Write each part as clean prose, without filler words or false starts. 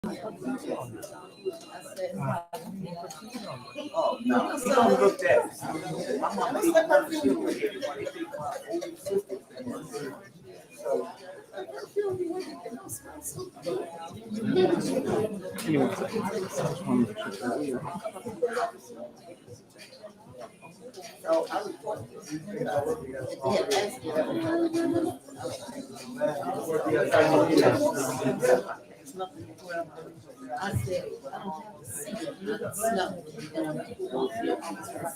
Oh, no. He don't look that. I'm on I said, I don't have to see it, not snow. And I'm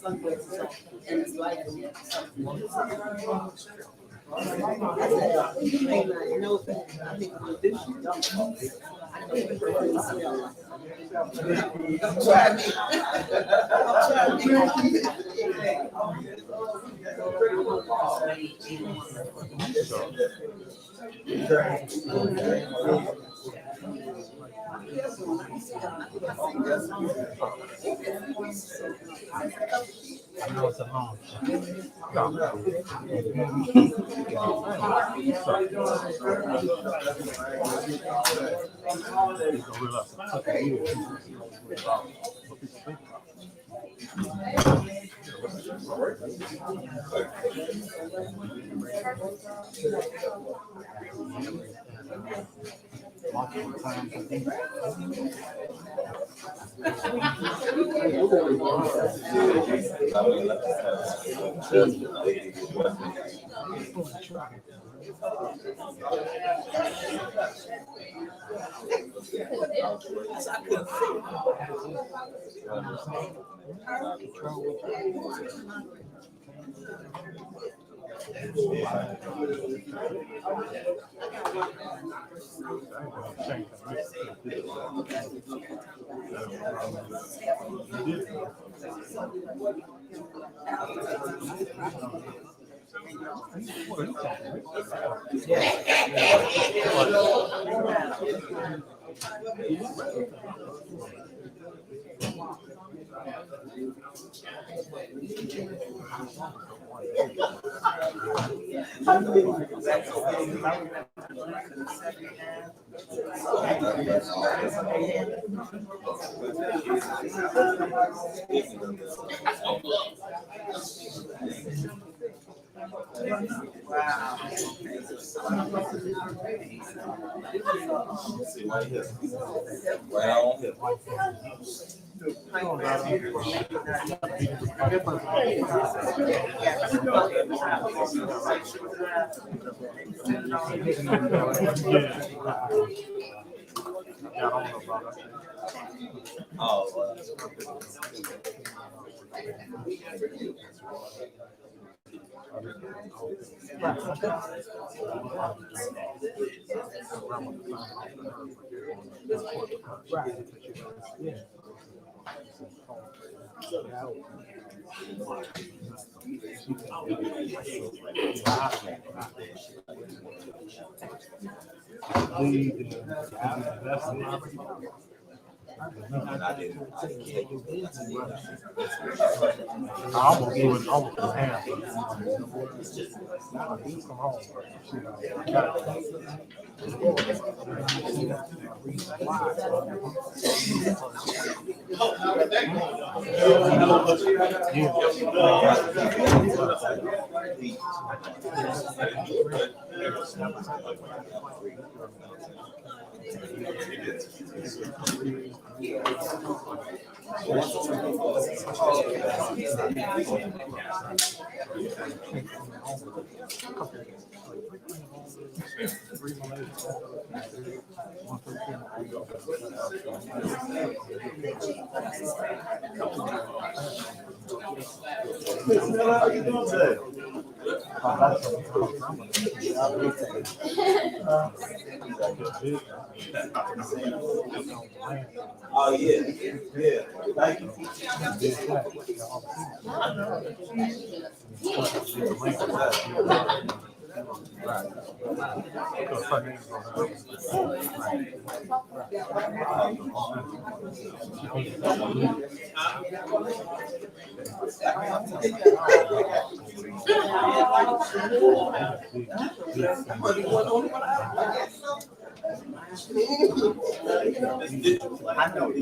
sunglasses on, and it's like something. I said, you may not know that. I think with this, you don't. I can't even really smell it. Don't try me. Don't try I know it's a long Oh yeah, yeah. Thank you. I know.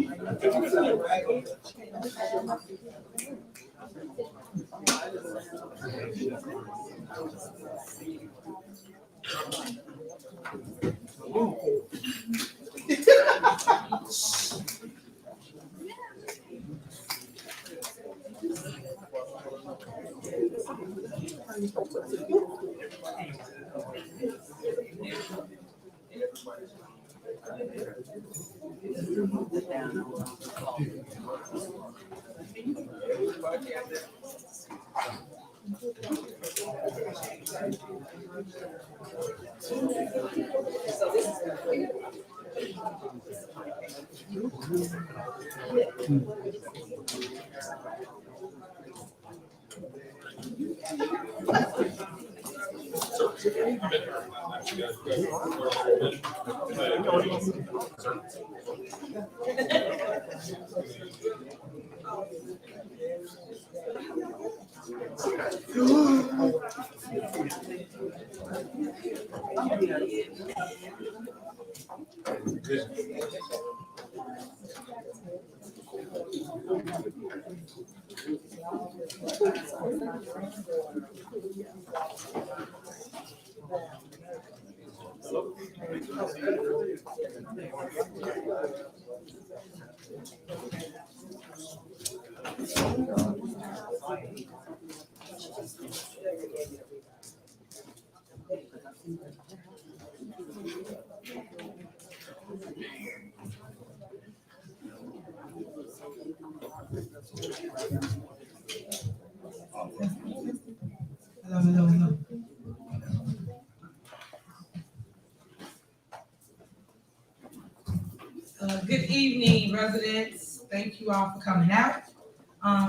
Hello. Good evening, residents. Thank you all for coming out.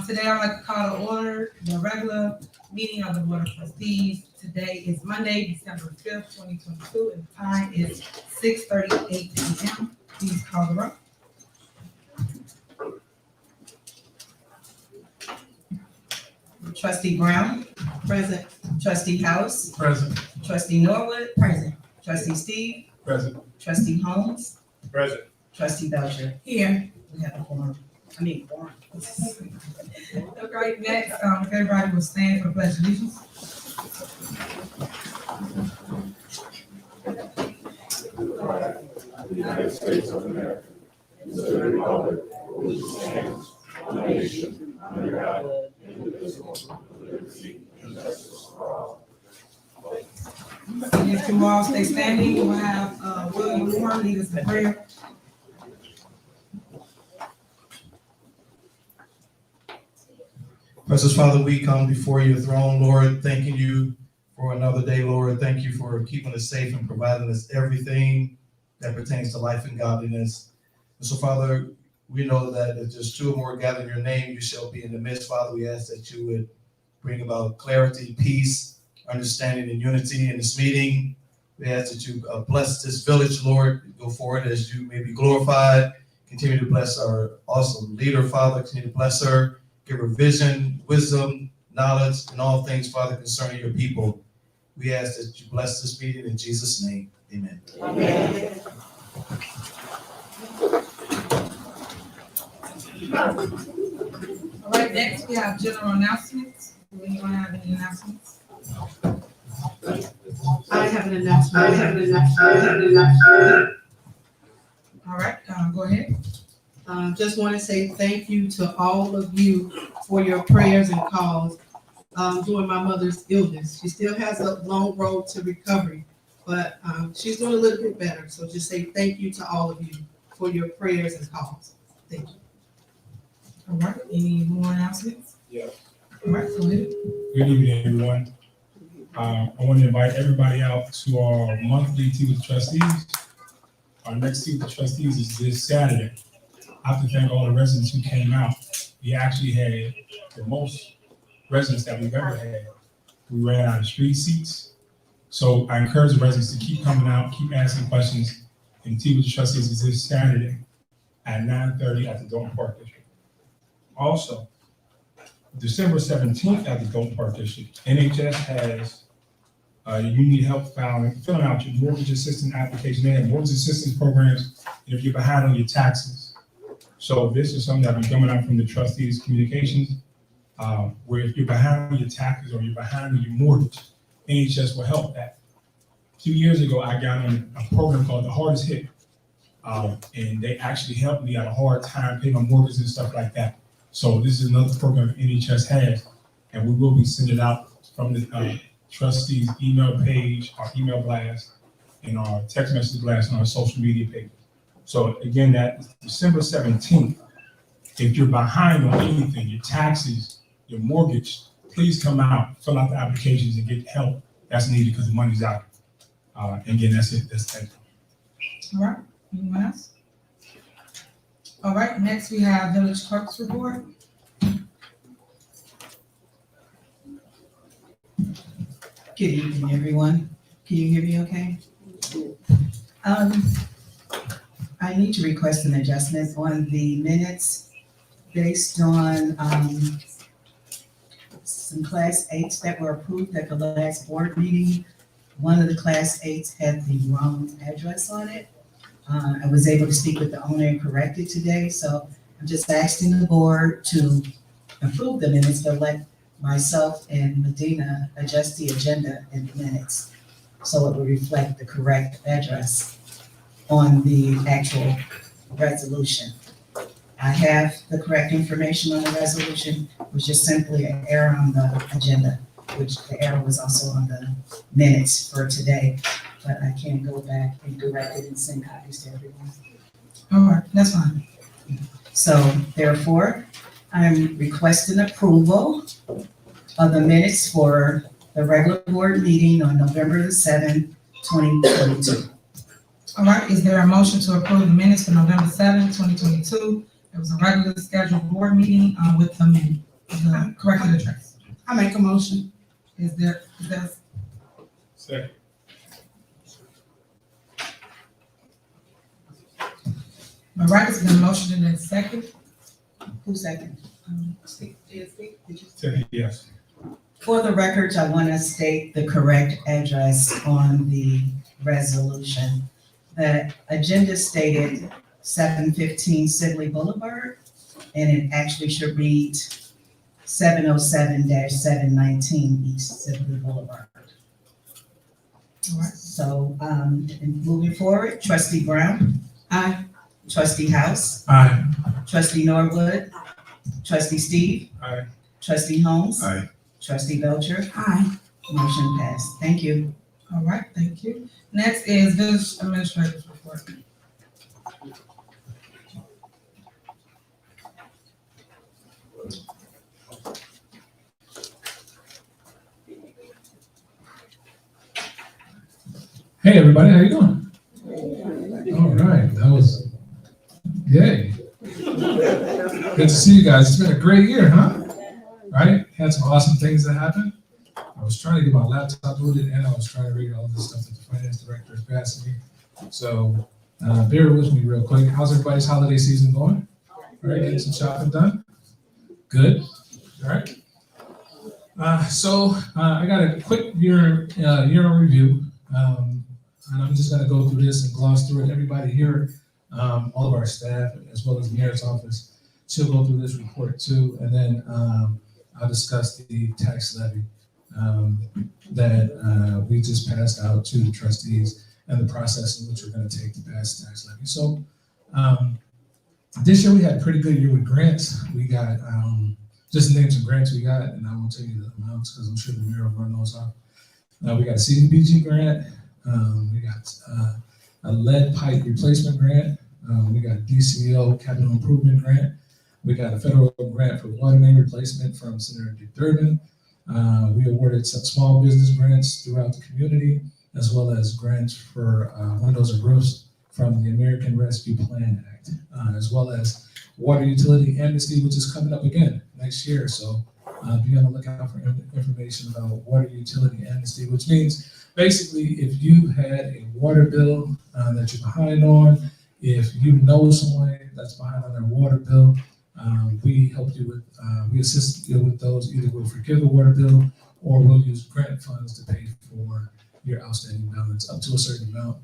Today I'd like to call to order the regular meeting of the Board of Trustees. Today is Monday, December 5th, 2022, and the time is 6:38 p.m. Please call the roll. Trustee Brown. Present. Trustee House. Present. Trustee Norwood. Present. Trustee Steve. Present. Trustee Holmes. Present. Trustee Belcher. Here. We have a quorum. Quorum. Okay, next, if everybody will stand for the pledge of allegiance. The United States of America, to the republic for which it stands, one nation, under God, indivisible, with liberty and justice for all. And if you all stay standing, we'll have William Moore lead us in prayer. Precious Father, we come before your throne, Lord, thanking you for another day, Lord. Thank you for keeping us safe and providing us everything that pertains to life and godliness. And so, Father, we know that if there's two or more gathered in your name, you shall be in the midst. Father, we ask that you would bring about clarity, peace, understanding, and unity in this meeting. We ask that you bless this village, Lord. Go forward as you may be glorified. Continue to bless our awesome leader, Father. Continue to bless her. Give her vision, wisdom, knowledge, and all things, Father, concerning your people. We ask that you bless this meeting in Jesus' name. Amen. Amen. All right, next we have general announcements. Do anyone have any announcements? I have an announcement. All right, go ahead. Just want to say thank you to all of you for your prayers and calls during my mother's illness. She still has a long road to recovery, but she's doing a little bit better. So just say thank you to all of you for your prayers and calls. Thank you. All right, any more announcements? Yeah. All right, go ahead. Good evening, everyone. I want to invite everybody out to our monthly Tea with Trustees. Our next Tea with Trustees is this Saturday. I have to thank all the residents who came out. We actually had the most residents that we've ever had. We ran out of street seats. So I encourage the residents to keep coming out, keep asking questions. And Tea with the Trustees is this Saturday at 9:30 at the Dolton Park District. Also, December 17th at the Dolton Park District, NHS has You need help filling out your mortgage assistance application. They have mortgage assistance programs if you're behind on your taxes. So this is something that will be coming out from the trustees' communications, where if you're behind on your taxes or you're behind on your mortgage, NHS will help that. 2 years ago, I got on a program called The Hardest Hit, and they actually helped me at a hard time paying my mortgage and stuff like that. So this is another program NHS has, and we will be sending out from the trustees' email page, our email blast, and our text message blast on our social media page. So again, that is December 17th. If you're behind on anything, your taxes, your mortgage, please come out, fill out the applications, and get help that's needed because the money's out. Again, that's it. That's it. All right, anyone else? All right, next we have village clerk's report. Good evening, everyone. Can you hear me okay? I need to request an adjustment on the minutes based on some class 8s that were approved at the last board meeting. One of the class 8s had the wrong address on it. I was able to speak with the owner and correct it today, so I'm just asking the board to approve the minutes, but let myself and Medina adjust the agenda in the minutes so it will reflect the correct address on the actual resolution. I have the correct information on the resolution, which is simply an error on the agenda, which the error was also on the minutes for today, but I can go back and correct it and send copies to everyone. All right, that's fine. So therefore, I'm requesting approval of the minutes for the regular board meeting on November the 7th, 2022. All right, is there a motion to approve the minutes for November 7th, 2022? It was a regular scheduled board meeting with the corrected address. I make a motion. Is there, Second. all right, it's been motioned and second. Who's second? Did you? Second, yes. For the records, I want to state the correct address on the resolution. The agenda stated 715 Sibley Boulevard, and it actually should read 707-719 East Sibley Boulevard. All right. So, moving forward, trustee Brown. Aye. Trustee House. Aye. Trustee Norwood. Trustee Steve. Aye. Trustee Holmes. Aye. Trustee Belcher. Aye. Motion passed. Thank you. All right, thank you. Next is village administrator's report. Hey, everybody, how you doing? All right, that was, yay. Good to see you guys. It's been a great year, huh? Right? Had some awesome things that happened. I was trying to get my laptop loaded and I was trying to read all this stuff that the finance director is passing me. So bear with me real quick. How's everybody's holiday season going? All right, getting some shopping done? Good. All right. So I got a quick year in review. And I'm just gonna go through this and gloss through it. Everybody here, all of our staff, as well as the mayor's office, she'll go through this report too. And then I'll discuss the tax levy that we just passed out to the trustees and the process in which we're gonna take to pass the tax levy. So this year we had a pretty good year with grants. We got, just to name some grants we got, and I won't tell you the amounts because I'm sure the mayor will run those off. We got a CDBG grant. We got a lead pipe replacement grant. We got a DCO capital improvement grant. We got a federal grant for water main replacement from Senator Dick Durbin. We awarded some small business grants throughout the community, as well as grants for windows and roofs from the American Rescue Plan Act, as well as water utility amnesty, which is coming up again next year. So be on the lookout for information about water utility amnesty, which means basically if you had a water bill that you're behind on, if you know someone that's behind on their water bill, we help you with, we assist you with those, either we'll forgive the water bill or we'll use grant funds to pay for your outstanding balance up to a certain amount.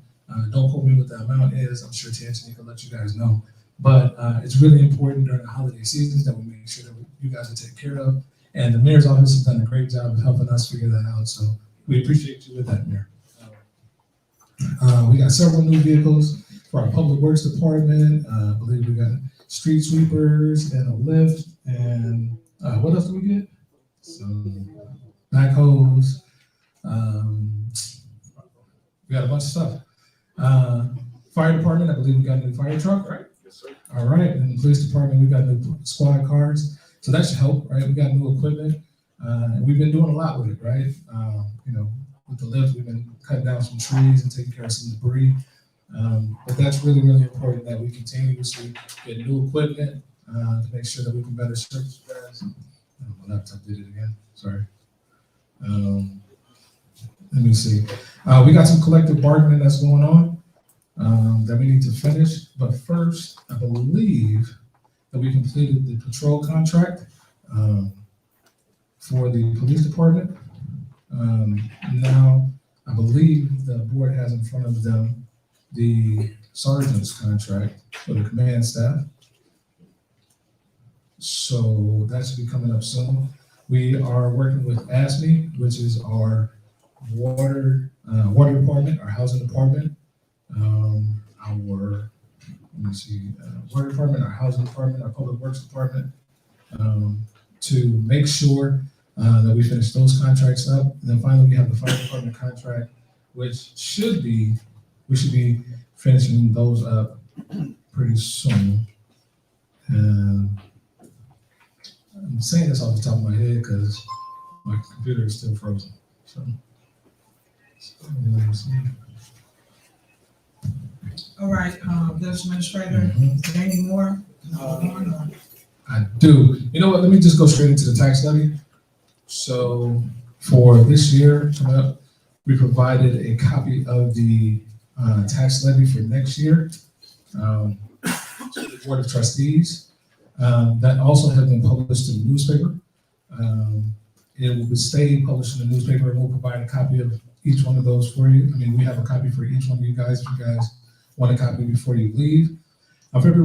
Don't quote me what the amount is. I'm sure Tangent can let you guys know. But it's really important during the holiday seasons that we make sure that you guys are taken care of. And the mayor's office has done a great job of helping us figure that out. So we appreciate you with that, Mayor. We got several new vehicles for our public works department. I believe we got street sweepers and a lift. And what else do we get? Some backhoes. We got a bunch of stuff. Fire department, I believe we got a new fire truck, right? Yes, sir. All right, and the police department, we got new squad cars, so that should help, right? We got new equipment, and we've been doing a lot with it, right? With the lift, we've been cutting down some trees and taking care of some debris. But that's really, really important that we continuously get new equipment to make sure that we can better serve you guys. Oh, my laptop did it again. Sorry. Let me see. We got some collective bargaining that's going on that we need to finish. But first, I believe that we completed the patrol contract for the police department. Now, I believe the board has in front of them the sergeant's contract for the command staff. So that should be coming up soon. We are working with ASME, which is our water department, our housing department, water department, our housing department, our public works department, to make sure that we finish those contracts up. And then finally, we have the fire department contract, which we should be finishing those up pretty soon. And I'm saying this off the top of my head because my computer is still frozen. So let me see. All right, Village Administrator, is there any more? I do. You know what? Let me just go straight into the tax levy. So for this year coming up, we provided a copy of the tax levy for next year to the Board of Trustees. That also has been published in the newspaper. It will stay published in the newspaper, and we'll provide a copy of each one of those for you. I mean, we have a copy for each one of you guys if you guys want a copy before you leave. On December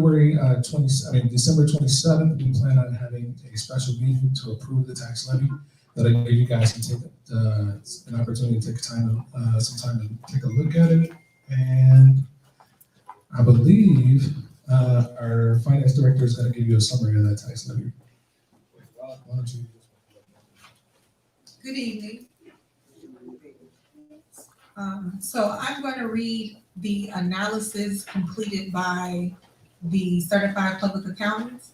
27th, we plan on having a special meeting to approve the tax levy. That I give you guys can take an opportunity to take some time to take a look at it. And I believe our finance director is going to give you a summary of that tax levy. Why don't you? Good evening. So I'm going to read the analysis completed by the certified public accountants.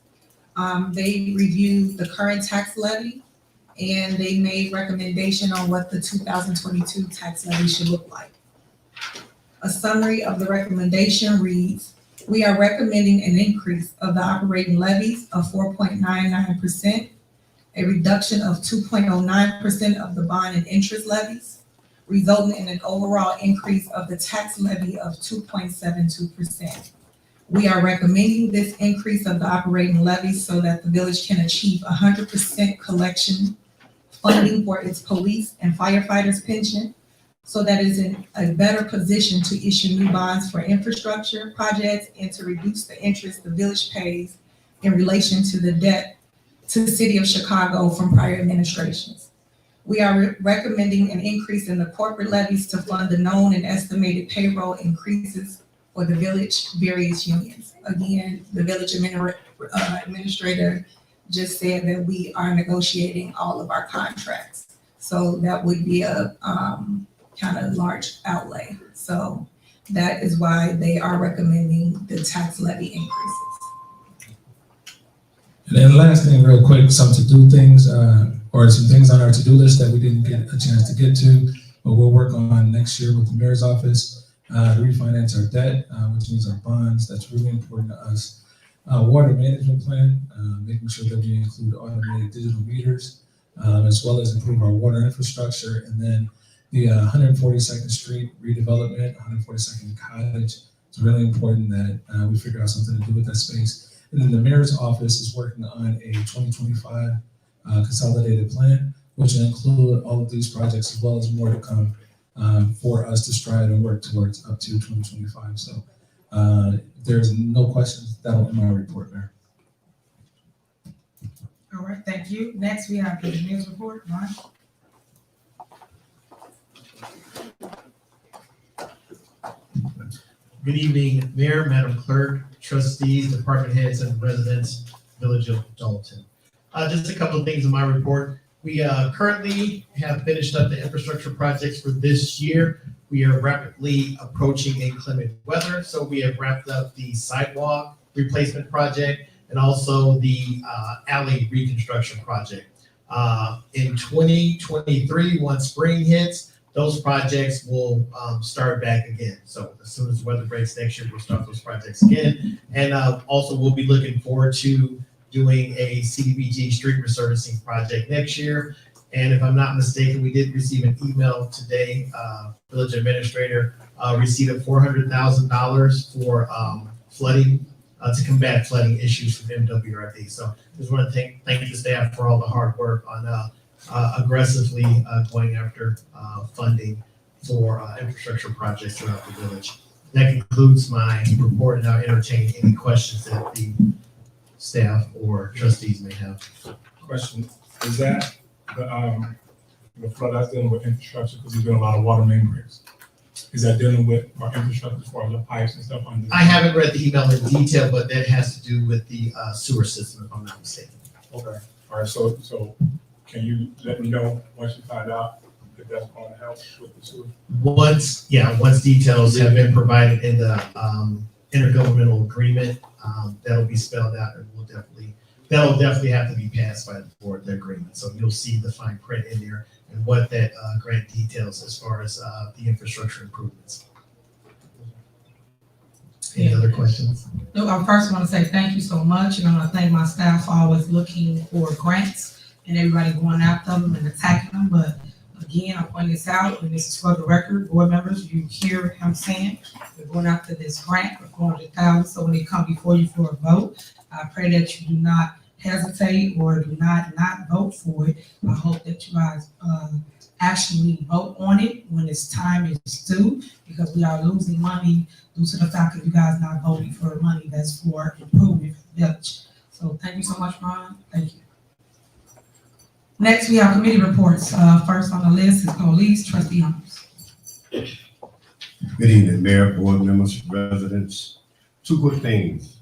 They reviewed the current tax levy and they made recommendation on what the 2022 tax levy should look like. A summary of the recommendation reads, we are recommending an increase of the operating levies of 4.99%, a reduction of 2.09% of the bond and interest levies, resulting in an overall increase of the tax levy of 2.72%. We are recommending this increase of the operating levies so that the village can achieve 100% collection funding for its police and firefighters pension, so that it is in a better position to issue new bonds for infrastructure projects and to reduce the interest the village pays in relation to the debt to the city of Chicago from prior administrations. We are recommending an increase in the corporate levies to fund the known and estimated payroll increases for the village various unions. Again, the village administrator just said that we are negotiating all of our contracts. So that would be a kind of large outlay. So that is why they are recommending the tax levy increases. And then last thing, real quick, some to-do things, or some things on our to-do list that we didn't get a chance to get to, but we'll work on next year with the mayor's office to refinance our debt, which means our bonds. That's really important to us. Water management plan, making sure that we include automated digital meters, as well as improve our water infrastructure. And then the 142nd Street redevelopment, 142nd Cottage. It's really important that we figure out something to do with that space. And then the mayor's office is working on a 2025 consolidated plan, which will include all of these projects as well as more to come. for us to strive and work towards up to 2025. So if there's no questions, that'll be my report, Mayor. All right, thank you. Next, we have the news report. Ron? Good evening, Mayor, Madam Clerk, trustees, department heads, and residents, Village of Dolton. Just a couple of things in my report. We currently have finished up the infrastructure projects for this year. We are rapidly approaching inclement weather, so we have wrapped up the sidewalk replacement project and also the alley reconstruction project. In 2023, once spring hits, those projects will start back again. So as soon as the weather breaks next year, we'll start those projects again. And also we'll be looking forward to doing a CDBG street resurfacing project next year. And if I'm not mistaken, we did receive an email today, village administrator, receipt of $400,000 for flooding, to combat flooding issues from MWRD. So just want to thank the staff for all the hard work on aggressively going after funding for infrastructure projects throughout the village. That concludes my report, and I'll entertain any questions that the staff or trustees may have. Question, is that the flood that's dealing with infrastructure, because there's been a lot of water main breaks? Is that dealing with our infrastructure as far as the pipes and stuff under? I haven't read the email in detail, but that has to do with the sewer system, if I'm not mistaken. Okay, all right, so can you let me know once you find out if that's going to help with the sewer? Once details have been provided in the intergovernmental agreement, that'll be spelled out, and that'll definitely have to be passed by the board, the agreement. So you'll see the fine print in there and what that grant details as far as the infrastructure improvements. Any other questions? No, I first want to say thank you so much, and I want to thank my staff for always looking for grants and everybody going after them and attacking them. But again, I point this out, and this is for the record, board members, you hear him saying, we're going after this grant for $400,000. So when they come before you for a vote, I pray that you do not hesitate or do not vote for it. I hope that you guys actually vote on it when it's time is due, because we are losing money due to the fact that you guys not voting for money that's for improvement for the village. So thank you so much, Ron. Thank you. Next, we have committee reports. First on the list is police, trustee Holmes. Good evening, Mayor, board members, residents. Two quick things.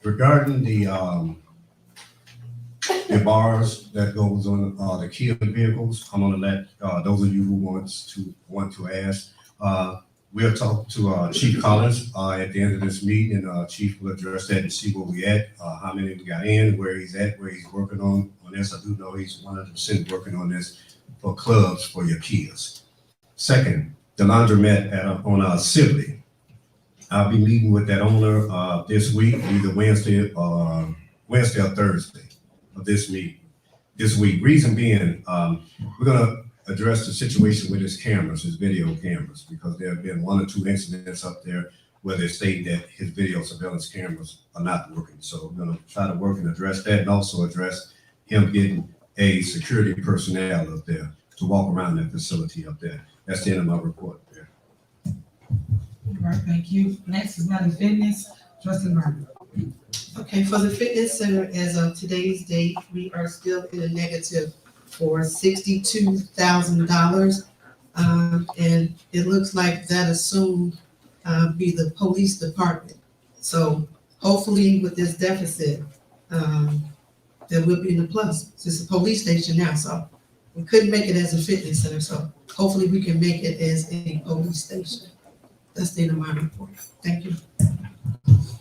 Regarding the bars that goes on the Kia vehicles, I'm gonna let those of you who want to ask. We'll talk to Chief Collins at the end of this meeting, and Chief will address that and see where we at, how many we got in, where he's at, where he's working on this. I do know he's 100% working on this for clubs for your Kias. Second, the laundromat on Sibley. I'll be meeting with that owner this week, either Wednesday or Thursday of this week. Reason being, we're gonna address the situation with his cameras, his video cameras, because there have been 1 or 2 incidents up there where they state that his video surveillance cameras are not working. So we're gonna try to work and address that, and also address him getting a security personnel up there to walk around that facility up there. That's the end of my report there. All right, thank you. Next is Melody Fitness, trustee Brown. Okay, for the fitness center, as of today's date, we are still in a negative for $62,000. And it looks like that'll soon be the police department. So hopefully with this deficit, that we'll be in the plus. It's a police station now, so we couldn't make it as a fitness center, so hopefully we can make it as a police station. That's the end of my report. Thank you.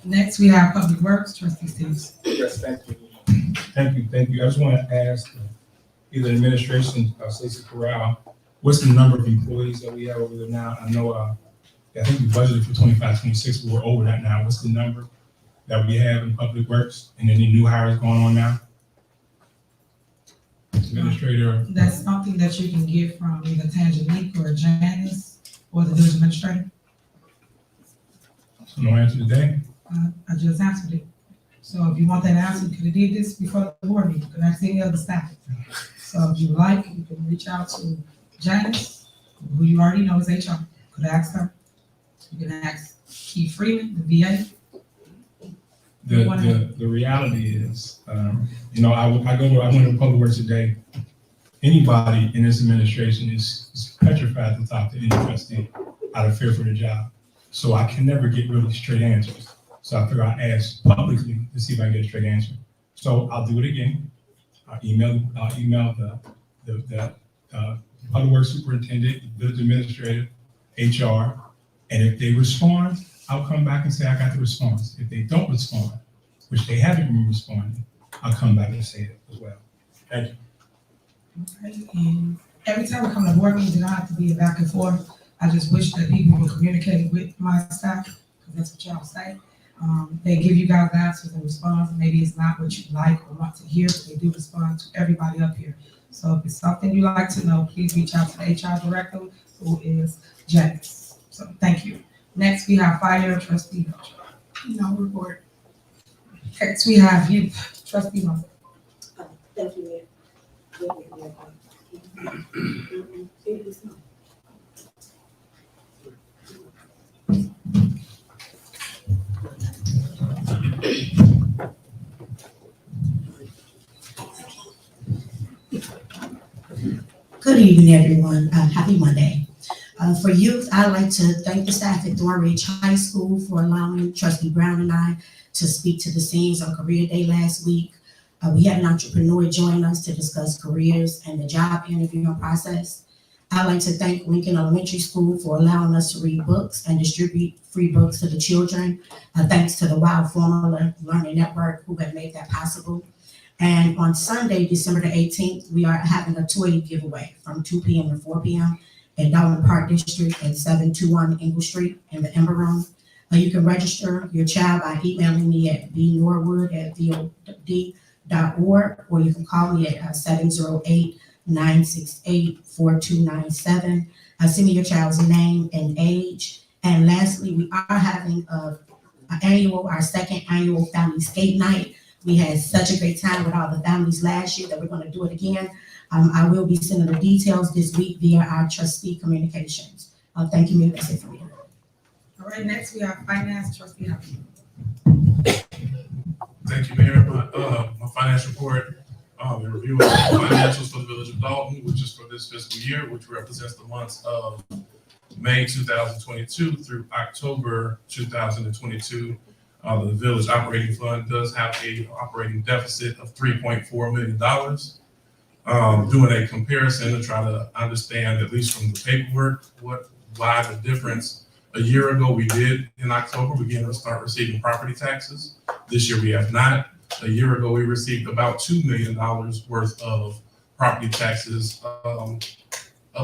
Next, we have Public Works, trustee Stevens. Yes, thank you. Thank you. I just want to ask either administration, Stacey Corral, what's the number of employees that we have over there now? I know, I think we budgeted for 25, 26, but we're over that now. What's the number that we have in Public Works, and any new hires going on now? Administrator. That's something that you can get from either Tangelique or Janice or the village administrator. So no answer today? I just answered it. So if you want that answer, you could have did this before the board meeting. You could ask any other staff. So if you like, you can reach out to Janice, who you already know is HR, could ask her. You can ask Keith Freeman, the VA. The reality is, I went to Public Works today. Anybody in this administration is petrified to talk to any trustee out of fear for the job. So I can never get really straight answers. So I figure I'll ask publicly to see if I can get a straight answer. So I'll do it again. I'll email the Public Works Superintendent, the Village Administrator, HR, and if they respond, I'll come back and say I got the response. If they don't respond, which they haven't been responding, I'll come back and say it as well. Thank you. Okay, and every time we come to board meetings, it don't have to be a back and forth. I just wish that people would communicate with my staff, because that's what y'all say. They give you guys answers and response. Maybe it's not what you like or want to hear, but they do respond to everybody up here. So if it's something you like to know, please reach out to the HR director, who is Janice. So thank you. Next, we have fire trustee. No report. Next, we have youth trustee. Thank you, Mayor. Good evening, everyone. Happy Monday. For youth, I'd like to thank the staff at Thornridge High School for allowing Trustee Brown and I to speak to the seniors on Career Day last week. We had an entrepreneur join us to discuss careers and the job interviewing process. I'd like to thank Lincoln Elementary School for allowing us to read books and distribute free books to the children. Thanks to the Wild Formula Learning Network who have made that possible. And on Sunday, December the 18th, we are having a toy giveaway from 2 p.m. to 4 p.m. at Dolton Park District at 721 Engle Street in the Ember Room. You can register your child by emailing me at bnorwood@vod.org, or you can call me at 708-968-4297. Send me your child's name and age. And lastly, we are having our second annual family skate night. We had such a great time with all the families last year that we're going to do it again. I will be sending the details this week via our trustee communications. Thank you, Mayor. That's it for me. All right, next we have finance trustee. Thank you, Mayor. My finance report, in review of the financials for the Village of Dolton, which is for this fiscal year, which represents the months of May 2022 through October 2022. The village operating fund does have a operating deficit of $3.4 million. Doing a comparison to try to understand, at least from the paperwork, why the difference. A year ago, we did in October begin to start receiving property taxes. This year, we have not. A year ago, we received about $2 million worth of property taxes,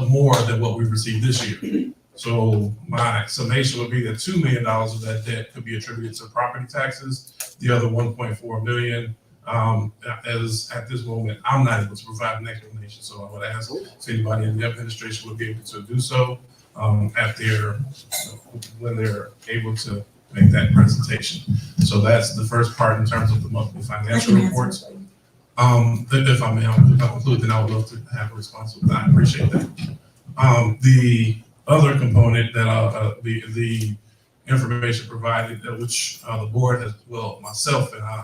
more than what we received this year. So my summation would be that $2 million of that debt could be attributed to property taxes. The other $1.4 million, as at this moment, I'm not able to provide an explanation. So I would ask if anybody in the administration would be able to do so when they're able to make that presentation. So that's the first part in terms of the monthly financial reports. If I may, I'll conclude, then I would love to have a response with that. I appreciate that. The other component that the information provided, which the board has, well, myself and I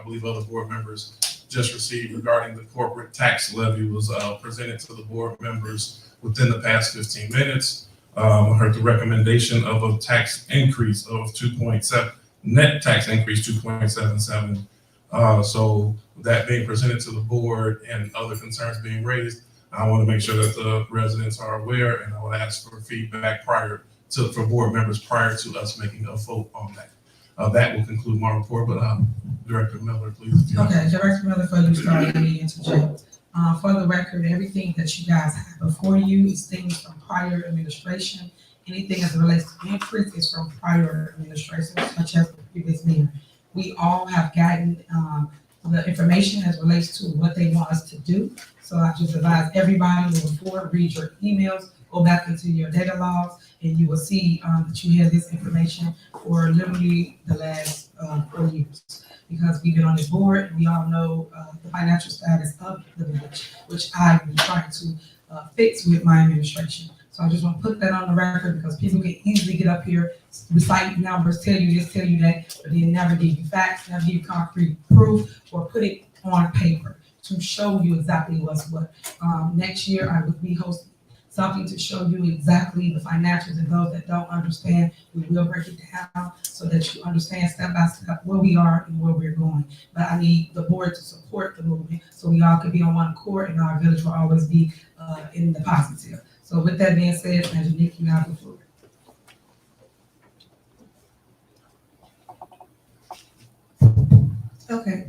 believe other board members just received regarding the corporate tax levy, was presented to the board members within the past 15 minutes. I heard the recommendation of a tax increase of 2.7, net tax increase 2.77. So that being presented to the board and other concerns being raised, I want to make sure that the residents are aware, and I would ask for feedback for board members prior to us making a vote on that. That will conclude my report, but Director Miller, please. Okay, Director Miller, before you start, let me interject. For the record, everything that you guys have before you is things from prior administration. Anything as it relates to increase is from prior administration, such as the previous mayor. We all have gotten the information as relates to what they want us to do. So I just advise everybody moving forward, read your emails, go back into your data logs, and you will see that you have this information for literally the last 4 years. Because we've been on this board, and we all know the financial status of the village, which I've been trying to fixed with my administration. So I just want to put that on the record because people can easily get up here, recite numbers, tell you this, tell you that, but they never give you facts, never give you concrete proof, or put it on paper to show you exactly what's what. Next year, I will be hosting something to show you exactly the financials, and those that don't understand, we will break it down so that you understand step by step where we are and where we're going. But I need the board to support the movement so we all can be on one accord and our village will always be in the positive. So with that being said, Angelique, you have the floor. Okay,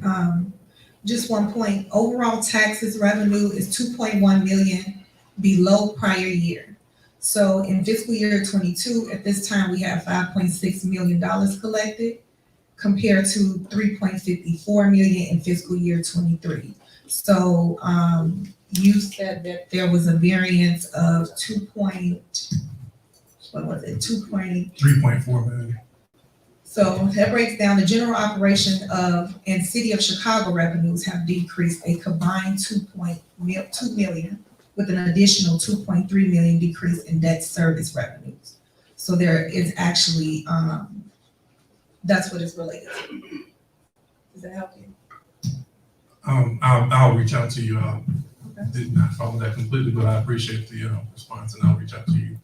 just one point, overall taxes revenue is 2.1 million below prior year. So in fiscal year 22, at this time, we have $5.6 million collected compared to 3.54 million in fiscal year 23. So, you said that there was a variance of 3.4 million. So that breaks down the general operation of and city of Chicago revenues have decreased a combined 2 million with an additional 2.3 million decrease in debt service revenues. So there is actually, that's what it's related to. Does that help you? I'll reach out to you. Did not follow that completely, but I appreciate the response, and I'll reach out to you.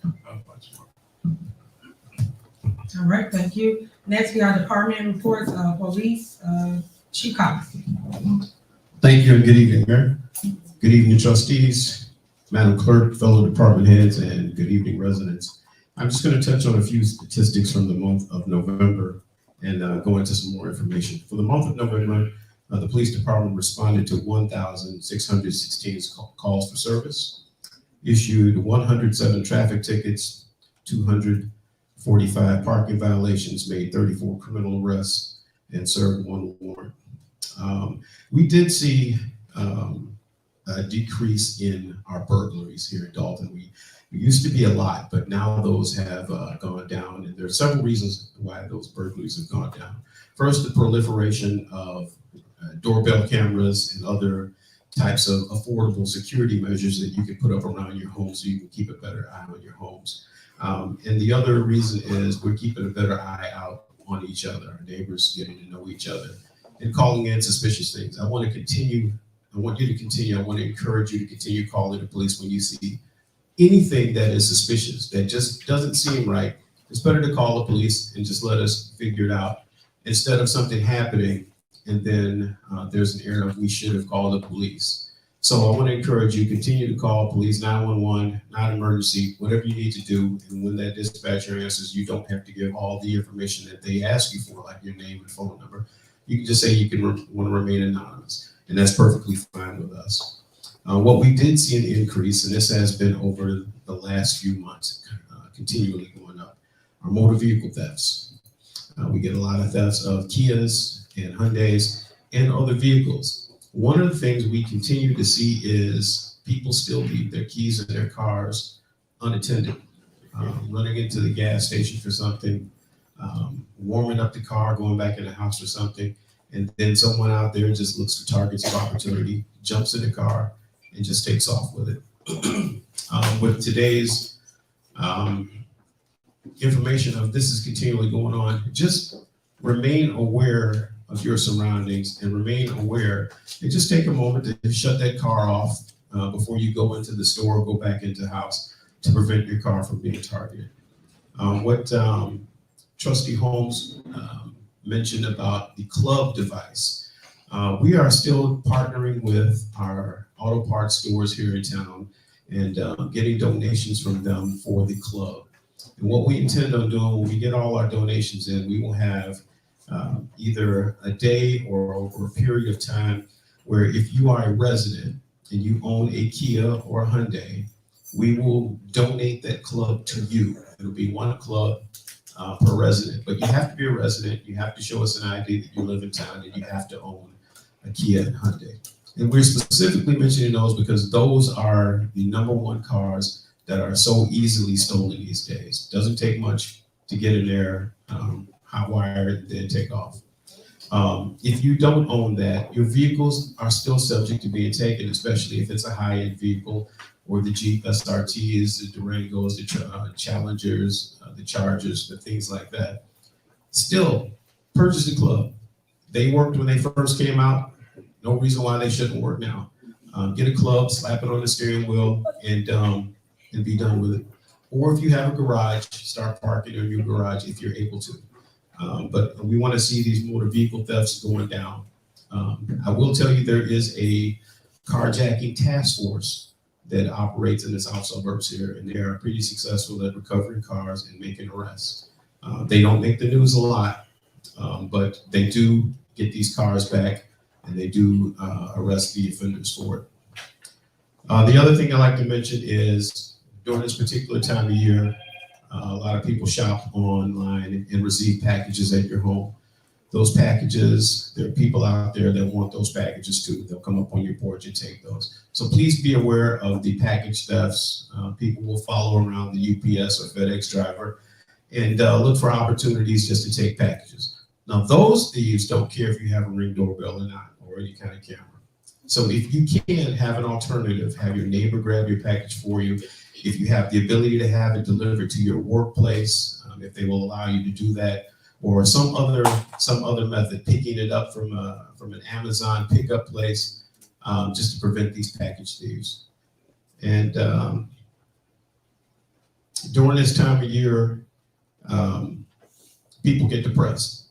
All right, thank you. Next, we have department reports, police, Chief Collins. Thank you and good evening, Mayor. Good evening, trustees, Madam Clerk, fellow department heads, and good evening, residents. I'm just going to touch on a few statistics from the month of November and go into some more information. For the month of November, the police department responded to 1,616 calls for service, issued 107 traffic tickets, 245 parking violations, made 34 criminal arrests, and served 1 warrant. We did see a decrease in our burglaries here in Dolton. We used to be a lot, but now those have gone down, and there are several reasons why those burglaries have gone down. First, the proliferation of doorbell cameras and other types of affordable security measures that you can put up around your home so you can keep a better eye on your homes. And the other reason is we're keeping a better eye out on each other, our neighbors getting to know each other and calling in suspicious things. I want you to continue. I want to encourage you to continue calling the police when you see anything that is suspicious, that just doesn't seem right. It's better to call the police and just let us figure it out instead of something happening and then there's an error of we should have called the police. So I want to encourage you, continue to call police 911, not emergency, whatever you need to do. And when that dispatcher answers, you don't have to give all the information that they ask you for, like your name and phone number. You can just say you want to remain anonymous, and that's perfectly fine with us. What we did see an increase, and this has been over the last few months, continually going up, are motor vehicle thefts. We get a lot of thefts of Kias and Hyundais and other vehicles. One of the things we continue to see is people still leave their keys in their cars unattended, running into the gas station for something, warming up the car, going back in the house for something, and then someone out there just looks for targets of opportunity, jumps in the car, and just takes off with it. With today's information of this is continually going on, just remain aware of your surroundings and remain aware and just take a moment to shut that car off before you go into the store or go back into the house to prevent your car from being targeted. What Trustee Holmes mentioned about the club device, we are still partnering with our auto parts stores here in town and getting donations from them for the club. And what we intend on doing when we get all our donations in, we will have either a day or over a period of time where if you are a resident and you own a Kia or a Hyundai, we will donate that club to you. It'll be one club per resident, but you have to be a resident. You have to show us an ID that you live in town and you have to own a Kia and Hyundai. And we're specifically mentioning those because those are the #1 cars that are so easily stolen these days. Doesn't take much to get in there, hot wire, and then take off. If you don't own that, your vehicles are still subject to being taken, especially if it's a high-end vehicle or the Jeep SRTs, the Durangos, the Challengers, the Chargers, the things like that. Still, purchase the club. They worked when they first came out. No reason why they shouldn't work now. Get a club, slap it on the steering wheel, and be done with it. Or if you have a garage, start parking in your garage if you're able to. But we want to see these motor vehicle thefts going down. I will tell you there is a carjacking task force that operates in the south suburbs here, and they are pretty successful at recovering cars and making arrests. They don't make the news a lot, but they do get these cars back, and they do arrest the offenders for it. The other thing I like to mention is during this particular time of year, a lot of people shop online and receive packages at your home. Those packages, there are people out there that want those packages too. They'll come up on your porch and take those. So please be aware of the package thefts. People will follow around the UPS or FedEx driver and look for opportunities just to take packages. Now, those thieves don't care if you have a Ring doorbell or not, or any kind of camera. So if you can have an alternative, have your neighbor grab your package for you. If you have the ability to have it delivered to your workplace, if they will allow you to do that, or some other method, picking it up from an Amazon pickup place, just to prevent these package thieves. And during this time of year, people get depressed.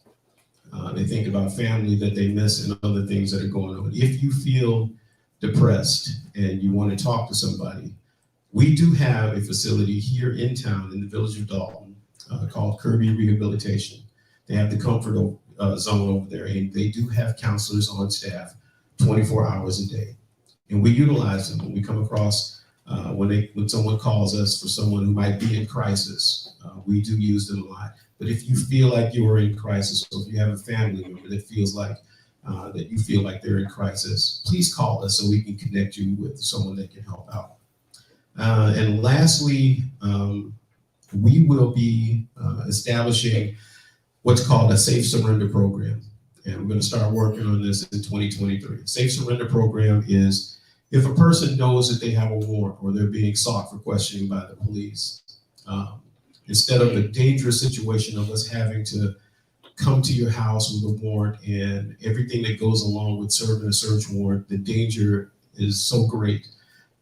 They think about family that they miss and other things that are going on. If you feel depressed and you want to talk to somebody, we do have a facility here in town in the village of Dolton called Kirby Rehabilitation. They have the comfort zone over there, and they do have counselors on staff 24 hours a day. And we utilize them when we come across, when someone calls us for someone who might be in crisis. We do use them a lot. But if you feel like you are in crisis, or if you have a family member that feels like that you feel like they're in crisis, please call us so we can connect you with someone that can help out. And lastly, we will be establishing what's called a safe surrender program. And we're going to start working on this in 2023. Safe surrender program is if a person knows that they have a warrant or they're being sought for questioning by the police, instead of a dangerous situation of us having to come to your house with a warrant and everything that goes along with serving a search warrant, the danger is so great.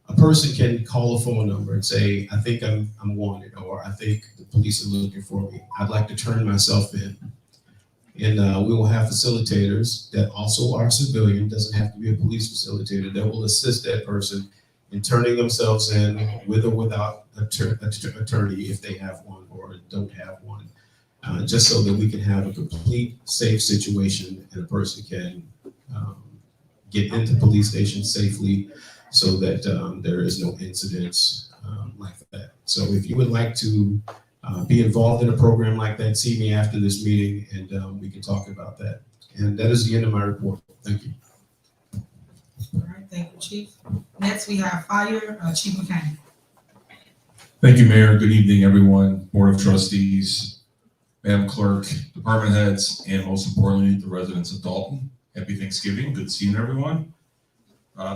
A person can call a phone number and say, I think I'm wanted, or I think the police are looking for me. I'd like to turn myself in. And we will have facilitators that also are civilian, doesn't have to be a police facilitator, that will assist that person in turning themselves in with or without an attorney if they have one or don't have one, just so that we can have a complete safe situation and a person can get into police station safely, so that there is no incidents like that. So if you would like to be involved in a program like that, see me after this meeting and we can talk about that. And that is the end of my report. Thank you. All right, thank you, Chief. Next, we have Fire, Chief Mechanic. Thank you, Mayor. Good evening, everyone, Board of Trustees, Madam Clerk, department heads, and most importantly, the residents of Dolton. Happy Thanksgiving. Good seeing everyone.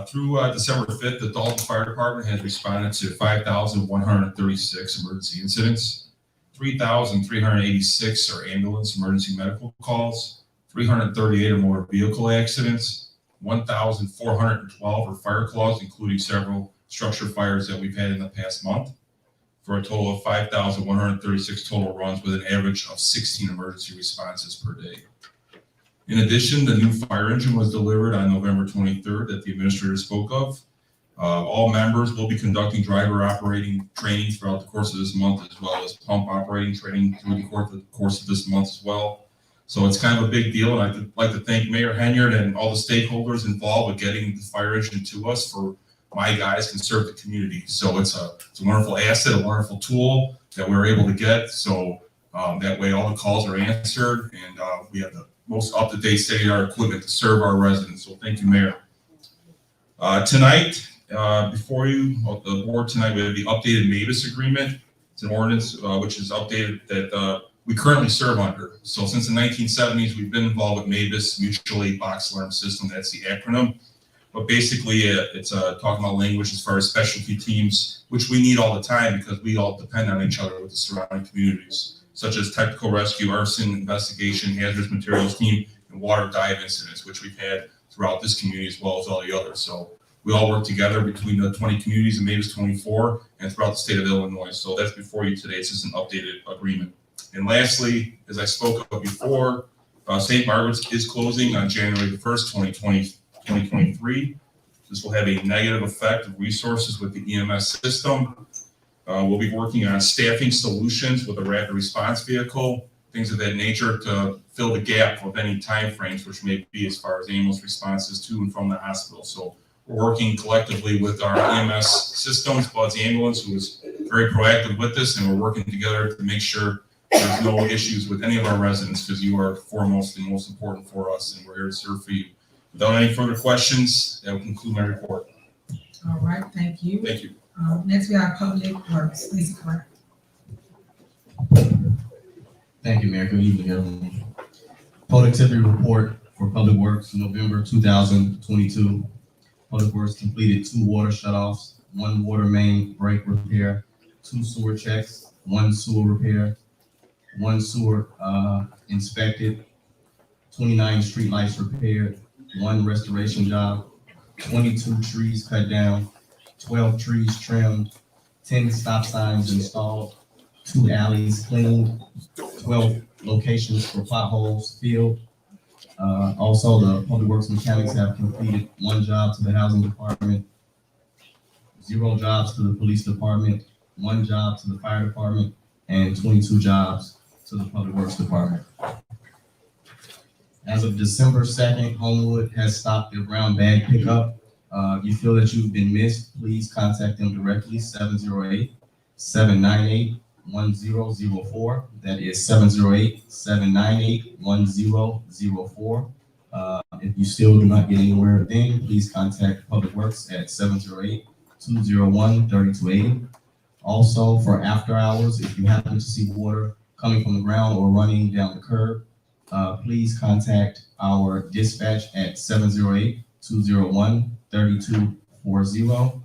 Through December 5th, the Dolton Fire Department has responded to 5,136 emergency incidents, 3,386 are ambulance emergency medical calls, 338 are motor vehicle accidents, 1,412 are fire calls, including several structure fires that we've had in the past month, for a total of 5,136 total runs with an average of 16 emergency responses per day. In addition, the new fire engine was delivered on November 23rd that the administrator spoke of. All members will be conducting driver operating training throughout the course of this month, as well as pump operating training through the course of this month as well. So it's kind of a big deal, and I'd like to thank Mayor Henyard and all the stakeholders involved with getting the fire engine to us for my guys can serve the community. So it's a wonderful asset, a wonderful tool that we're able to get. So that way all the calls are answered, and we have the most up-to-date state-of-the-art equipment to serve our residents. So thank you, Mayor. Tonight, before you, the board tonight, we have the updated MABUS agreement. It's an ordinance which is updated that we currently serve under. So since the 1970s, we've been involved with MABUS, Mutual Aid Box Alarm System. That's the acronym. But basically, it's talking about language as far as specialty teams, which we need all the time because we all depend on each other with the surrounding communities, such as technical rescue, arson investigation, hazardous materials team, and water dive incidents, which we've had throughout this community as well as all the others. So we all work together between the 20 communities and maybe it's 24 and throughout the state of Illinois. So that's before you today. It's just an updated agreement. And lastly, as I spoke of before, St. Margaret's is closing on January the 1st, 2023. This will have a negative effect of resources with the EMS system. We'll be working on staffing solutions with a rapid response vehicle, things of that nature to fill the gap of any timeframes, which may be as far as ambulance responses to and from the hospital. So we're working collectively with our EMS systems, Bud's Ambulance, who is very proactive with this, and we're working together to make sure there's no issues with any of our residents because you are foremost and most important for us, and we're here to serve for you. Without any further questions, that will conclude my report. All right, thank you. Thank you. Next, we have Public Works, Lisa Clark. Thank you, Mayor. Good evening, everyone. Productivity report for Public Works, November 2022. Public Works completed 2 water shutoffs, 1 water main break repair, 2 sewer checks, 1 sewer repair, 1 sewer inspected, 29 streetlights repaired, 1 restoration job, 22 trees cut down, 12 trees trimmed, 10 stop signs installed, 2 alleys cleaned, 12 locations for potholes filled. Also, the Public Works mechanics have completed 1 job to the housing department, 0 jobs to the police department, 1 job to the fire department, and 22 jobs to the Public Works department. As of December 2nd, Homewood has stopped their brown bag pickup. If you feel that you've been missed, please contact them directly, 708-798-1004. That is 708-798-1004. If you still do not get anywhere, then please contact Public Works at 708-201-3280. Also, for after hours, if you happen to see water coming from the ground or running down the curb, please contact our dispatch at 708-201-3240.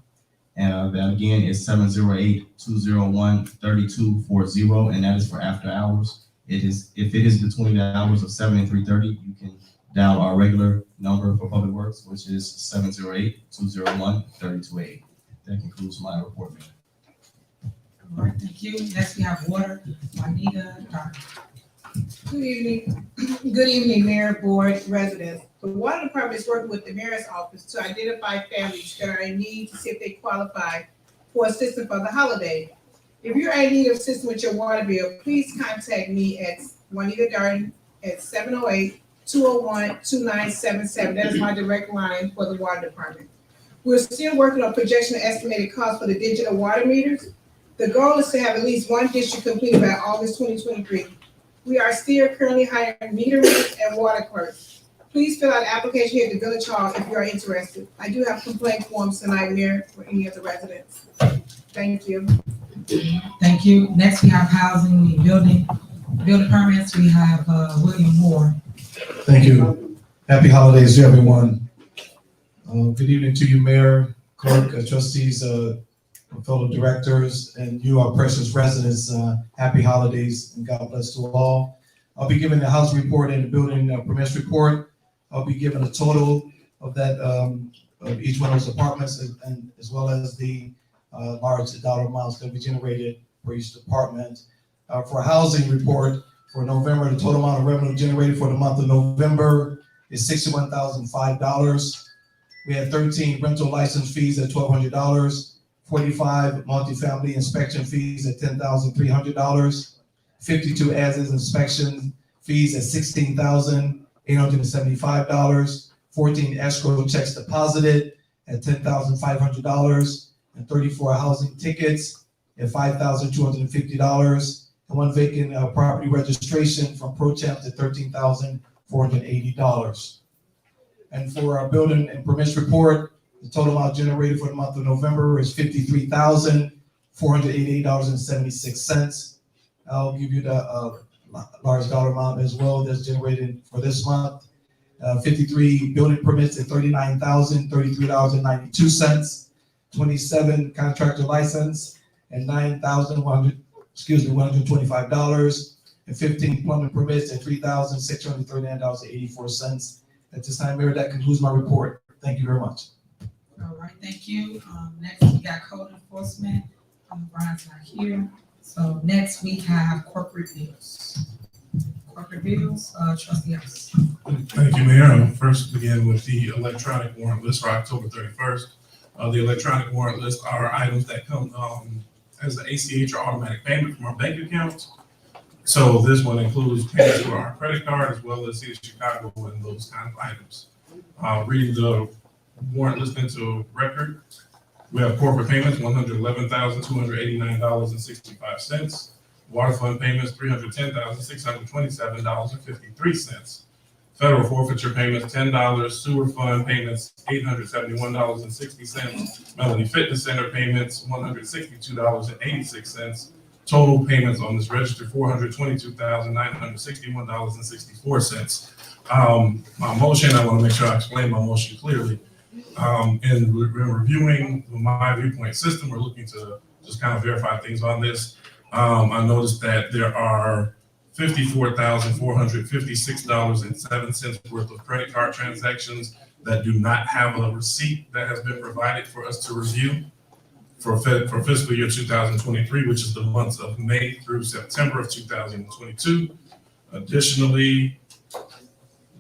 That again is 708-201-3240, and that is for after hours. If it is between the hours of 7 and 3:30, you can dial our regular number for Public Works, which is 708-201-3280. That concludes my report, Mayor. All right, thank you. Next, we have Water, Juanita Dark. Good evening. Good evening, Mayor, Board, residents. The Water Department is working with the Mayor's Office to identify families that are in need to see if they qualify for assistance for the holiday. If you're in need of assistance with your water bill, please contact me at Juanita Darden at 708-201-2977. That is my direct line for the Water Department. We're still working on projection of estimated costs for the digital water meters. The goal is to have at least 1 district completed by August 2023. We are still currently hiring meter readers and water clerks. Please fill out the application here at the Village Hall if you are interested. I do have complaint forms tonight, Mayor, for any of the residents. Thank you. Thank you. Next, we have Housing and Building Permits. We have William Moore. Thank you. Happy holidays to everyone. Good evening to you, Mayor, Clerk, trustees, fellow directors, and you, our precious residents. Happy holidays and God bless to all. I'll be giving the house report and the building permits report. I'll be giving a total of that of each one of those departments, and as well as the large dollar amounts that we generated for each department. For a housing report for November, the total amount of revenue generated for the month of November is $61,005. We had 13 rental license fees at $1,200. 45 multifamily inspection fees at $10,300, 52 as-is inspection fees at $16,875, 14 escrow checks deposited at $10,500, and 34 housing tickets at $5,250, and 1 vacant property registration from ProChamp at $13,480. And for our building and permits report, the total amount generated for the month of November is $53,488.76. I'll give you the large dollar amount as well that's generated for this month. 53 building permits at $39,033.92, 27 contractor license and $125, and 15 plumbing permits at $3,639.84. At this time, Mayor, that concludes my report. Thank you very much. All right, thank you. Next we got code enforcement. Brian's not here. So next we have corporate bills. Corporate bills, trustee House. Thank you, Mayor. I'll first begin with the electronic warrant list for October 31st. The electronic warrant list are items that come as the ACH or automatic payment from our bank accounts. So this one includes payments for our credit card as well as City of Chicago and those kind of items. Reading the warrant list into record, we have corporate payments, $111,289.65. Water fund payments, $310,627.53. Federal forfeiture payments, $10. Sewer fund payments, $871.60. Melanie Fitness Center payments, $162.86. Total payments on this register, $422,961.64. My motion, I want to make sure I explain my motion clearly. In reviewing my viewpoint system, we're looking to just kind of verify things on this. I noticed that there are $54,456.07 worth of credit card transactions that do not have a receipt that has been provided for us to review for fiscal year 2023, which is the months of May through September of 2022. Additionally,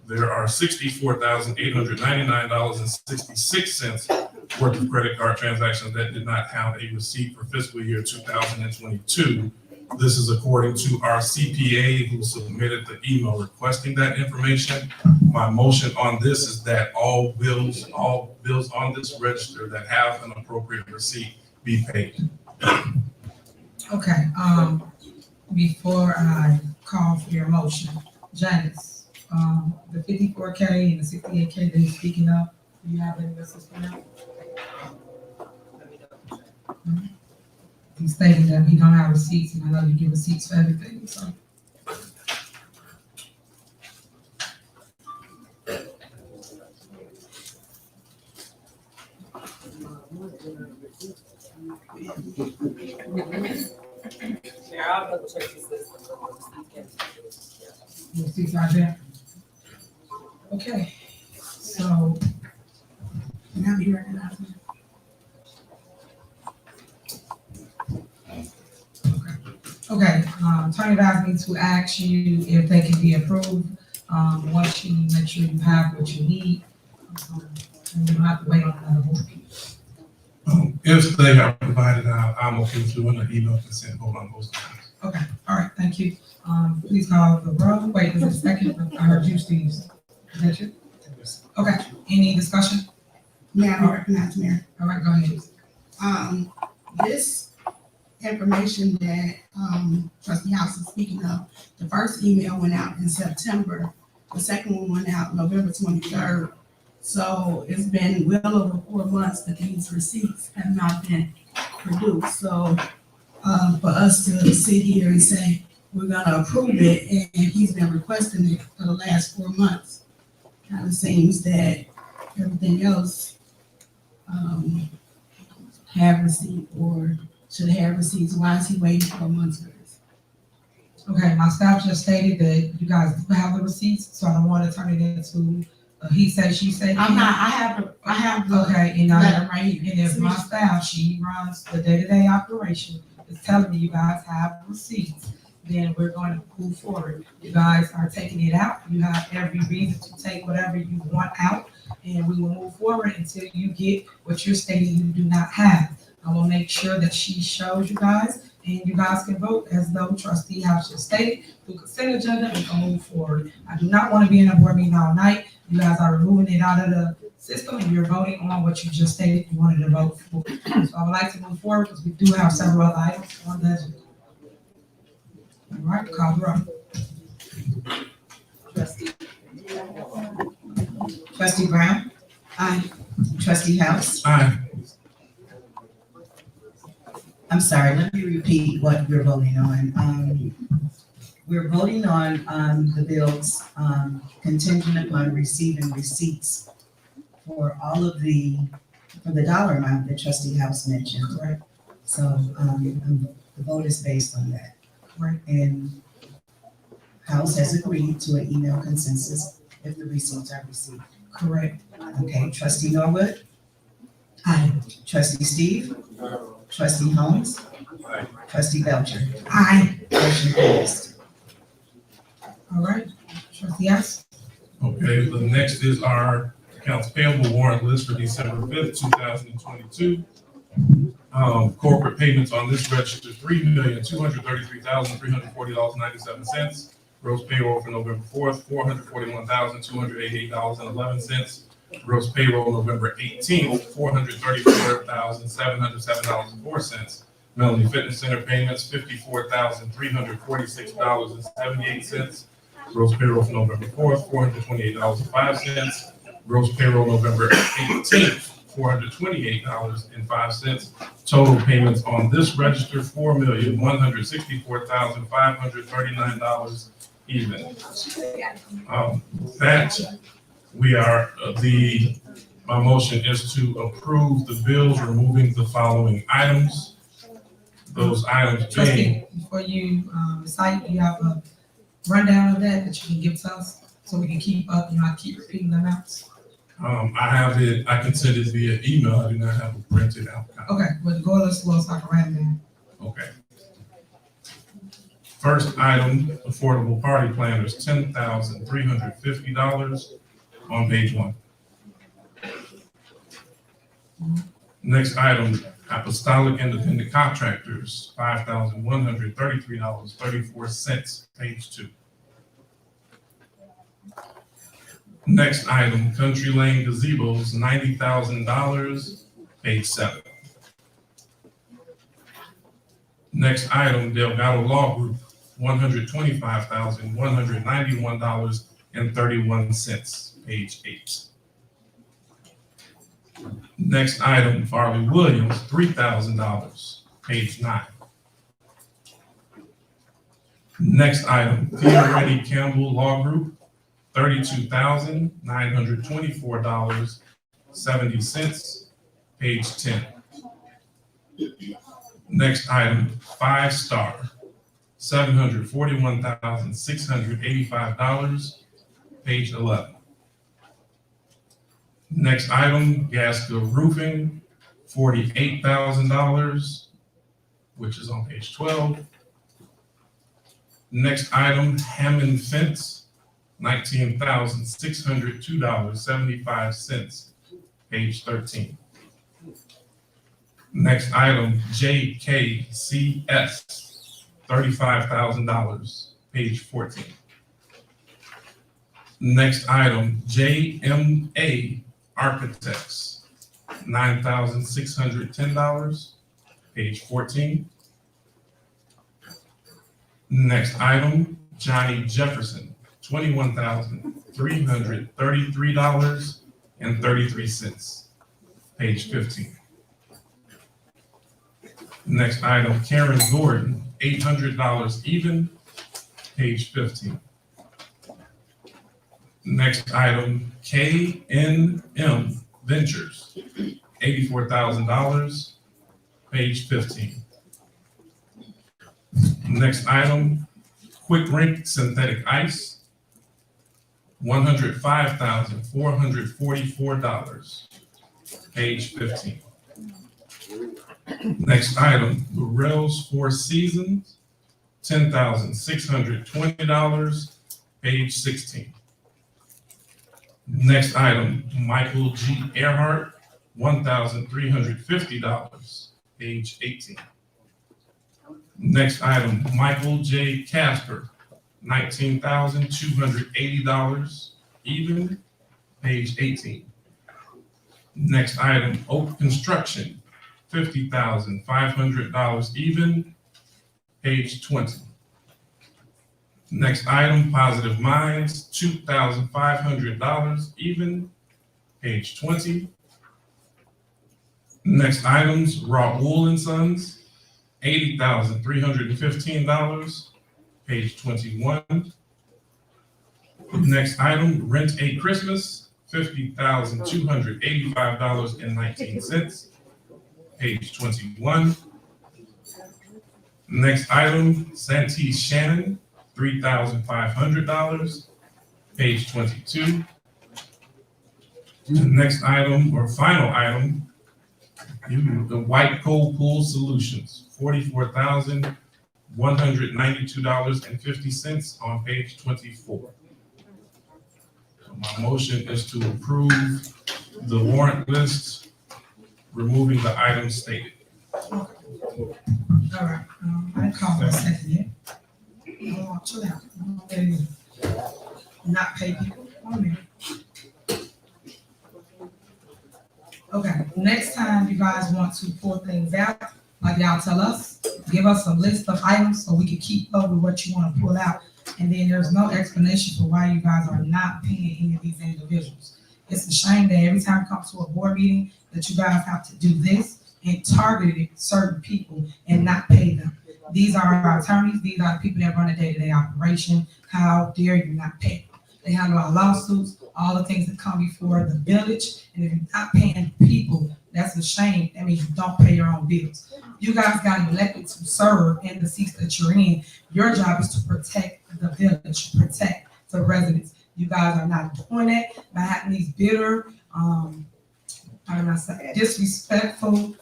there are $64,899.66 worth of credit card transactions that did not have a receipt for fiscal year 2022. This is according to our CPA who submitted the email requesting that information. My motion on this is that all bills on this register that have an appropriate receipt be paid. Okay, before I call for your motion, Janice, the 54K and the 68K that you're speaking of, do you have any assistance now? He stated that he don't have receipts, and I know you give receipts for everything, so. I'll double check this list. Receipts right there. Okay, so now you recognize me. Okay, attorney advised me to ask you if they can be approved, once you make sure you have what you need. And you don't have to wait on another board. If they are provided, I'm okay with doing an email consent vote on those items. Okay, all right, thank you. Please call the roll. Wait, is it a second? I heard you, Steve. Is that you? Okay, any discussion? May I recognize, Mayor? All right, go ahead. This information that Trustee House is speaking of, the first email went out in September. The second one went out November 23rd. So it's been well over 4 months that these receipts have not been produced. So for us to sit here and say, we're gonna approve it, and he's been requesting it for the last 4 months, kind of seems that everything else have receipt or should have receipts. Why is he waiting 4 months for this? Okay, my staff just stated that you guys have the receipts, so I don't want to turn it into he say, she say. I'm not, I have the Okay, and letter right here. and if my staff, she runs the day-to-day operation, is telling me you guys have receipts, then we're going to move forward. You guys are taking it out. You have every reason to take whatever you want out, and we will move forward until you get what you're stating you do not have. I will make sure that she shows you guys, and you guys can vote as though Trustee House just stated through consent agenda and can move forward. I do not want to be in a board meeting all night. You guys are removing it out of the system, and you're voting on what you just stated you wanted to vote for. So I would like to move forward because we do have several other items on the agenda. All right, call the roll. Trustee Brown? Aye. Trustee House? Aye. I'm sorry, let me repeat what we're voting on. We're voting on the bills contingent upon receiving receipts for all of for the dollar amount that trustee House mentioned. Right. So, the vote is based on that. Right. And House has agreed to an email consensus if the receipts are received. Correct. Okay, trustee Norwood, Aye. trustee Steve, trustee Holmes, Aye. trustee Belcher. Aye. Motion passed. All right. Trustee House. Okay, the next is our accounts payable warrant list for December 5th, 2022. Corporate payments on this register, $3,233,340.97. Gross payroll for November 4th, $441,288.11. Gross payroll November 18th, $434,707.04. Melanie Fitness Center payments, $54,346.78. Gross payroll for November 4th, $428.05. Gross payroll November 18th, $428.05. Total payments on this register, $4,164,539 even. That we are, my motion is to approve the bills, removing the following items. Those items being, Trustee, before you recite, you have a rundown of that you can give to us so we can keep up and not keep repeating the amounts? I have it, I can send it via email. I do not have a printed out copy. Okay, well, go a little slow so I can write it down. Okay. First item, affordable party planners, $10,350 on page 1. Next item, apostolic independent contractors, $5,133.34, page 2. Next item, Country Lane gazebos, $90,000, page 7. Next item, Delgado Law Group, $125,191.31, page 8. Next item, Farley Williams, $3,000, page 9. Next item, Theoretti Campbell Law Group, $32,924.70, page 10. Next item, 5 Star, $741,685, page 11. Next item, Gasca Roofing, $48,000, which is on page 12. Next item, Hammond Fence, $19,602.75, page 13. Next item, JKCS, $35,000, page 14. Next item, JMA Architects, $9,610, page 14. Next item, Johnny Jefferson, $21,333.33, page 15. Next item, Karen Gordon, $800 even, page 15. Next item, KNM Ventures, $84,000, page 15. Next item, Quick Rink Synthetic Ice, $105,444, page 15. Next item, Burrell's Four Seasons, $10,620, page 16. Next item, Michael G. Earhart, $1,350, page 18. Next item, Michael J. Casper, $19,280, even, page 18. Next item, Oak Construction, $50,500 even, page 20. Next item, Positive Minds, $2,500 even, page 20. Next items, Raoul and Sons, $80,315, Page 21. Next item, rent a Christmas, $50,285.19. Page 21. Next item, Santee Shannon, $3,500. Page 22. The next item, or final item, the White Coal Pool Solutions, $44,192.50 on page 24. So my motion is to approve the warrant list, removing the items stated. All right, I call for a second yet. Chill out. Not pay people. 1 minute. Okay, next time you guys want to pull things out, like y'all tell us, give us a list of items so we can keep up with what you want to pull out. And then there's no explanation for why you guys are not paying any of these individuals. It's a shame that every time it comes to a board meeting that you guys have to do this and target certain people and not pay them. These are our attorneys. These are the people that run a day-to-day operation. How dare you not pay them? They handle our lawsuits, all the things that come before the village. And if you're not paying people, that's a shame. That means you don't pay your own bills. You guys got elected to serve in the seats that you're in. Your job is to protect the village, protect the residents. You guys are not doing that by having these bitter, disrespectful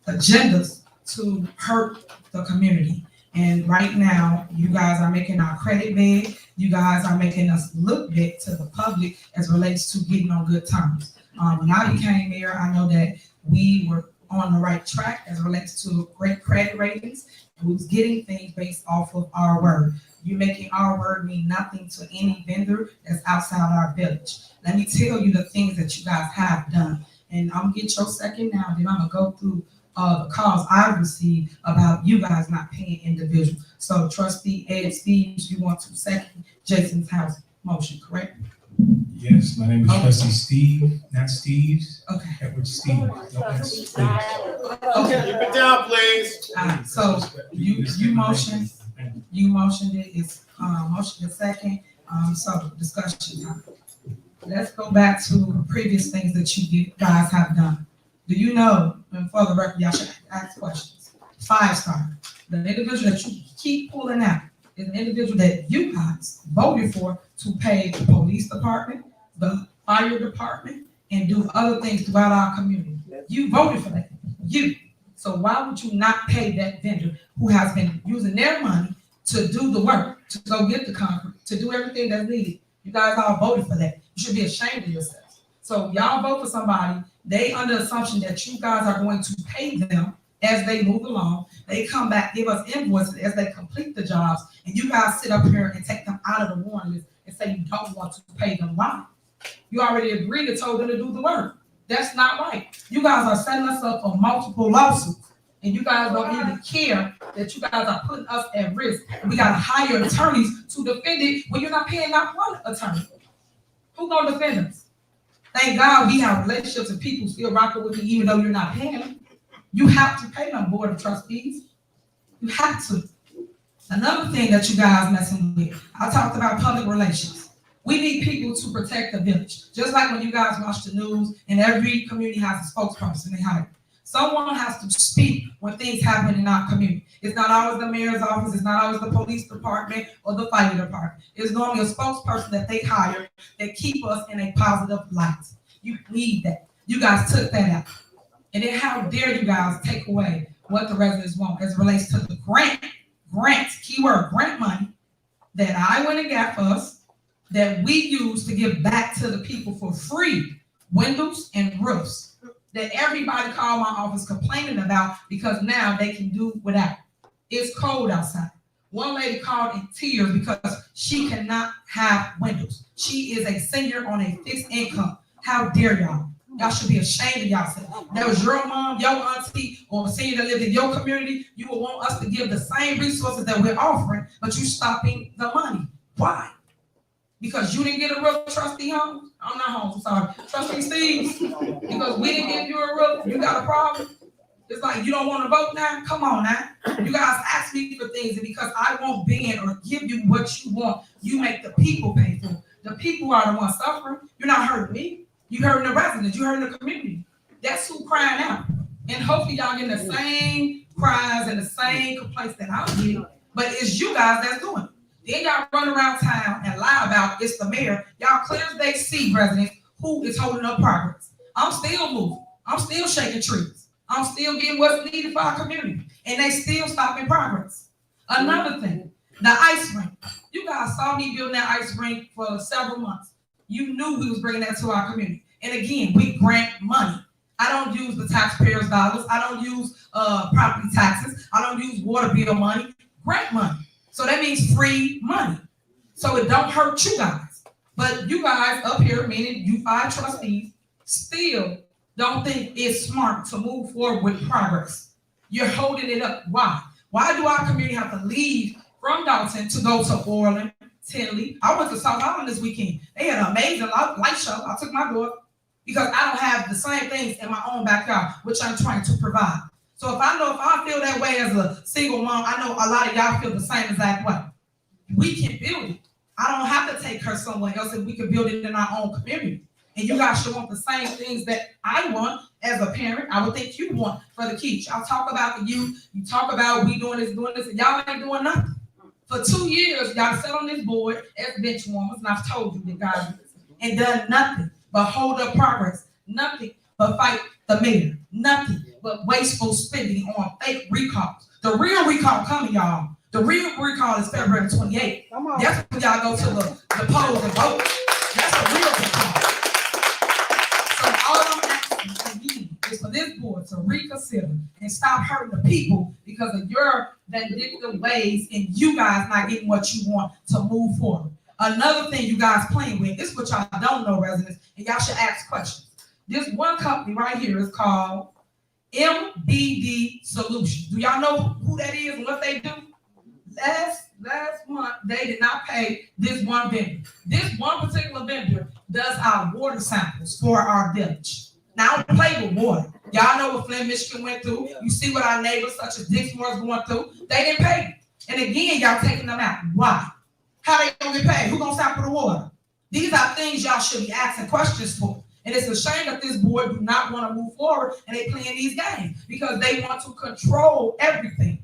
agendas to hurt the community. And right now, you guys are making our credit bad. You guys are making us look bad to the public as relates to getting on good terms. When I became mayor, I know that we were on the right track as relates to great credit ratings. We was getting things based off of our word. You making our word mean nothing to any vendor that's outside our village. Let me tell you the things that you guys have done. And I'm gonna get your second now, then I'm gonna go through the calls I've received about you guys not paying individuals. So trustee Ed Steve, you want to second Jason's house motion, correct? Yes, my name is trustee Steve, not Steve's. Okay. Edward Steve. Please. Okay. Keep it down, please. So you motioned it, it's motion and second, so discussion time. Let's go back to previous things that you guys have done. Do you know, and for the record, y'all should ask questions. 5-star, the individual that you keep pulling out is an individual that you guys voted for to pay the police department, the fire department, and do other things throughout our community. You voted for that, you. So why would you not pay that vendor who has been using their money to do the work, to go get the concrete, to do everything that's needed? You guys all voted for that. You should be ashamed of yourselves. So y'all vote for somebody, they under assumption that you guys are going to pay them as they move along. They come back, give us invoices as they complete the jobs, and you guys sit up here and take them out of the warrant list and say you don't want to pay them. Why? You already agreed and told them to do the work. That's not right. You guys are setting us up for multiple lawsuits, and you guys don't even care that you guys are putting us at risk. And we got to hire attorneys to defend it when you're not paying not one attorney. Who gonna defend us? Thank God we have relationships and people still rocking with me even though you're not paying them. You have to pay them, board of trustees. You have to. Another thing that you guys messing with, I talked about public relations. We need people to protect the village. Just like when you guys watch the news and every community has a spokesperson they hire. Someone has to speak when things happen in our community. It's not always the mayor's office, it's not always the police department or the fire department. It's normally a spokesperson that they hire that keep us in a positive light. You need that. You guys took that out. And then how dare you guys take away what the residents want as it relates to the grant, keyword grant money that I went and got for us, that we use to give back to the people for free, windows and roofs, that everybody called my office complaining about because now they can do without. It's cold outside. One lady called in tears because she cannot have windows. She is a senior on a fixed income. How dare y'all? Y'all should be ashamed of yourself. That was your mom, your auntie, or a senior that lived in your community. You would want us to give the same resources that we're offering, but you stopping the money. Why? Because you didn't get a roof, trustee Holmes? I'm not Holmes, I'm sorry. Trustee Steve, because we didn't give you a roof, you got a problem? It's like, you don't want to vote now? Come on now. You guys ask me for things, and because I won't bend or give you what you want, you make the people pay for it. The people are the ones suffering. You're not hurting me. You hurting the residents. You hurting the community. That's who crying out. And hopefully y'all getting the same cries and the same complaints that I'm getting, but it's you guys that's doing it. Then y'all run around town and lie about it's the mayor. Y'all clear as they see, residents, who is holding up progress. I'm still moving. I'm still shaking trees. I'm still getting what's needed for our community. And they still stopping progress. Another thing, the ice rink. You guys saw me building that ice rink for several months. You knew we was bringing that to our community. And again, we grant money. I don't use the taxpayers' dollars. I don't use property taxes. I don't use water bill money. Grant money. So that means free money. So it don't hurt you guys. But you guys up here, meaning you 5 trustees, still don't think it's smart to move forward with progress. You're holding it up. Why? Why do our community have to leave from Dolton to go to Orland, Tinley? I went to South Island this weekend. They had an amazing light show. I took my daughter because I don't have the same things in my own backyard, which I'm trying to provide. So if I feel that way as a single mom, I know a lot of y'all feel the same exact way. We can build it. I don't have to take her somewhere else, and we can build it in our own community. And you guys should want the same things that I want as a parent. I would think you want for the kids. Y'all talk about the youth. You talk about we doing this, and y'all ain't doing nothing. For 2 years, y'all sat on this board as bench warmers, and I've told you that God and done nothing but hold up progress. Nothing but fight the mayor. Nothing but wasteful spending on fake recalls. The real recall coming, y'all. The real recall is February 28th. That's when y'all go to the polls and vote. That's a real recall. So all I'm asking again is for this board to reconsider and stop hurting the people because of your vindictive ways and you guys not getting what you want to move forward. Another thing you guys playing with, this is what y'all don't know, residents, and y'all should ask questions. This one company right here is called MBD Solutions. Do y'all know who that is and what they do? Last month, they did not pay this one vendor. This one particular vendor does our water samples for our village. Now, I don't play with water. Y'all know what Flint, Michigan went through. You see what our neighbors such as Dixmoor is going through. They didn't pay. And again, y'all taking them out. Why? How they gonna get paid? Who gonna sample the water? These are things y'all should be asking questions for. And it's a shame that this board do not want to move forward and they playing these games because they want to control everything.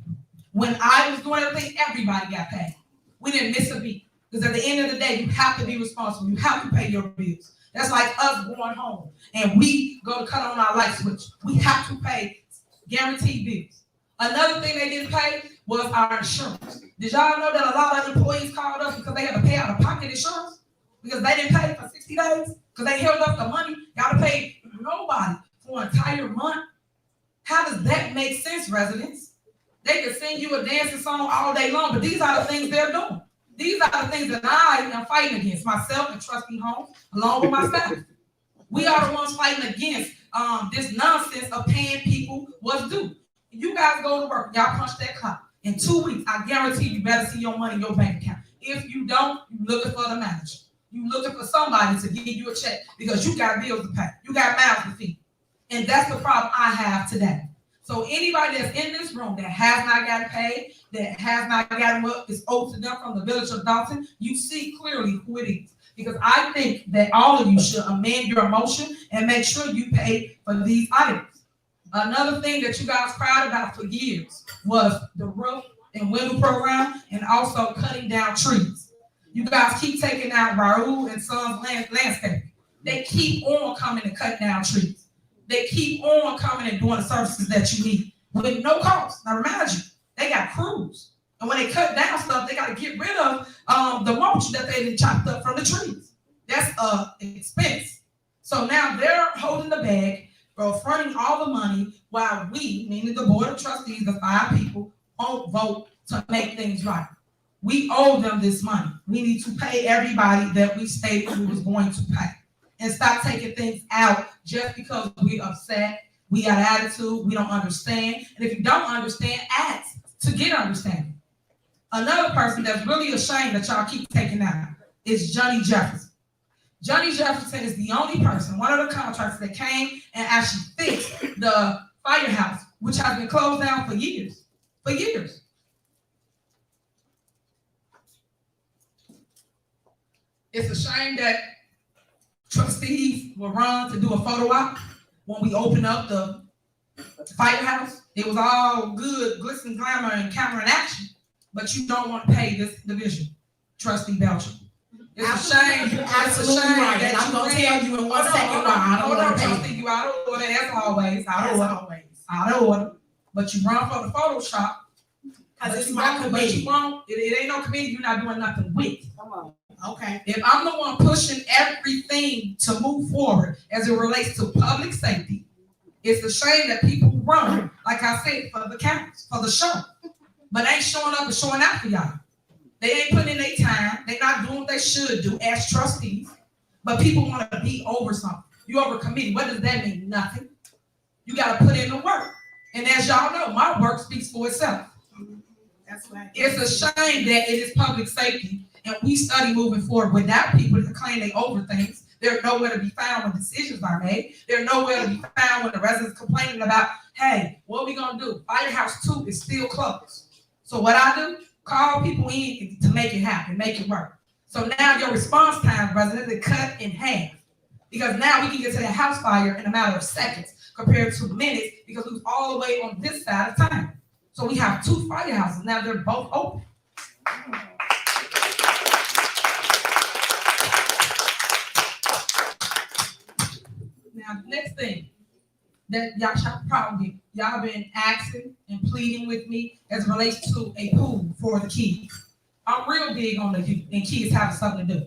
When I was doing everything, everybody got paid. We didn't miss a beat. Because at the end of the day, you have to be responsible. You have to pay your bills. That's like us going home and we go to cut on our light switch. We have to pay guaranteed bills. Another thing they didn't pay was our insurance. Did y'all know that a lot of employees called us because they had to pay out of pocket insurance? Because they didn't pay for 60 days? Because they held up the money? Y'all paid nobody for an entire month? How does that make sense, residents? They can sing you a dancing song all day long, but these are the things they're doing. These are the things that I am fighting against, myself and Trustee Holmes, along with my staff. We are the ones fighting against this nonsense of paying people what's due. You guys go to work, y'all punch that clock. In 2 weeks, I guarantee you better see your money in your bank account. If you don't, you're looking for the manager. You're looking for somebody to give you a check because you got bills to pay. You got mouths to feed. And that's the problem I have today. So anybody that's in this room that has not gotten paid, that has not gotten what is owed to them from the village of Dolton, you see clearly who it is. Because I think that all of you should amend your motion and make sure you pay for these items. Another thing that you guys cried about for years was the roof and window program and also cutting down trees. You guys keep taking out Raul and Sons landscaping. They keep on coming and cutting down trees. They keep on coming and doing the services that you need with no cost. Now remind you, they got crews. And when they cut down stuff, they got to get rid of the mulch that they chopped up from the trees. That's an expense. So now they're holding the bag, fronting all the money while we, meaning the board of trustees, the 5 people, won't vote to make things right. We owe them this money. We need to pay everybody that we stated we was going to pay. And stop taking things out just because we're upset, we got attitude, we don't understand. And if you don't understand, ask to get understanding. Another person that's really ashamed that y'all keep taking out is Johnny Jefferson. Johnny Jefferson is the only person, one of the contractors that came and actually fixed the firehouse which has been closed down for years, It's a shame that trustees will run to do a photo op when we open up the firehouse. It was all good, glitz and glamour and camera and action, but you don't want to pay this division, Trustee Belcher. It's a shame. You're It's a absolutely shame right, that and I'm gonna ran- tell you in one second why I don't Hold on, wanna pay. Trustee, you out of order as always, out of As order, always. out of order. But you run for the Photoshop. Cause it's you my won't- But you committee. won't, it ain't no committee, you're not doing nothing with. Come on. Okay. If I'm the one pushing everything to move forward as it relates to public safety, it's a shame that people run, like I said, for the cameras, for the show, but ain't showing up and showing out for y'all. They ain't putting in their time. They're not doing what they should do as trustees, but people want to be over something. You over a committee. What does that mean? Nothing. You got to put in the work. And as y'all know, my work speaks for itself. That's right. It's a shame that it is public safety and we study moving forward without people that claim they over things. They're nowhere to be found when decisions are made. They're nowhere to be found when the residents complaining about, hey, what are we gonna do? Firehouse 2 is still closed. So what I do, call people in to make it happen, make it work. So now your response time, residents, is cut in half. Because now we can get to the house fire in a matter of seconds compared to minutes because we was all the way on this side of town. So we have 2 firehouses, now they're both open. Now, the next thing that y'all should probably, y'all been asking and pleading with me as it relates to a pool for the kids. I'm real big on the youth and kids having something to do.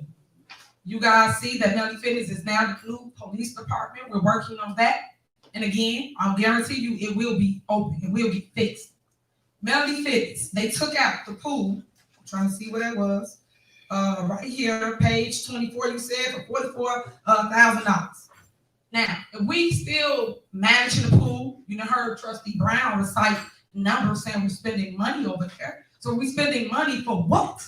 You guys see that Melody Fitness is now the new police department. We're working on that. And again, I'll guarantee you it will be open, it will be fixed. Melody Fitness, they took out the pool, I'm trying to see what that was. Right here, page 24, you said for $44,000. Now, if we still managing the pool, you know, heard Trustee Brown recite numbers saying we're spending money over there. So we spending money for what?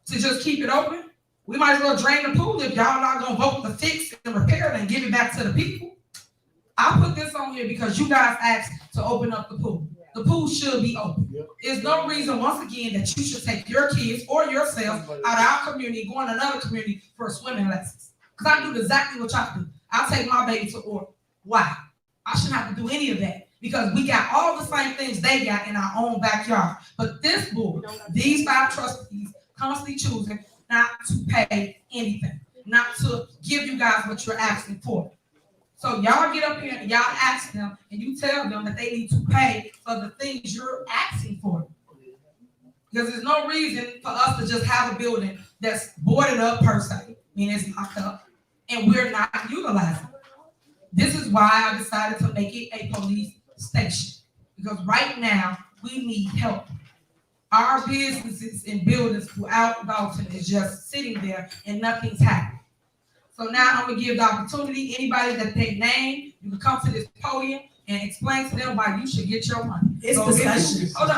To just keep it open? We might as well drain the pool if y'all not gonna vote to fix and repair it and give it back to the people. I put this on here because you guys asked to open up the pool. The pool should be open. There's no reason, once again, that you should take your kids or yourself out of our community and go in another community for swimming lessons. Because I do exactly what y'all do. I'll take my baby to order. Why? I shouldn't have to do any of that because we got all the same things they got in our own backyard. But this board, these 5 trustees constantly choosing not to pay anything, not to give you guys what you're asking for. So y'all get up here and y'all ask them and you tell them that they need to pay for the things you're asking for. Because there's no reason for us to just have a building that's boarded up per se, meaning it's locked up, and we're not utilizing it. This is why I decided to make it a police station. Because right now, we need help. Our businesses and buildings throughout Dolton is just sitting there and nothing's happening. So now I'm gonna give the opportunity, anybody that they name, you can come to this podium and explain to them why you should get your money. It's So discussion. Hold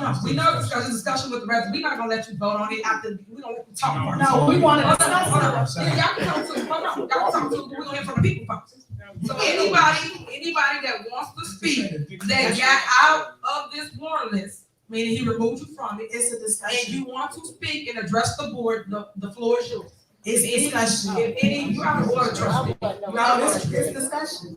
on. We know discussion with the residents. We're not gonna let you vote on it after, we're gonna let you talk first. No, we wanna Hold discuss on. Y'all can come to, hold on, y'all can talk to, we're gonna hear from the people first. So anybody that wants to speak, that got out of this warrant list, meaning he removed you from it, It's a discussion. and you want to speak and address the board, the floor is yours. It's discussion. If any, you have a order, trustee. No, it's discussion.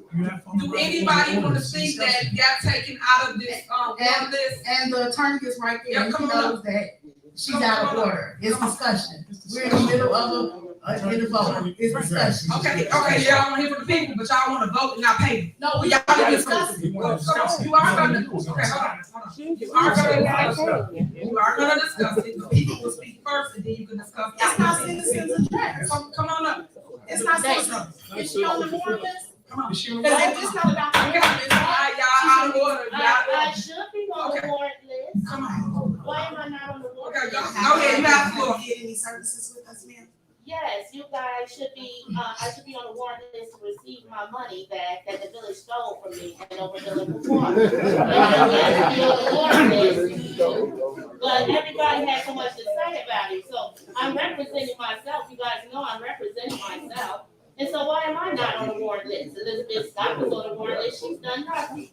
Do anybody want to speak that got taken out of this, warrant list? And the attorney is right there, Yeah, he come on knows that she's out of order, it's discussion. We're in the middle of in the vote, it's discussion. Okay, y'all want to hear from the people, but y'all want to vote and not pay. No, we Y'all gotta need to discuss it. You are gonna, okay, hold on. You are gonna discuss it, the people will speak first, and then you can discuss. It's not citizens address. Come on up. It's not citizens. Is she on the warrant list? Come on. Because if it's not about the warrant list, Y'all out of order, I should be on the Okay. warrant list. Come on. Why am I not on the warrant Okay, list? go ahead, you have the floor. Get any services with us, ma'am? Yes, you guys should be, I should be on the warrant list to receive my money back that the village stole from me and over the liquor water. Yes, be on the warrant list. But everybody has so much to say about it, so I'm representing myself. You guys know I'm representing myself. And so why am I not on the warrant list? Elizabeth Scott was on the warrant list, she's done nothing.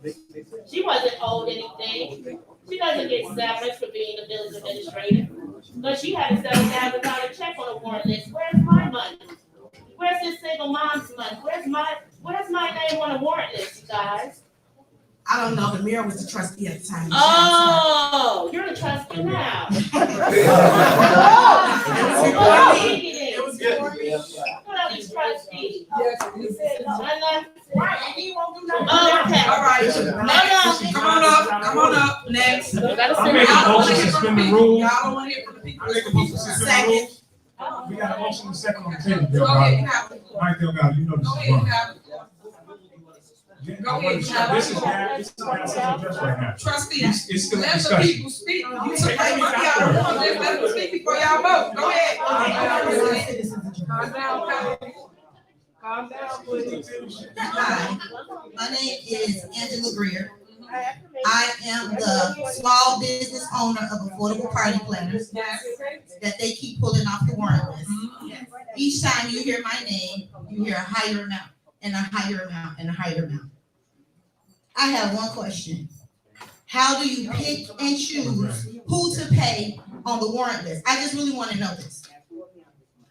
She wasn't owed anything. She doesn't get severance for being the village administrator. But she had a $7,000 check on the warrant list. Where's my money? Where's this single mom's money? Where's my name on the warrant list, you guys? I don't know, the mayor was the trustee at the time. Oh, you're the trustee now. It was before me. What are these trustees? Right, and he won't do nothing. Oh, okay. All right, come on up, next. I make a motion to suspend the rules. Y'all don't wanna hear from the people. I make a motion to suspend the rules. We got a motion and a second on the table, Delgado. Mike Delgado, you know this is wrong. Go ahead, Cal. This is not something just right now. Trustee, It's still a let the discussion. people speak. You took my y'all, let them speak before y'all vote. Go ahead. Calm down, calm down, please. Hi, my name is Angela Greer. I am the small business owner of Affordable Party Planners that they keep pulling off the warrant list. Each time you hear my name, you hear a higher amount and a higher amount and a higher amount. I have one question. How do you pick and choose who to pay on the warrant list? I just really want to know this.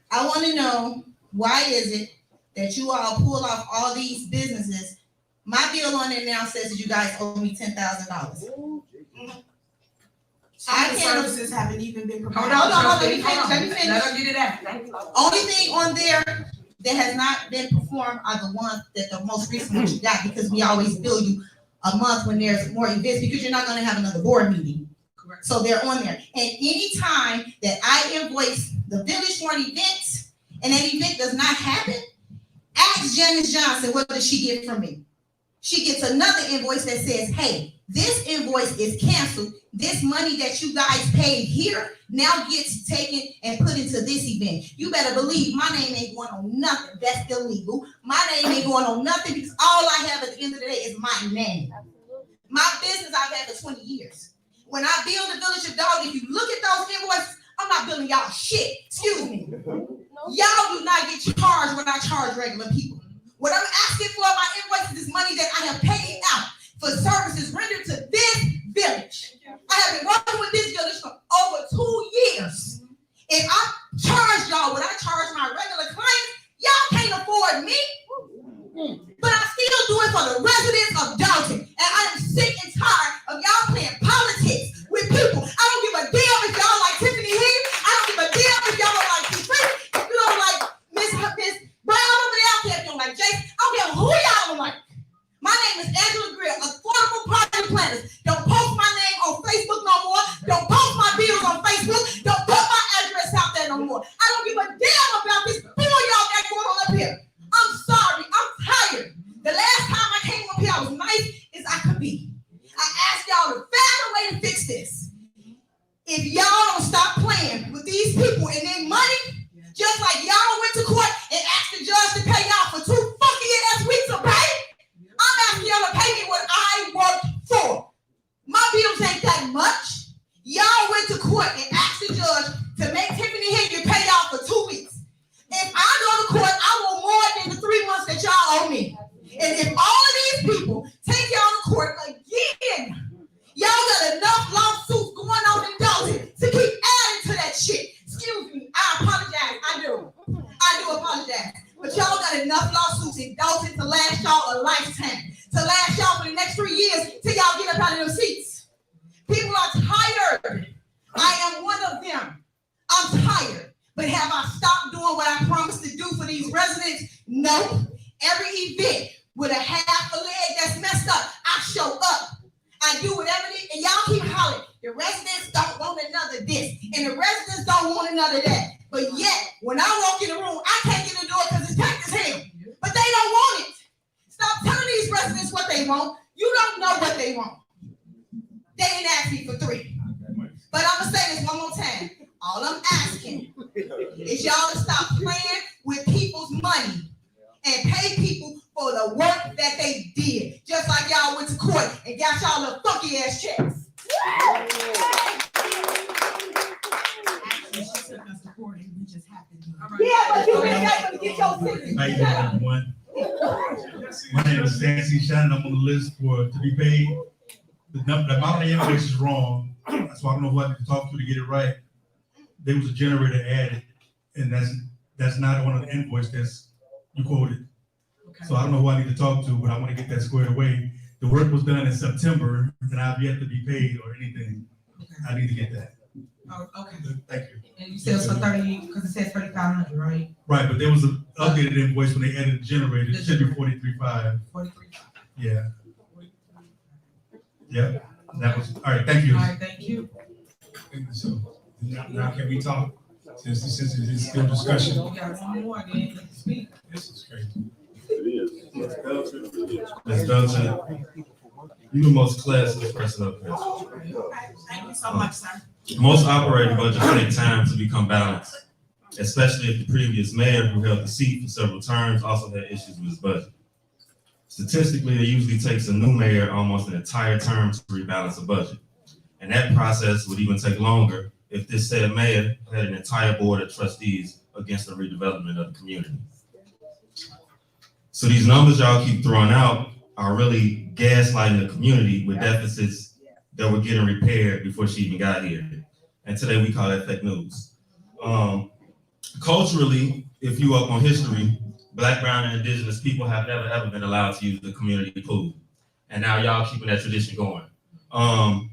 I want to know, why is it that you all pull off all these businesses? My bill on it now says that you guys owe me $10,000. I can't. Services haven't even been provided. Hold on, let me finish. Let her get it out. Only thing on there that has not been performed are the ones that the most recent ones you got, because we always bill you a month when there's more events, because you're not gonna have another board meeting. Correct. So they're on there. And any time that I invoice the village for an event and that event does not happen, ask Janice Johnson, what does she get from me? She gets another invoice that says, hey, this invoice is canceled. This money that you guys paid here now gets taken and put into this event. You better believe my name ain't going on nothing. That's illegal. My name ain't going on nothing, because all I have at the end of the day is my name. My business I've had for 20 years. When I build the village of Dolton, if you look at those invoices, I'm not billing y'all shit. Excuse me. Y'all do not get charged when I charge regular people. What I'm asking for my invoices is money that I have paid out for services rendered to this village. I have been working with this village for over 2 years. If I charge y'all what I charge my regular clients, y'all can't afford me. But I still do it for the residents of Dolton. And I am sick and tired of y'all playing politics with people. I don't give a damn if y'all like Tiffany Hill. I don't give a damn if y'all don't like Tiffany. If you don't like Miss Brown over there, I don't care if you don't like Jason. I don't care who y'all don't like. My name is Angela Greer, Affordable Party Planners. Don't post my name on Facebook no more. Don't post my bills on Facebook. Don't put my address out there no more. I don't give a damn about this poor y'all got going on up here. I'm sorry. I'm tired. The last time I came up here, I was nice as I could be. I asked y'all to find a way to fix this. If y'all don't stop playing with these people and their money, just like y'all went to court and asked the judge to pay y'all for 2 funky ass weeks of pay, I'm asking y'all to pay me what I worked for. My bills ain't that much. Y'all went to court and asked the judge to make Tiffany Higgins pay y'all for 2 weeks. If I go to court, I want more than the 3 months that y'all owe me. And if all of these people take y'all to court again, y'all got enough lawsuits going on in Dolton to keep adding to that shit. Excuse me, I apologize. I do apologize. But y'all got enough lawsuits in Dolton to last y'all a lifetime, to last y'all for the next 3 years till y'all get up out of them seats. People are tired. I am one of them. I'm tired. But have I stopped doing what I promised to do for these residents? No. Every event with a half a leg that's messed up, I show up. I do whatever it is, and y'all keep hollering. The residents don't want another this, and the residents don't want another that. But yet, when I walk in the room, I can't get in the door because it's packed as hell. But they don't want it. Stop telling these residents what they want. You don't know what they want. They didn't ask me for 3. But I'm going to say this one more time. All I'm asking is y'all to stop playing with people's money and pay people for the work that they did. Just like y'all went to court and got y'all little funky ass checks. Actually, she took us to court and we just happened to. All right. Yeah, but you ain't able to get your signature. How you doing, everyone? My name is Fancy Shannon. I'm on the list to be paid. The amount of the invoice is wrong, so I don't know who I need to talk to get it right. There was a generator added, and that's not on the invoice that's you quoted. So I don't know who I need to talk to, but I want to get that squared away. The work was done in September, and I've yet to be paid or anything. I need to get that. Oh, okay. Thank you. And you said it's for 30, because it says 3,500, right? Right, but there was an updated invoice when they added the generator. It should be 43.5. 43. Yeah. Yep. That was all right. Thank you. All right, thank you. So now can we talk? Since this is still discussion. We got one more, then let speak. This is crazy. Ms. Dolton, you the most classless person up here. Thank you so much, sir. Most operating budgets take time to become balanced, especially if the previous mayor who held the seat for several terms also had issues with his budget. Statistically, it usually takes a new mayor almost an entire term to rebalance a budget. And that process would even take longer if this said mayor had an entire board of trustees against the redevelopment of the community. So these numbers y'all keep throwing out are really gaslighting the community with deficits that were getting repaired before she even got here. And today we call that fake news. Culturally, if you up on history, Black, brown, and indigenous people have never ever been allowed to use the community pool. And now y'all keeping that tradition going. I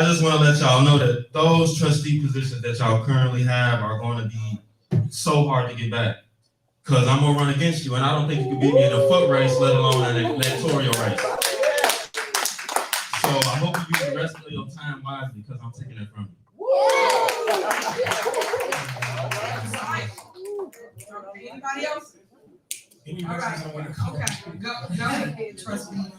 just want to let y'all know that those trustee positions that y'all currently have are going to be so hard to get back. Because I'm going to run against you, and I don't think you can beat me in a foot race, let alone an electoral race. So I hope you use the rest of your time wisely, because I'm taking it from you. Anybody else? Anybody else don't want to come? Okay, go ahead, trustee.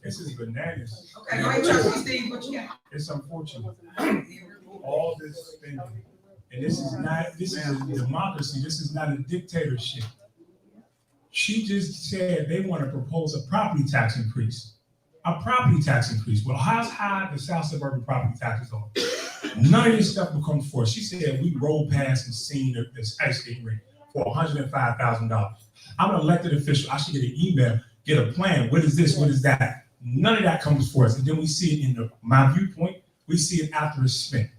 This is bananas. Okay, go ahead, trustee Steve, what you got? It's unfortunate. All this spending, and this is a democracy. This is not a dictatorship. She just said they want to propose a property tax increase. A property tax increase. Well, how's high the South Suburban property taxes are? None of this stuff will come forth. She said we rolled past and seen this ice skating rink for $105,000. I'm an elected official. I should get an email, get a plan. What is this? What is that? None of that comes for us. And then we see it in my viewpoint, we see it after it's spent.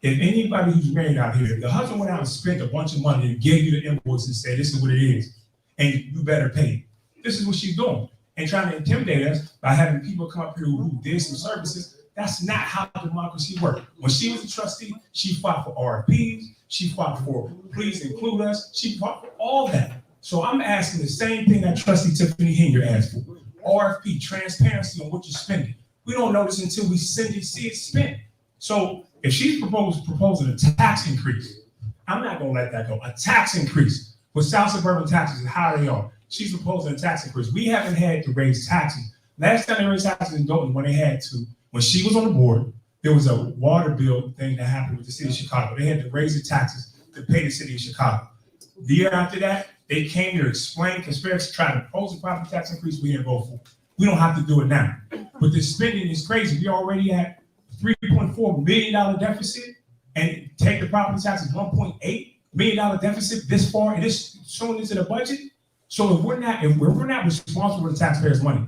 If anybody who's married out here, if the husband went out and spent a bunch of money and gave you the invoice and said, this is what it is, and you better pay it. This is what she's doing. And trying to intimidate us by having people come up here who did some services. That's not how democracy works. When she was a trustee, she fought for RFPs, she fought for please include us, she fought for all that. So I'm asking the same thing that Trustee Tiffany Hinger asked for. RFP, transparency on what you're spending. We don't know this until we see it spent. So if she's proposing a tax increase, I'm not gonna let that go. A tax increase with South Suburban taxes and how they are. She's proposing a tax increase. We haven't had to raise taxes. Last time they raised taxes in Dolton when she was on the board, there was a water bill thing that happened with the city of Chicago. They had to raise the taxes to pay the city of Chicago. The year after that, they came to explain conspiracy, try to propose a property tax increase. We didn't vote for it. We don't have to do it now. But the spending is crazy. We already at $3.4 million deficit, and take the property taxes $1.8 million deficit this far, and it's shown into the budget. So if we're not responsible for the taxpayers' money,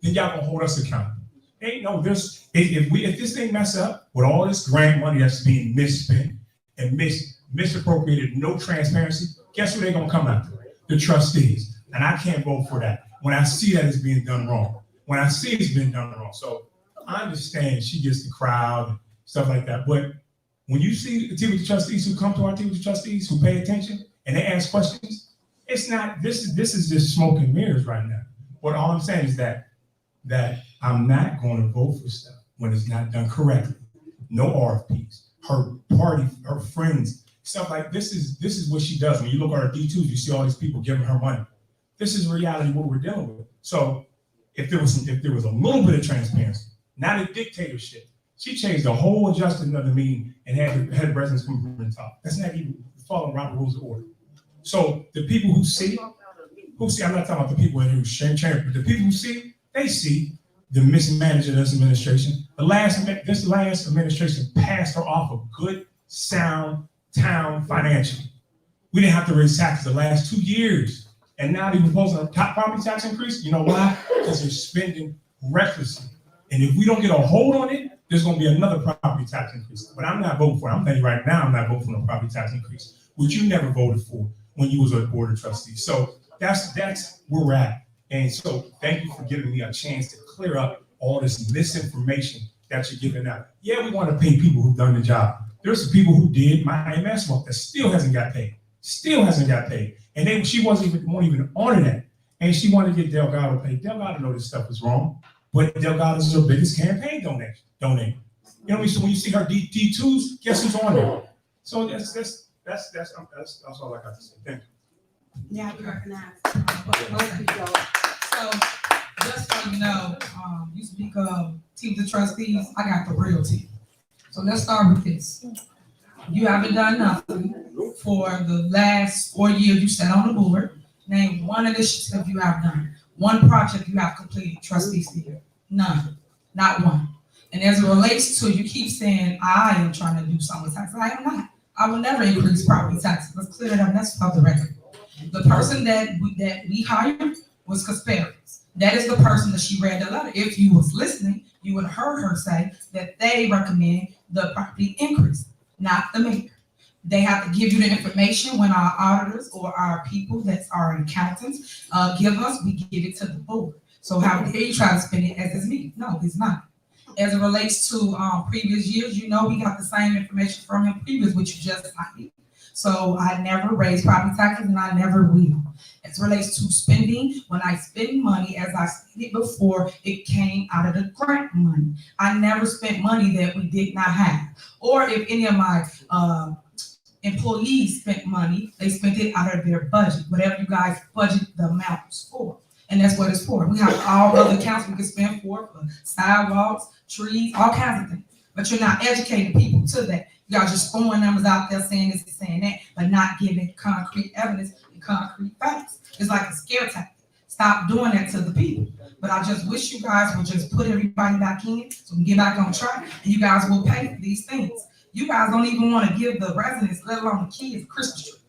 then y'all gonna hold us accountable. Ain't no this if this thing mess up with all this grant money that's being misspent and misappropriated, no transparency, guess who they gonna come after? The trustees. And I can't vote for that when I see that it's being done wrong. When I see it's been done wrong. So I understand she gets the crowd and stuff like that. But when you see the TV trustees who come to our TV trustees who pay attention and they ask questions, it's not this is just smoke and mirrors right now. But all I'm saying is that I'm not going to vote for stuff when it's not done correctly. No RFPs. Her party, her friends, stuff like this is what she does. When you look at her D2s, you see all these people giving her money. This is reality what we're dealing with. So if there was a little bit of transparency, not a dictatorship, she changed the whole adjustment of the meeting and had the residents come from the top. That's not even following Robert Rules of Order. So the people who see, I'm not talking about the people in who shame, but the people who see, they see the mismanagement of this administration. This last administration passed her off a good, sound town financially. We didn't have to raise taxes the last 2 years. And now they're proposing a top property tax increase. You know why? Because they're spending recklessly. And if we don't get a hold on it, there's going to be another property tax increase. But I'm not voting for it. I'm telling you right now, I'm not voting for no property tax increase, which you never voted for when you was on the board of trustees. So that's where we're at. And so thank you for giving me a chance to clear up all this misinformation that you're giving out. Yeah, we want to pay people who've done the job. There's some people who did my MS work that still hasn't got paid. And she won't even honor that. And she wanted to get Delgado paid. Delgado know this stuff is wrong, but Delgado's her biggest campaign donor. You know, so when you see her D2s, guess who's on there? So that's all I got to say. Thank you. Yeah, you recognize. So, just so you know, you speak of team of trustees, I got the real team. So let's start with this. You haven't done nothing for the last 4 years you sat on the board. Name one initiative you have done, one project you have completed, trustees here. None, not one. And as it relates to, you keep saying, I am trying to do something with taxes. I am not. I will never increase property taxes. Let's clear that up. That's off the record. The person that we hired was Casperis. That is the person that she read the letter. If you was listening, you would have heard her say that they recommend the property increase, not the mayor. They have to give you the information when our auditors or our people that are accountants give us, we give it to the board. So how dare you try to spend it as it's me? No, it's not. As it relates to previous years, you know, we got the same information from him previous, which you just not me. So I never raised property taxes and I never will. As it relates to spending, when I spend money, as I stated before, it came out of the grant money. I never spent money that we did not have. Or if any of my employees spent money, they spent it out of their budget, whatever you guys budget the amount was for. And that's what it's for. We have all other accounts we can spend for sidewalks, trees, all kinds of things. But you're not educating people to that. Y'all just throwing numbers out there saying this and saying that, but not giving concrete evidence and concrete facts. It's like a scare tactic. Stop doing that to the people. But I just wish you guys would just put everybody back in so we can get back on track and you guys will pay for these things. You guys don't even want to give the residents, let alone the kids, a Christmas tree.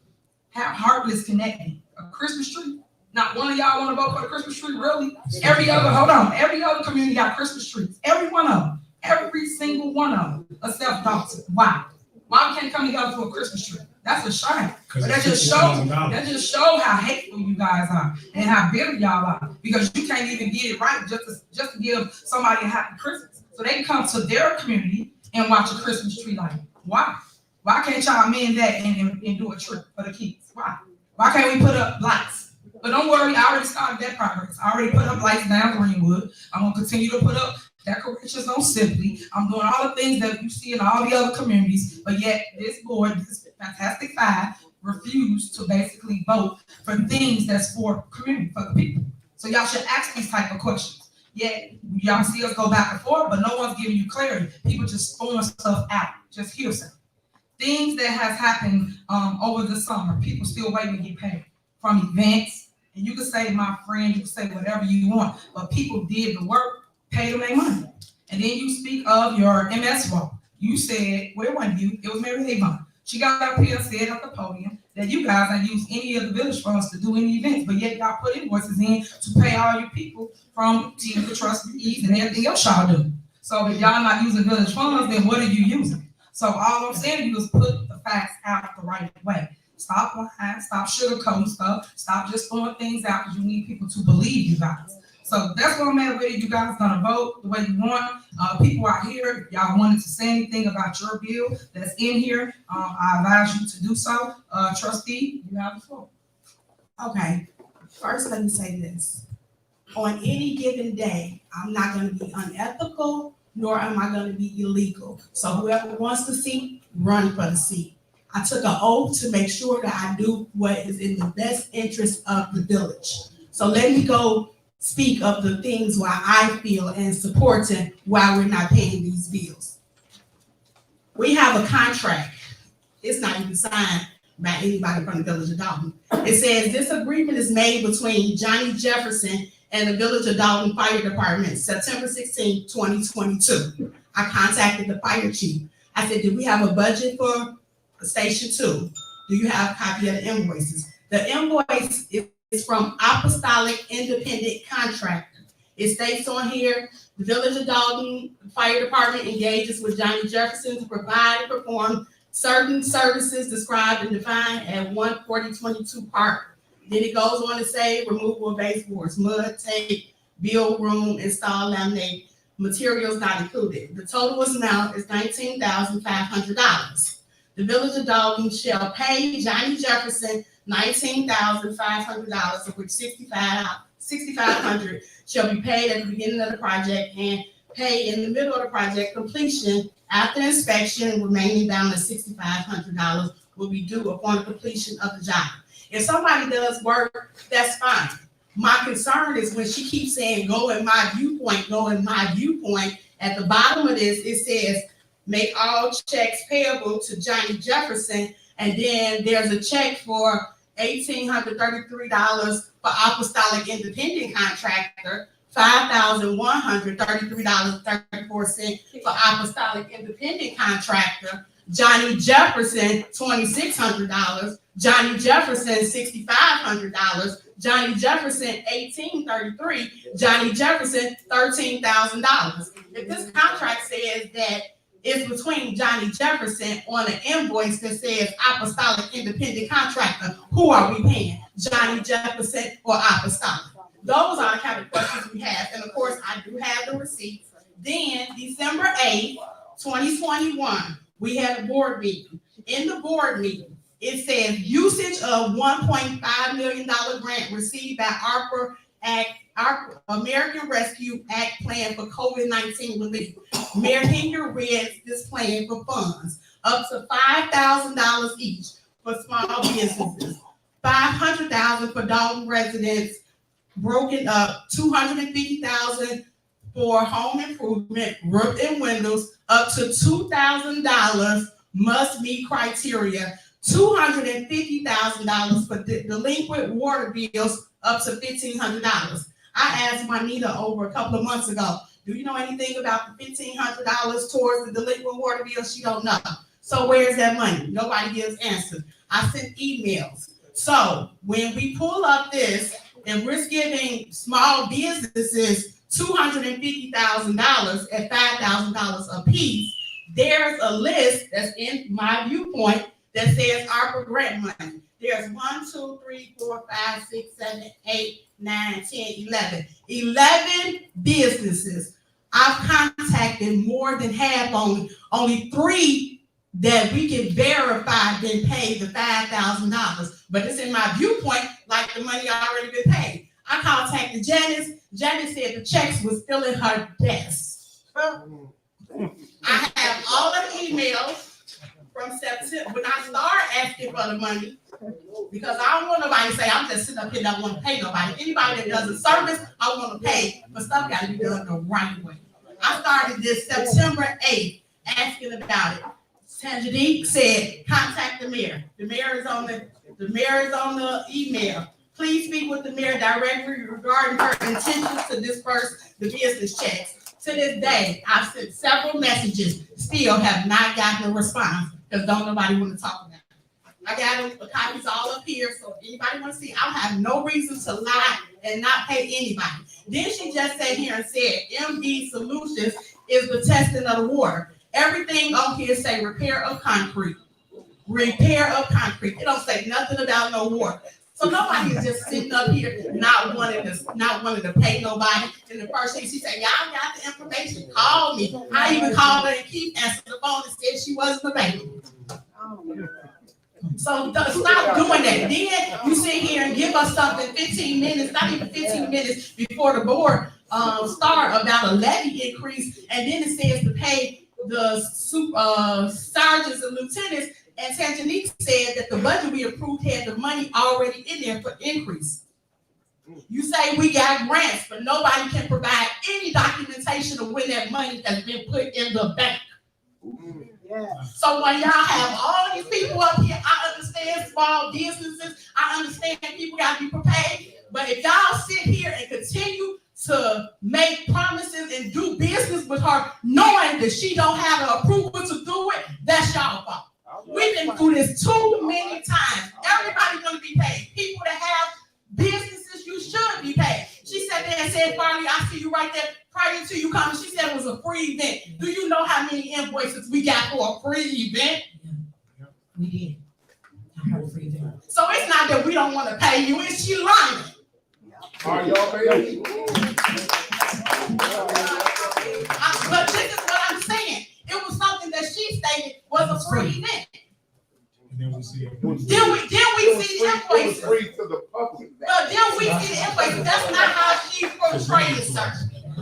Have heartless connecting. A Christmas tree? Not one of y'all want to vote for the Christmas tree, really? Every other community got Christmas trees. Every one of them. Every single one of them, except Dolton. Why? Why we can't come together for a Christmas tree? That's a shame. But that just shows how hateful you guys are and how bitter y'all are. Because you can't even get it right just to give somebody a happy Christmas. So they can come to their community and watch a Christmas tree light. Why? Why can't y'all amend that and do a trip for the kids? Why? Why can't we put up lights? But don't worry, I already started that progress. I already put up lights down Greenwood. I'm gonna continue to put up decorations on Simply. I'm doing all the things that you see in all the other communities, but yet this board, this fantastic five, refused to basically vote for things that's for community, for the people. So y'all should ask these type of questions. Yet y'all see us go back and forth, but no one's giving you clarity. People just throwing stuff out, just hearsay. Things that has happened over the summer, people still waiting to get paid from events. And you can say, my friend, you can say whatever you want, but people did the work, paid them their money. And then you speak of your MS role. You said, well, it wasn't you, it was Mary Avon. She got up here and said at the podium that you guys ain't used any of the village funds to do any events, but yet y'all put invoices in to pay all your people from team of trustees and everything else y'all do. So if y'all not using village funds, then what are you using? So all I'm saying to you is put the facts out the right way. Stop lying, stop sugarcoating stuff, stop just throwing things out because you need people to believe you guys. So that's what I'm at with it. You guys gonna vote the way you want. People out here, y'all wanted to say anything about your bill that's in here, I advise you to do so. Trustee, you have the floor. Okay, first let me say this. On any given day, I'm not gonna be unethical, nor am I gonna be illegal. So whoever wants the seat, run for the seat. I took an oath to make sure that I do what is in the best interest of the village. So let me go speak of the things why I feel and supporting why we're not paying these bills. We have a contract. It's not even signed by anybody from the village of Dolton. It says this agreement is made between Johnny Jefferson and the village of Dolton Fire Department, September 16, 2022. I contacted the fire chief. I said, do we have a budget for Station 2. Do you have a copy of the invoices? The invoice is from Apostolic Independent Contractor. It states on here, the Village of Dolton Fire Department engages with Johnny Jefferson to provide and perform certain services described and defined at 14022 Park. Then it goes on to say removal of baseboards, mud, tape, build room, install laminate, materials not included. The total amount is $19,500. The Village of Dolton shall pay Johnny Jefferson $19,500, of which $6,500 shall be paid at the beginning of the project and pay in the middle of the project completion. After inspection, remaining balance $6,500 will be due upon completion of the job. If somebody does work, that's fine. My concern is when she keeps saying, go in my viewpoint, go in my viewpoint. At the bottom of this, it says, make all checks payable to Johnny Jefferson. And then there's a check for $1,833 for Apostolic Independent Contractor, $5,133.34 for Apostolic Independent Contractor, Johnny Jefferson, $2,600, Johnny Jefferson, $6,500, Johnny Jefferson, $1,833, Johnny Jefferson, $13,000. If this contract says that it's between Johnny Jefferson on an invoice that says Apostolic Independent Contractor, who are we paying? Johnny Jefferson or Apostolic? Those are the kind of questions we have. And of course, I do have the receipts. Then December 8th, 2021, we had a board meeting. In the board meeting, it says usage of $1.5 million grant received by ARPA Act, American Rescue Act plan for COVID-19 relief. Mayor Hinger read this plan for funds up to $5,000 each for small businesses, $500,000 for Dolton residents, broken up $250,000 for home improvement, roof and windows, up to $2,000 must meet criteria, $250,000 for delinquent water bills, up to $1,500. I asked Juanita over a couple of months ago, do you know anything about the $1,500 towards the delinquent water bill? She don't know. So where's that money? Nobody gives answers. I sent emails. So when we pull up this and we're giving small businesses $250,000 at $5,000 a piece, there's a list that's in my viewpoint that says ARPA grant money. There's 1, 2, 3, 4, 5, 6, 7, 8, 9, 10, 11. 11 businesses. I've contacted more than half, only 3 that we can verify been paid the $5,000. But it's in my viewpoint like the money already been paid. I contacted Janice. Janice said the checks was still in her desk. I have all the emails from September when I started asking for the money, because I don't want nobody to say I'm just sitting up here don't want to pay nobody. Anybody that does a service, I want to pay, but stuff got to be done the right way. I started this September 8th asking about it. Tanjanique said, contact the mayor. The mayor is on the email. Please speak with the mayor directly regarding her intentions to disperse the business checks. To this day, I've sent several messages, still have not gotten a response because don't nobody want to talk about it. I got the copies all up here, so if anybody want to see, I have no reason to lie and not pay anybody. Then she just sat here and said, MB Solutions is the testing of the water. Everything on here say repair of concrete. Repair of concrete. It don't say nothing about no water. So nobody is just sitting up here not wanting to pay nobody. And the first thing she said, y'all got the information, call me. I even called her and Keith answered the phone and said she wasn't available. So stop doing that. Then you sit here and give us something 15 minutes, not even 15 minutes before the board start about a levy increase, and then it says to pay the sergeants and lieutenants. And Tanjanique said that the budget we approved had the money already in there for increase. You say we got grants, but nobody can provide any documentation of when that money has been put in the bank. Yeah. So when y'all have all these people up here, I understand small businesses, I understand people got to be prepared, but if y'all sit here and continue to make promises and do business with her, knowing that she don't have the approval to do it, that's y'all fault. We've been through this too many times. Everybody gonna be paid. People that have businesses, you should be paid. She sat there and said, finally, I see you right there. Prior to you coming, she said it was a free event. Do you know how many invoices we got for a free event? We did. I heard a free event. So it's not that we don't want to pay you, it's she lying. Are y'all paying? But this is what I'm saying. It was something that she stated was a free event. And then we see. Then we see the invoices. Free to the public. But then we see the invoices. That's not how she portrayed it, sir.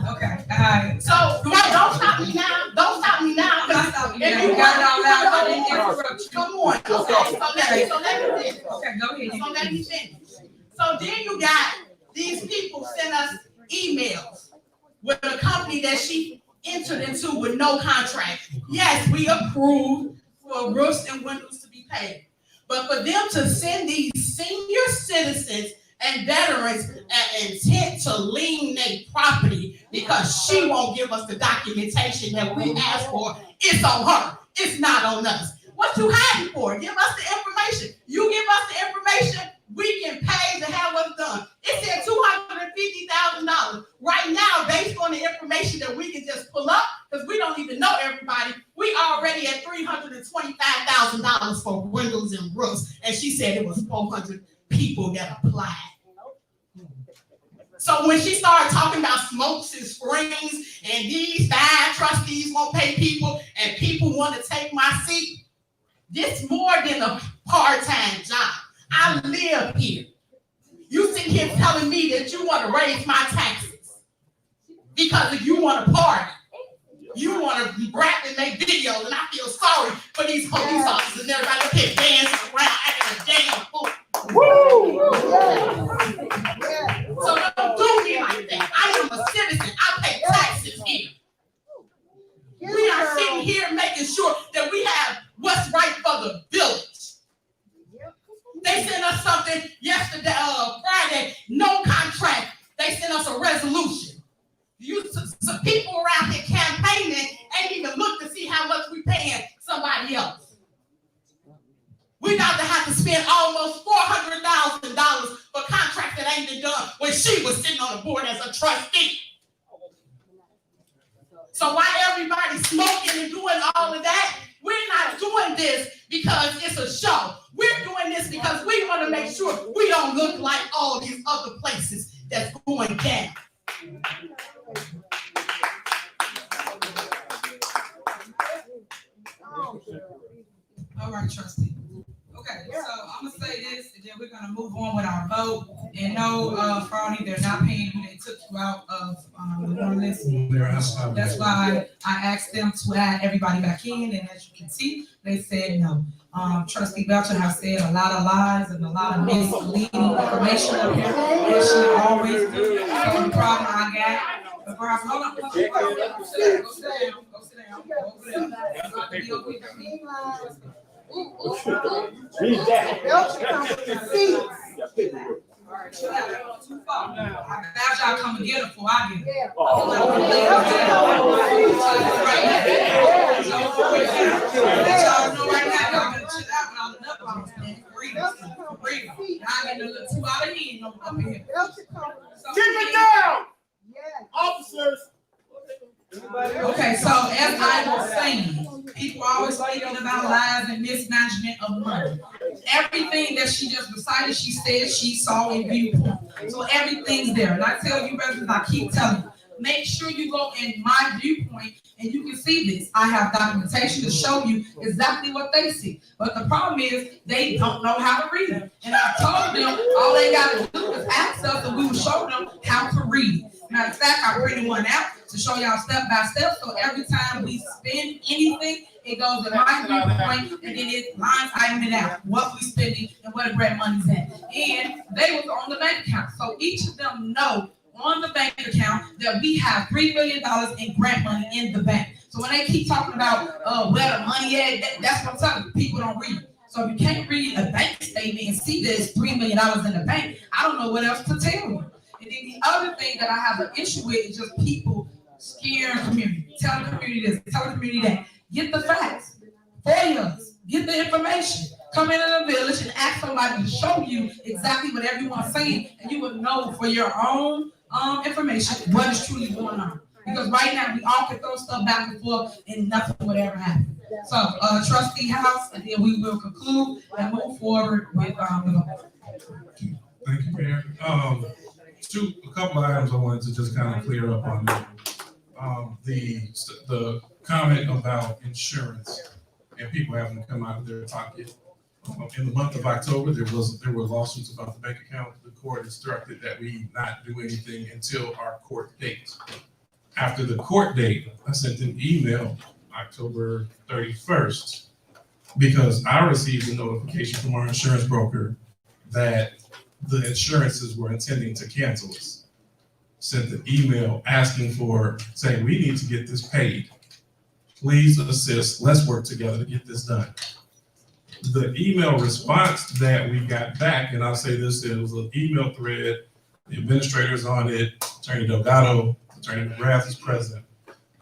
Okay, all right. So, don't stop me now. Don't stop me now. I'm not stopping you. If You you got it got all loud. I didn't interrupt you. Come on. Okay, so let me finish. Okay, go ahead. So let me finish. So then you got these people send us emails with a company that she entered into with no contract. Yes, we approved for roofs and windows to be paid. But for them to send these senior citizens and veterans an intent to lien their property because she won't give us the documentation that we asked for, it's on her. It's not on us. What you hiding for? Give us the information. You give us the information, we can pay to have what's done. It said $250,000. Right now, based on the information that we can just pull up, because we don't even know everybody, we already at $325,000 for windows and roofs. And she said it was 400 people that applied. So when she started talking about smokes and springs and these 5 trustees won't pay people and people want to take my seat, this more than a part-time job. I live here. You sit here telling me that you want to raise my taxes because if you want to party, you want to rap and make videos, and I feel sorry for these police officers and everybody up here dancing around acting a damn fool. So don't do me like that. I am a citizen. I pay taxes here. We are sitting here making sure that we have what's right for the village. They sent us something yesterday, Friday, no contract. They sent us a resolution. Some people around here campaigning ain't even looked to see how much we paying somebody else. We about to have to spend almost $400,000 for contracts that ain't been done when she was sitting on the board as a trustee. So why everybody smoking and doing all of that? We're not doing this because it's a show. We're doing this because we want to make sure we don't look like all these other places that's going down. All right, trustee. Okay, so I'm gonna say this, and then we're gonna move on with our vote. And no, Frowny, they're not paying you. They took you out of the water list. That's why I asked them to add everybody back in, and as you can see, they said no. Trustee Belcher has said a lot of lies and a lot of misleading information up here, as she always do. So the problem I got, the problem, hold on, go sit down, go sit down, go over there. That's not the deal with me. Read that. Too far. I got y'all come and get her before I get her. Y'all know right now, y'all better chill out when all the nut bombs breathe. Y'all getting a little too out of hand up here. Keep it down! Officers! Okay, so as I was saying, people are always speaking about lies and mismanagement of money. Everything that she just recited, she said she saw in viewpoint. So everything's there. And I tell you, residents, I keep telling you, make sure you go in my viewpoint and you can see this. I have documentation to show you exactly what they see. But the problem is they don't know how to read it. And I told them all they got to do is ask us and we will show them how to read it. Matter of fact, I printed one out to show y'all step by step. So every time we spend anything, it goes in my viewpoint and then it lines item it out, what we spending and where the grant money's at. And they was on the bank account. So each of them know on the bank account that we have $3 million in grant money in the bank. So when they keep talking about where the money at, that's what I'm telling you. People don't read it. So if you can't read a bank statement and see there's $3 million in the bank, I don't know what else to tell you. And then the other thing that I have an issue with is just people scaring the community. Tell the community this, tell the community that. Get the facts. 4 years. Get the information. Come into the village and ask somebody to show you exactly what everyone's saying, and you will know for your own information what is truly going on. Because right now we all can throw stuff back and forth and nothing would ever happen. So trustee House, and then we will conclude and move forward with Thank you, Mayor. A couple of items I wanted to just kind of clear up on. The comment about insurance and people having to come out of their pocket. In the month of October, there were lawsuits about the bank account. The court instructed that we not do anything until our court date. After the court date, I sent an email October 31st because I received a notification from our insurance broker that the insurances were intending to cancel us. Sent an email saying we need to get this paid. Please assist. Let's work together to get this done. The email response that we got back, and I'll say this, it was an email thread, the administrators on it, Attorney Delgado, Attorney McGrath is present.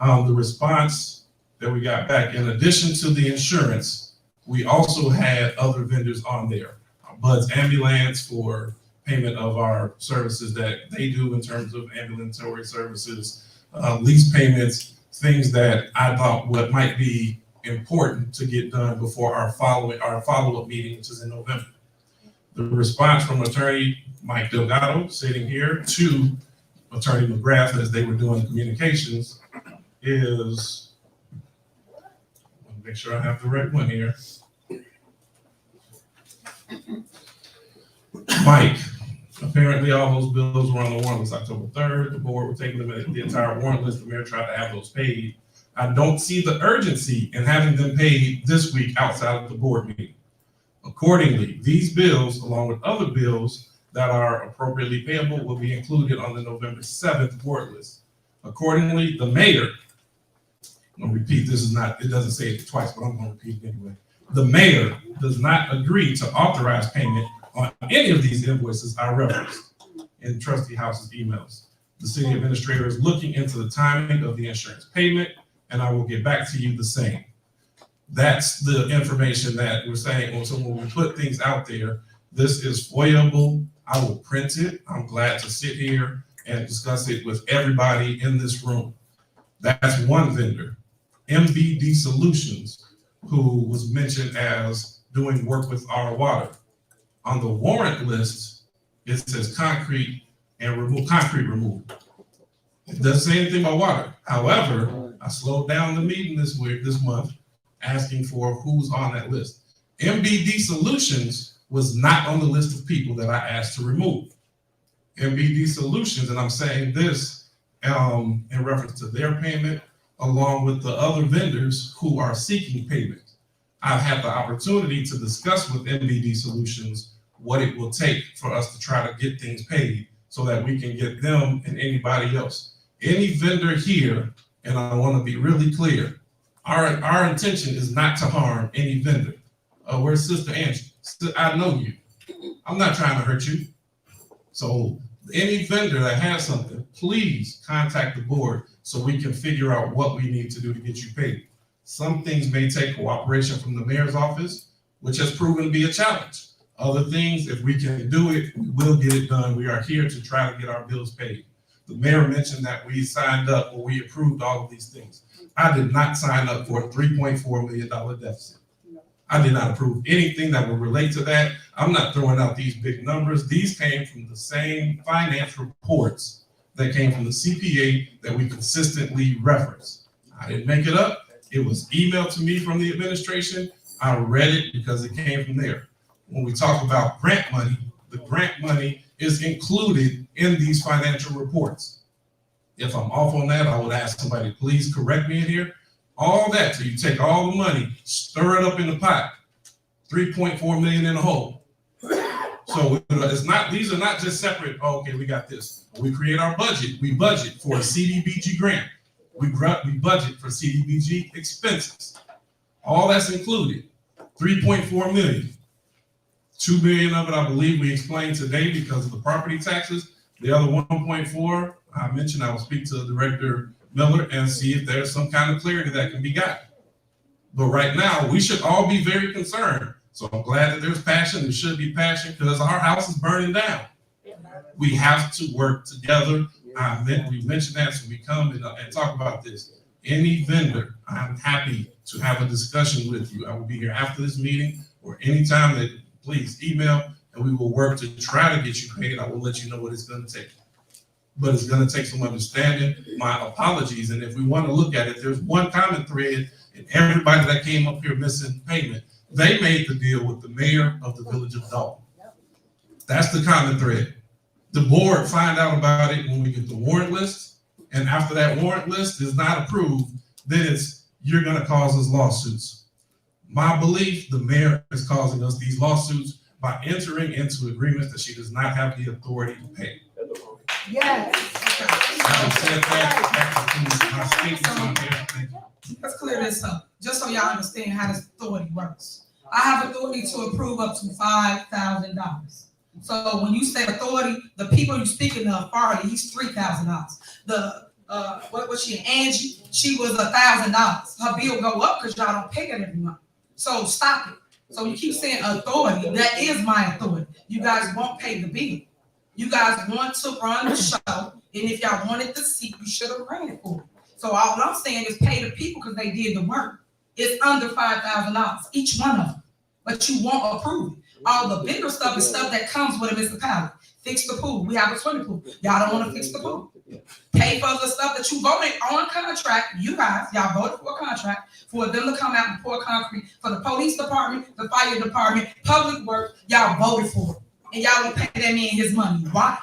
The response that we got back, in addition to the insurance, we also had other vendors on there. Bud's Ambulance for payment of our services that they do in terms of ambulatory services, lease payments, things that I thought what might be important to get done before our follow-up meeting, which is in November. The response from Attorney Mike Delgado sitting here to Attorney McGrath as they were doing communications is, I want to make sure I have the right one here. Mike, apparently all those bills were on the warrant list October 3rd. The board were taking them at the entire warrant list. The mayor tried to have those paid. I don't see the urgency in having them paid this week outside of the board meeting. Accordingly, these bills, along with other bills that are appropriately payable, will be included on the November 7th board list. Accordingly, the mayor, I'm gonna repeat, it doesn't say it twice, but I'm gonna repeat it anyway. The mayor does not agree to authorize payment on any of these invoices I referenced in Trustee House's emails. The city administrator is looking into the timing of the insurance payment, and I will get back to you the same. That's the information that we're saying. So when we put things out there, this is foilable. I will print it. I'm glad to sit here and discuss it with everybody in this room. That's one vendor. MBD Solutions, who was mentioned as doing work with our water. On the warrant list, it says concrete removal. It doesn't say anything about water. However, I slowed down the meeting this month, asking for who's on that list. MBD Solutions was not on the list of people that I asked to remove. MBD Solutions, and I'm saying this in reference to their payment, along with the other vendors who are seeking payment. I've had the opportunity to discuss with MBD Solutions what it will take for us to try to get things paid so that we can get them and anybody else. Any vendor here, and I want to be really clear, our intention is not to harm any vendor. Where's Sister Angie? I know you. I'm not trying to hurt you. So any vendor that has something, please contact the board so we can figure out what we need to do to get you paid. Some things may take cooperation from the mayor's office, which has proven to be a challenge. Other things, if we can do it, we will get it done. We are here to try to get our bills paid. The mayor mentioned that we signed up or we approved all of these things. I did not sign up for a $3.4 million deficit. I did not approve anything that would relate to that. I'm not throwing out these big numbers. These came from the same finance reports that came from the CPA that we consistently reference. I didn't make it up. It was emailed to me from the administration. I read it because it came from there. When we talk about grant money, the grant money is included in these financial reports. If I'm off on that, I would ask somebody, please correct me in here. All that, so you take all the money, stir it up in the pot, 3.4 million in the hole. So it's not, these are not just separate, oh, okay, we got this. We create our budget, we budget for a CDBG grant. We budget for CDBG expenses. All that's included, 3.4 million. 2 million of it, I believe we explained today because of the property taxes. The other 1.4, I mentioned I will speak to Director Miller and see if there's some kind of clarity that can be got. But right now, we should all be very concerned. So I'm glad that there's passion. There should be passion because our house is burning down. We have to work together. We mentioned that, so we come and talk about this. Any vendor, I'm happy to have a discussion with you. I will be here after this meeting or anytime that, please email, and we will work to try to get you paid. I will let you know what it's going to take. But it's going to take some understanding. My apologies. And if we want to look at it, there's one common thread in everybody that came up here missing payment. They made the deal with the mayor of the village of Dolton. That's the common thread. The board find out about it when we get the warrant list. And after that warrant list is not approved, then you're going to cause us lawsuits. My belief, the mayor is causing us these lawsuits by entering into agreements that she does not have the authority to pay. Yes. Having said that concludes my statements on here. Thank you. Let's clear this up, just so y'all understand how this authority works. I have authority to approve up to $5,000. So when you say authority, the people you speaking of authority, he's $3,000. The what was she? Angie, she was $1,000. Her bill go up because y'all don't pay it every month. So stop it. So you keep saying authority. That is my authority. You guys won't pay the bill. You guys want to run the show, and if y'all wanted the seat, you should have ran it for it. So all I'm saying is pay the people because they did the work. It's under $5,000, each one of them, but you won't approve it. All the bigger stuff is stuff that comes with a municipality. Fix the pool. We have a swimming pool. Y'all don't want to fix the pool. Pay for the stuff that you voted on contract. You guys, y'all voted for a contract for them to come out and pour concrete for the police department, the fire department, public works. Y'all voted for it. And y'all don't pay that man his money. Why?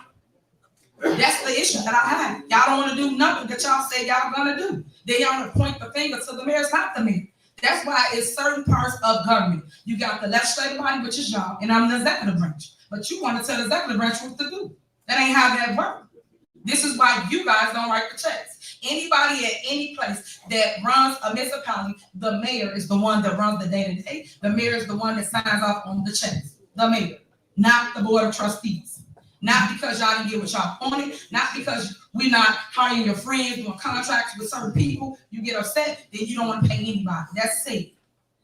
That's the issue that I have. Y'all don't want to do nothing that y'all say y'all gonna do. Then y'all want to point the finger to the mayor. It's not the mayor. That's why it's certain parts of government. You got the legislative body, which is y'all, and I'm the executive branch. But you want to tell the executive branch what to do. That ain't how that works. This is why you guys don't write the checks. Anybody at any place that runs a municipality, the mayor is the one that runs the day-to-day. The mayor is the one that signs off on the checks. The mayor, not the board of trustees. Not because y'all didn't get what y'all wanted, not because we're not hiring your friends, doing contracts with certain people. You get upset, then you don't want to pay anybody. That's safe.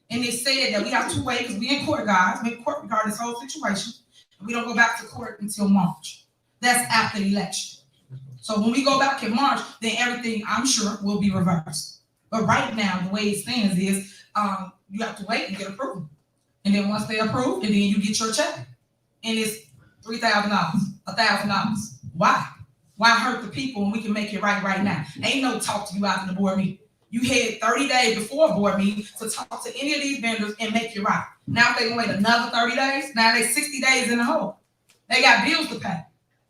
And they said that we have 2 ways because we in court, guys. We in court regarding this whole situation. We don't go back to court until March. That's after the election. So when we go back in March, then everything, I'm sure, will be reversed. But right now, the way it stands is you have to wait and get approval. And then once they approve, and then you get your check. And it's $3,000, $1,000. Why? Why hurt the people when we can make it right now? Ain't no talk to you out in the board meeting. You had 30 days before a board meeting to talk to any of these vendors and make it right. Now if they can wait another 30 days, now they 60 days in the hole. They got bills to pay.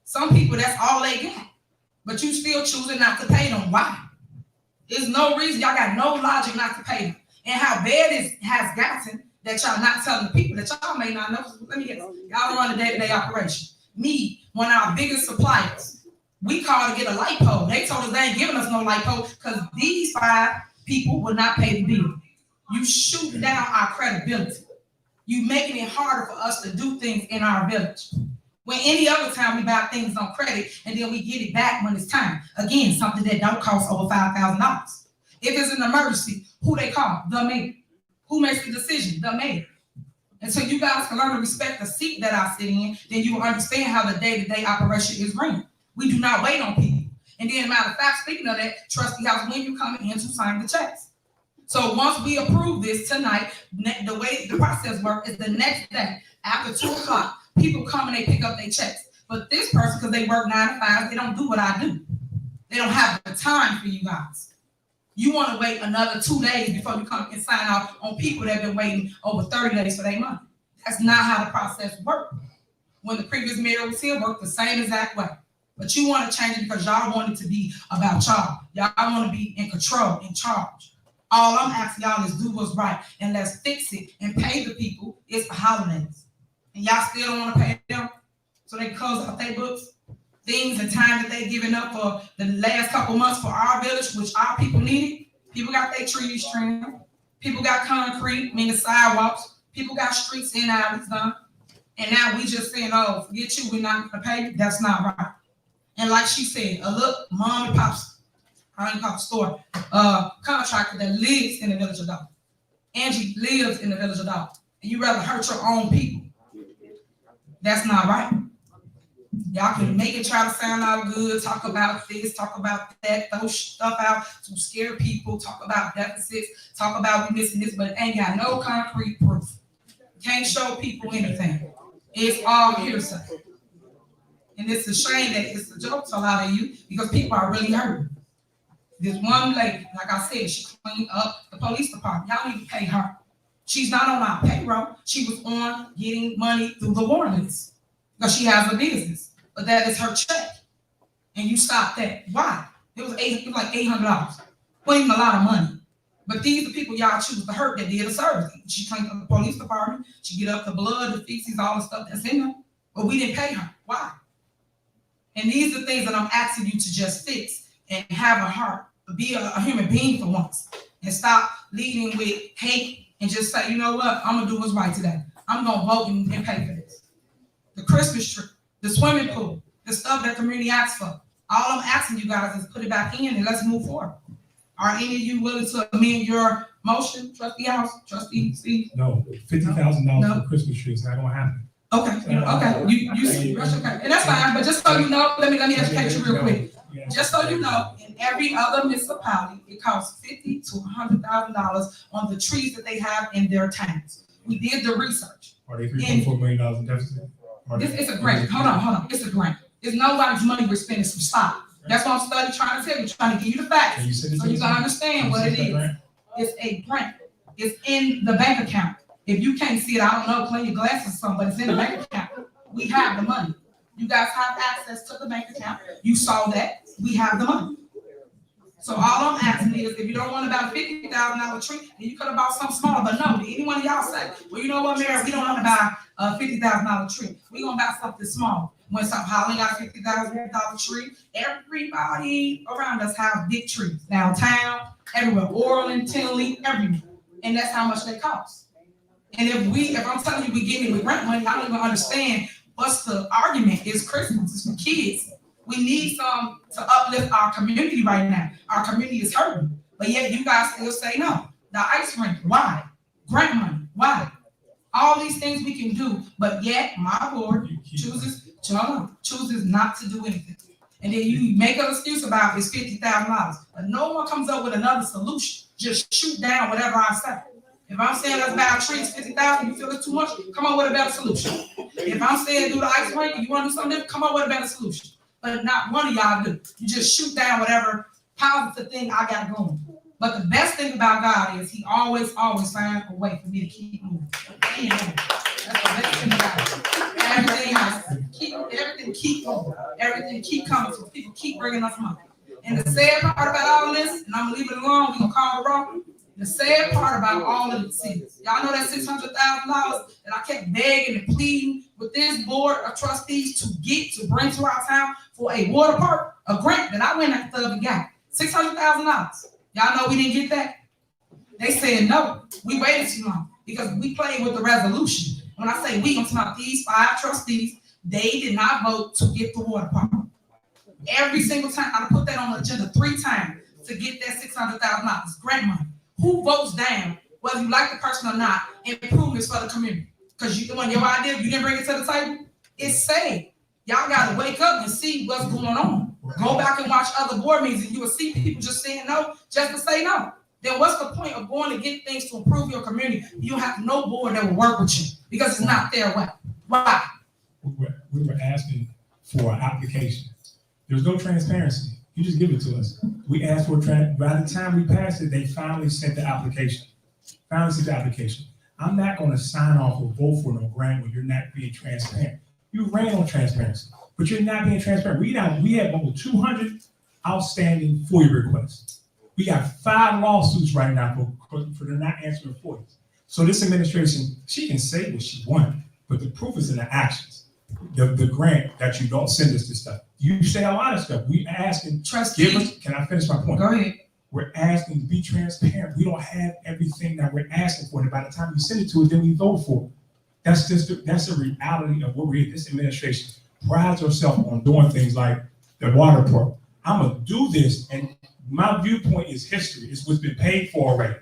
Some people, that's all they got. But you still choosing not to pay them. Why? There's no reason. Y'all got no logic not to pay them. And how bad it has gotten that y'all not telling the people that y'all may not know. Let me get y'all run the day-to-day operation. Me, one of our biggest suppliers, we called to get a light pole. They told us they ain't giving us no light pole because these 5 people would not pay the bill. You shoot down our credibility. You making it harder for us to do things in our village. When any other time we buy things on credit and then we get it back when it's time. Again, something that don't cost over $5,000. If it's an emergency, who they call? The mayor. Who makes the decision? The mayor. And so you guys can learn to respect the seat that I sit in, then you will understand how the day-to-day operation is run. We do not wait on people. And then, matter of fact, speaking of that, trustee house, when you coming in to sign the checks. So once we approve this tonight, the way the process works is the next day after 2 o'clock, people come and they pick up their checks. But this person, because they work 9 to 5, they don't do what I do. They don't have the time for you guys. You want to wait another 2 days before you come and sign off on people that have been waiting over 30 days for their money. That's not how the process works. When the previous mayor was here, it worked the same exact way. But you want to change it because y'all want it to be about y'all. Y'all want to be in control, in charge. All I'm asking y'all is do what's right and let's fix it and pay the people. It's the holidays. And y'all still don't want to pay them so they close out their books. Things and time that they giving up for the last couple months for our village, which our people needed. People got their trees trimmed. People got concrete, meaning sidewalks. People got streets and alleys done. And now we just saying, oh, forget you, we're not going to pay you. That's not right. And like she said, a little mom and pop's, I ain't call it store, contractor that lives in the village of Dolton. Angie lives in the village of Dolton, and you rather hurt your own people. That's not right. Y'all can make it try to sound all good, talk about this, talk about that, throw stuff out to scare people, talk about deficits, talk about we missing this, but it ain't got no concrete proof. Can't show people anything. It's all hearsay. And it's a shame that it's a joke to a lot of you because people are really hurting. This one lady, like I said, she cleaned up the police department. Y'all need to pay her. She's not on our payroll. She was on getting money through the warrant list because she has a business. But that is her check. And you stopped that. Why? It was like $800. Wasn't even a lot of money. But these are the people y'all choose to hurt that did a service. She cleaned up the police department. She get up the blood, the feces, all the stuff that's in them. But we didn't pay her. Why? And these are things that I'm asking you to just fix and have a heart, be a human being for once, and stop leading with hate and just say, you know what, I'm gonna do what's right today. I'm gonna vote and pay for this. The Christmas tree, the swimming pool, the stuff that the community asked for. All I'm asking you guys is put it back in and let's move forward. Are any of you willing to amend your motion, Trustee House, Trustee Steve? No, $50,000 for Christmas tree is not gonna happen. Okay, you see, okay, and that's fine, but just so you know, let me educate you real quick. Just so you know, in every other municipality, it costs $50,000 to $100,000 on the trees that they have in their towns. We did the research. Are they $3.4 million in deficit? It's a grant. Hold on. It's a grant. It's nobody's money we're spending. Some stop. That's what I'm trying to tell you, trying to give you the facts, so you can understand what it is. It's a grant. It's in the bank account. If you can't see it, I don't know, clean your glasses or something, but it's in the bank account. We have the money. You guys have access to the bank account. You saw that. We have the money. So all I'm asking is, if you don't want about a $50,000 tree, then you could have bought something smaller. But no, did any one of y'all say, well, you know what, Mayor, we don't want to buy a $50,000 tree. We're going to buy something small. When some Holland got a $50,000 tree, everybody around us have big trees. Downtown, everywhere, Orland, Tinley, everywhere. And that's how much they cost. And if I'm telling you we're getting it with grant money, I don't even understand what's the argument. It's Christmas, it's for kids. We need some to uplift our community right now. Our community is hurting, but yet you guys still say no. The ice rink, why? Grant money, why? All these things we can do, but yet my board chooses not to do anything. And then you make an excuse about it's $50,000, but no one comes up with another solution. Just shoot down whatever I say. If I'm saying let's buy trees, $50,000, you feel it's too much, come up with a better solution. If I'm saying do the ice rink, and you want to do something different, come up with a better solution. But not one of y'all do. You just shoot down whatever positive thing I got going. But the best thing about God is He always finds a way for me to keep moving. Amen. That's the best thing about it. Everything keep going. Everything keep coming. So people keep bringing us money. And the sad part about all this, and I'm gonna leave it alone. We're gonna call it wrong. The sad part about all of this is, y'all know that $600,000 that I kept begging and pleading with this board of trustees to bring to our town for a water park, a grant that I went after and got $600,000. Y'all know we didn't get that. They said no. We waited too long because we played with the resolution. When I say we, I'm talking about these 5 trustees. They did not vote to get the water park. Every single time, I put that on the agenda 3 times to get that $600,000 grant money. Who votes down, whether you like the person or not, improvements for the community? Because when your idea, you didn't bring it to the table, it's sad. Y'all got to wake up and see what's going on. Go back and watch other board meetings and you will see people just saying no, just to say no. Then what's the point of going to get things to improve your community? You don't have no board that will work with you because it's not their way. Why? We were asking for an application. There's no transparency. You just give it to us. We asked for by the time we passed it, they finally sent the application. I'm not going to sign off or vote for no grant when you're not being transparent. You ran on transparency, but you're not being transparent. We have over 200 outstanding FOIA requests. We got 5 lawsuits right now for they're not answering FOIAs. So this administration, she can say what she wants, but the proof is in the actions. The grant that you don't send us this stuff. You say a lot of stuff. We asking, can I finish my point? Go ahead. We're asking to be transparent. We don't have everything that we're asking for. And by the time you send it to us, then we vote for it. That's the reality of what we're in. This administration prides herself on doing things like the water park. I'm gonna do this, and my viewpoint is history. It's what's been paid for already.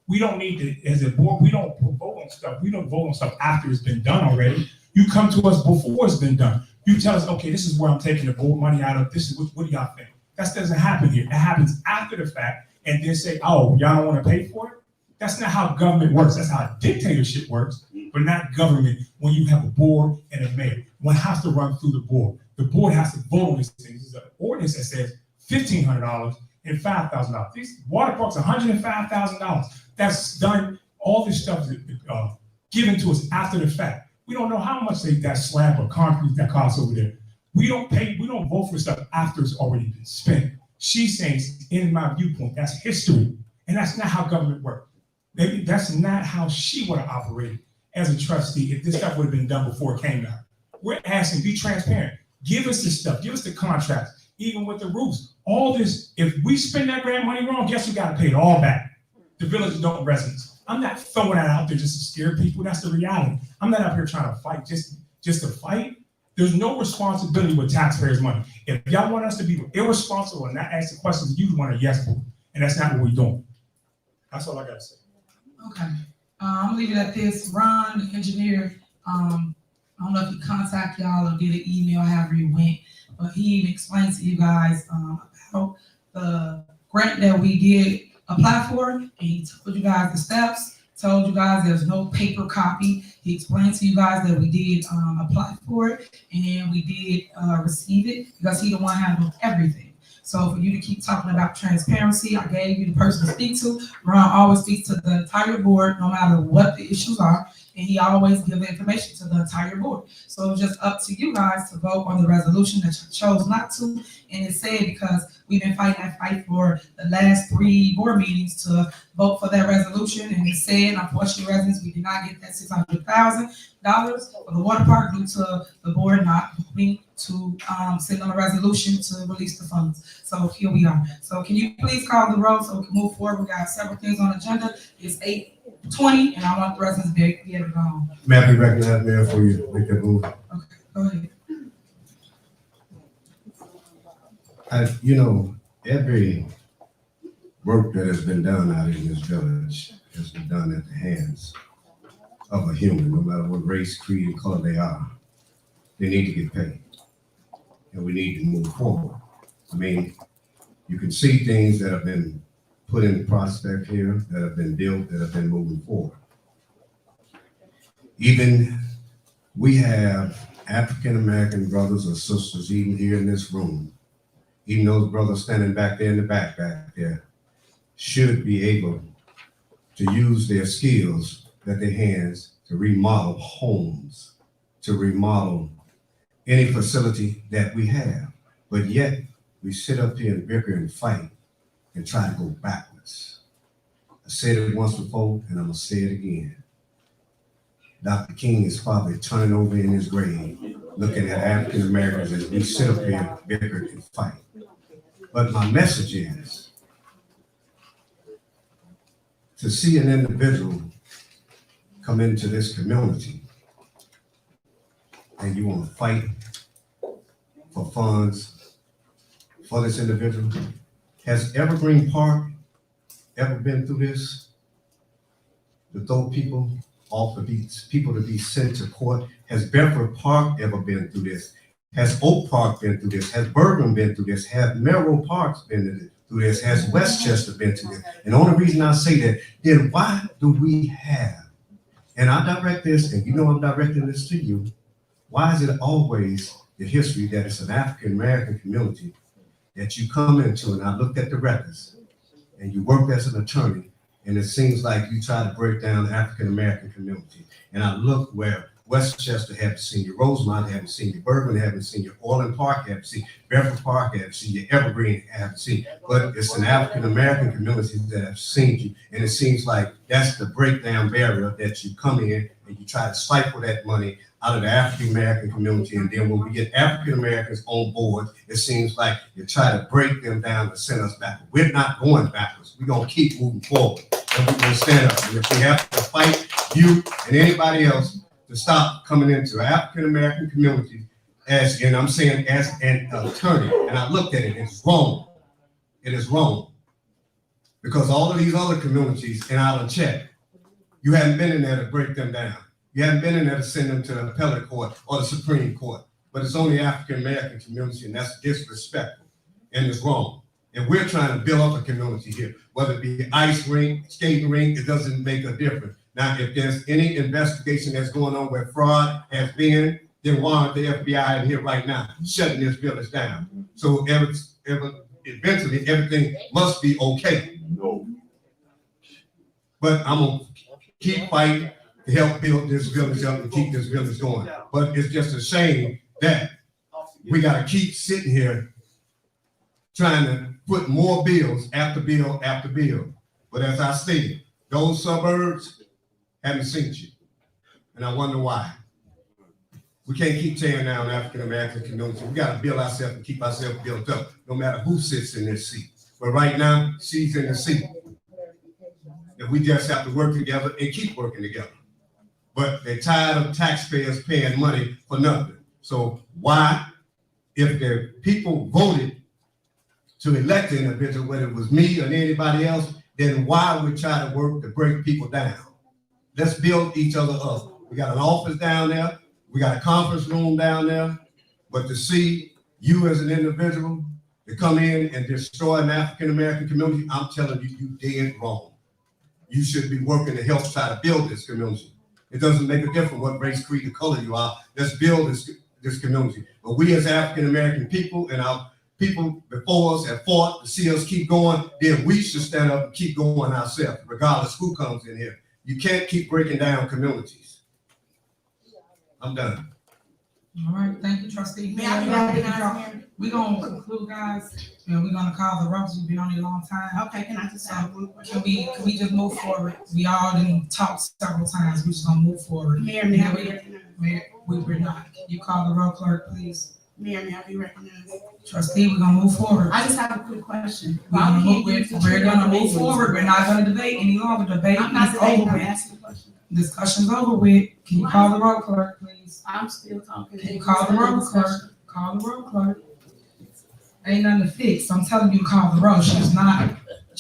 We don't need to, as a board, we don't vote on stuff. We don't vote on stuff after it's been done already. You come to us before it's been done. You tell us, okay, this is where I'm taking the board money out of. This is what do y'all think? That doesn't happen here. It happens after the fact, and then say, oh, y'all don't want to pay for it? That's not how government works. That's how dictatorship works, but not government when you have a board and a mayor. One has to run through the board. The board has to vote on these things. There's an ordinance that says $1,500 and $5,000. These water parks, $105,000. That's done. All this stuff is given to us after the fact. We don't know how much that slab of concrete that costs over there. We don't vote for stuff after it's already been spent. She's saying, in my viewpoint, that's history. And that's not how government works. Maybe that's not how she would have operated as a trustee if this stuff would have been done before it came to her. We're asking, be transparent. Give us the stuff, give us the contracts, even with the roofs. All this, if we spend that grant money wrong, guess we gotta pay it all back. The village of Dolton residents. I'm not throwing that out there just to scare people. That's the reality. I'm not out here trying to fight just to fight. There's no responsibility with taxpayers' money. If y'all want us to be irresponsible and not ask the questions you want a yes for, and that's not what we're doing. That's all I gotta say. Okay, I'm gonna leave it at this. Ron, the engineer, I don't know if he contacted y'all or did an email, however he went, but he even explained to you guys about the grant that we did apply for, and he told you guys the steps, told you guys there's no paper copy. He explained to you guys that we did apply for it, and we did receive it, because he the one handled everything. So for you to keep talking about transparency, I gave you the person to speak to. Ron always speaks to the entire board, no matter what the issues are, and he always gives the information to the entire board. So it's just up to you guys to vote on the resolution that you chose not to. And it's sad because we've been fighting that fight for the last 3 board meetings to vote for that resolution. And it's sad, unfortunately, residents, we did not get that $600,000 for the water park due to the board not voting to send on a resolution to release the funds. So here we are. So can you please call the roll so we can move forward? We got several things on the agenda. It's 8:20, and I want the residents to be able to go home. May I be recognized, Mayor, for you to make that move? Okay, go ahead. Every work that has been done out in this village has been done at the hands of a human, no matter what race, creed, and color they are. They need to get paid, and we need to move forward. I mean, you can see things that have been put in prospect here, that have been built, that have been moving forward. Even we have African-American brothers or sisters, even here in this room, even those brothers standing back there in the back there, should be able to use their skills, that their hands, to remodel homes, to remodel any facility that we have. But yet, we sit up here and bicker and fight and try to go backwards. I said it once before, and I'm gonna say it again. Dr. King is probably turning over in his grave, looking at African Americans as we sit up here, bicker and fight. But my message is to see an individual come into this community and you want to fight for funds for this individual. Has Evergreen Park ever been through this? To throw people off of these, people to be sent to court? Has Bedford Park ever been through this? Has Oak Park been through this? Has Bergen been through this? Has Merrill Parks been through this? Has Westchester been through this? And the only reason I say that, then why do we have, and I direct this, and you know I'm directing this to you, why is it always the history that it's an African-American community that you come into, and I looked at the records, and you work as an attorney, and it seems like you try to break down the African-American community. And I look where Westchester haven't seen you, Rosemont haven't seen you, Bergen haven't seen you, Orland Park haven't seen you, Bedford Park haven't seen you, Evergreen haven't seen you. But it's an African-American community that have seen you. And it seems like that's the breakdown barrier that you come in and you try to stifle that money out of the African-American community. And then when we get African-Americans on board, it seems like you try to break them down to send us back. We're not going backwards. We're going to keep moving forward. And we're going to stand up. And if we have to fight you and anybody else to stop coming into African-American communities, as, and I'm saying as an attorney, and I looked at it, it's wrong. It is wrong. Because all of these other communities, and I done checked, you haven't been in there to break them down. You haven't been in there to send them to the appellate court or the Supreme Court. But it's only African American community, and that's disrespectful and it's wrong. And we're trying to build up a community here, whether it be ice rink, skating rink, it doesn't make a difference. Now, if there's any investigation that's going on where fraud has been, then why aren't the FBI in here right now shutting this village down? So eventually everything must be okay. But I'm gonna keep fighting to help build this village up and keep this village going. But it's just a shame that we gotta keep sitting here trying to put more bills after bill after bill. But as I stated, those suburbs haven't seen you. And I wonder why. We can't keep tearing down African American community. We gotta build ourselves and keep ourselves built up, no matter who sits in this seat. But right now, she's in the seat. And we just have to work together and keep working together. But they're tired of taxpayers paying money for nothing. So why, if the people voted to elect an individual, whether it was me or anybody else, then why would we try to work to break people down? Let's build each other up. We got an office down there. We got a conference room down there. But to see you as an individual to come in and destroy an African American community, I'm telling you, you dead wrong. You should be working to help try to build this community. It doesn't make a difference what race, creed, or color you are. Let's build this community. But we as African American people and our people before us have fought to see us keep going, then we should stand up and keep going ourselves, regardless who comes in here. You can't keep breaking down communities. I'm done. All right, thank you, trustee. May I be recognized? We're gonna conclude, guys, and we're gonna call the roll. We've been on here a long time. Okay, can I just have one question? Can we just move forward? We all didn't talk several times. We're just gonna move forward. Mayor, may I be recognized? Mayor, we're not. You call the roll, clerk, please. Mayor, may I be recognized? Trustee, we're gonna move forward. I just have a quick question. We're gonna move forward. We're not gonna debate any longer. Debate I'm not is debating, over I'm with. asking a question. Discussion's over with. Can you call the roll, clerk, please? I'm still talking. Can you call the roll, clerk? Call the roll, clerk. Ain't nothing to fix. I'm telling you to call the roll. She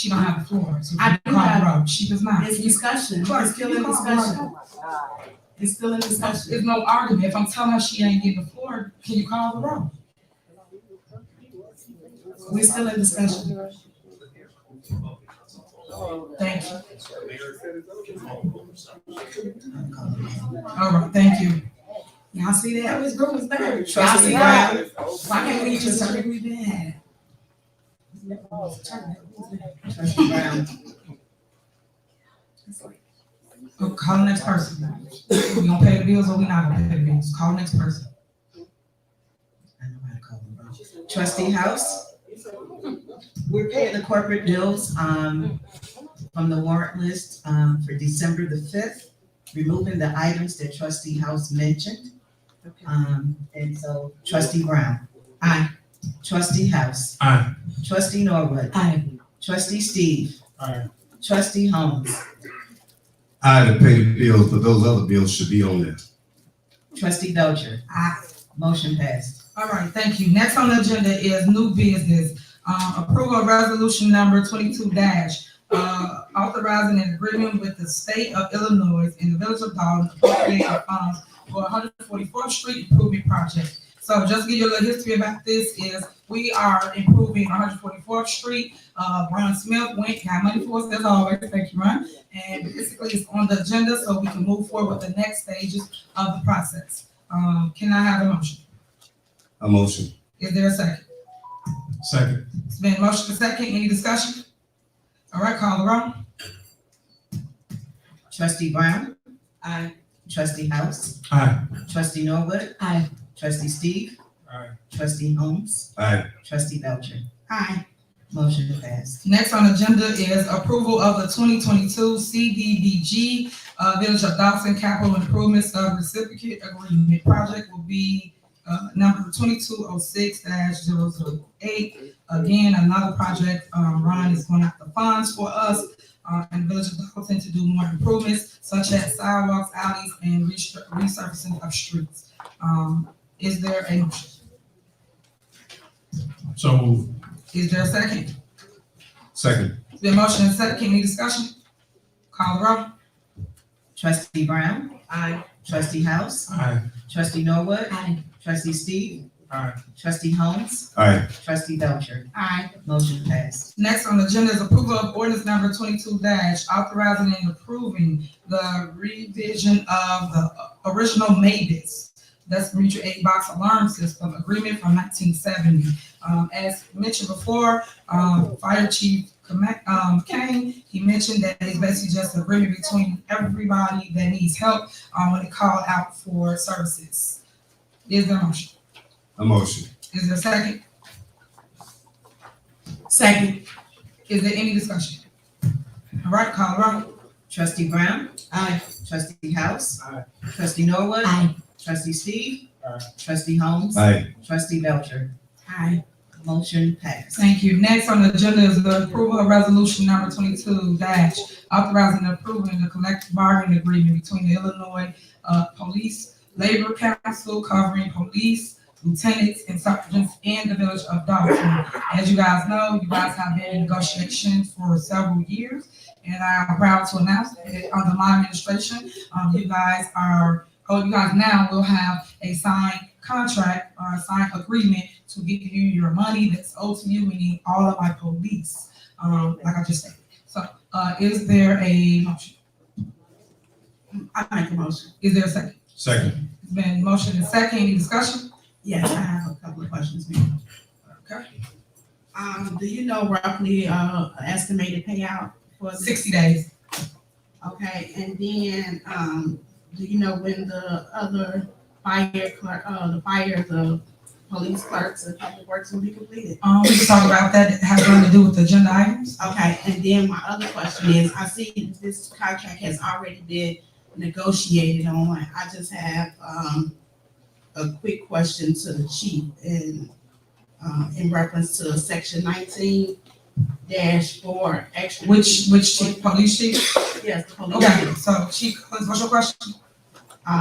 don't have the floor. So I do call the have- roll. She does not. It's discussion. Clerk, It's still can in you call the roll? discussion. It's still in discussion. There's no argument. If I'm telling her she ain't getting the floor, can you call the roll? We're still in discussion. Thank you. All right, thank you. Y'all see that? This group is better. Y'all see that? Why can't we just turn it? We've been. Trustee Brown. Oh, call the next person. We gonna pay the bills or we not gonna pay the bills? Call the next person. I know how to call them wrong. Trustee House? We're paying the corporate bills, from the warrant list, for December the 5th, removing the items that trustee House mentioned. And so trustee Brown. Aye. Trustee House. Aye. Trustee Norwood. Aye. Trustee Steve. Aye. Trustee Holmes. I had to pay the bills, but those other bills should be on there. Trustee Belcher. Aye. Motion passed. All right, thank you. Next on the agenda is new business. Approval of resolution number 22 authorizing an agreement with the state of Illinois and the village of Dolton appropriating funds for 144th Street Improvement Project. So just to give you a little history about this is we are improving 144th Street. Ron Smith got money for us as always. Thank you, Ron. And basically it's on the agenda so we can move forward with the next stages of the process. Can I have a motion? A motion. Is there a second? Second. It's been motion to second. Any discussion? All right, call the roll. Trustee Brown. Aye. Trustee House. Aye. Trustee Norwood. Aye. Trustee Steve. Aye. Trustee Holmes. Aye. Trustee Belcher. Aye. Motion passed. Next on the agenda is approval of the 2022 CDBG Village of Dolton Capital Improvements Reciprocate Agreement. Project will be number 2206-008. Again, another project. Ron is going out the funds for us in the Village of Dolton to do more improvements such as sidewalks, alleys, and resurfacing of streets. Is there a motion? So moved. Is there a second? Second. The motion is second, any discussion? Call the roll. Trustee Brown? Aye. Trustee House? Aye. Trustee Norwood? Aye. Trustee Steve? Aye. Trustee Holmes? Aye. Trustee Belcher? Aye. Motion passed. Next on the agenda is approval of ordinance number 22 authorizing and approving the revision of the original MABIS. That's mutual aid box alarm system agreement from 1970. As mentioned before, Fire Chief Kane, he mentioned that it's basically just an agreement between everybody that needs help when they call out for services. Is there a motion? A motion. Is there a second? Second. Is there any discussion? All right, call the roll. Trustee Brown? Aye. Trustee House? Aye. Trustee Norwood? Aye. Trustee Steve? Aye. Trustee Holmes? Aye. Trustee Belcher? Aye. Motion passed. Thank you. Next on the agenda is the approval of resolution number 22 authorizing and approving the collective bargaining agreement between the Illinois Police Labor Council covering police, lieutenants, and sergeants in the village of Dolton. As you guys know, you guys have been in negotiations for several years, and I am proud to announce that under my administration, you guys now will have a signed contract or a signed agreement to give you your money that's owed to you, meaning all of my police, like I just said. So, is there a motion? I make a motion. Is there a second? Second. It's been motion and second, any discussion? Yes, I have a couple of questions, ma'am. Okay. Do you know roughly, estimated payout for this? 60 days. Okay, and then, do you know when the other fire clerk, the police clerks and public works will be completed? We can talk about that. It has nothing to do with the agenda items. Okay, and then my other question is, I see this contract has already been negotiated on. I just have, a quick question to the chief in reference to section 19-4 extra. Which chief, police chief? Yes, the police. Okay, so chief, what's your question?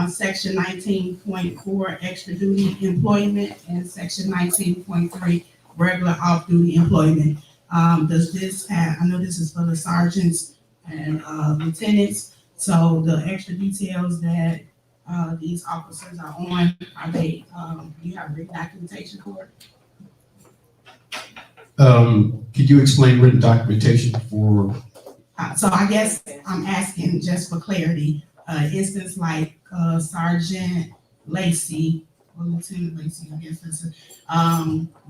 Section 19.4 extra duty employment and section 19.3 regular off-duty employment. Does this have, I know this is for the sergeants and lieutenants, so the extra details that these officers are on, are they, you have written documentation for it? Could you explain written documentation for? So I guess I'm asking just for clarity, instance like Sergeant Lacey, or Lieutenant Lacey, I guess that's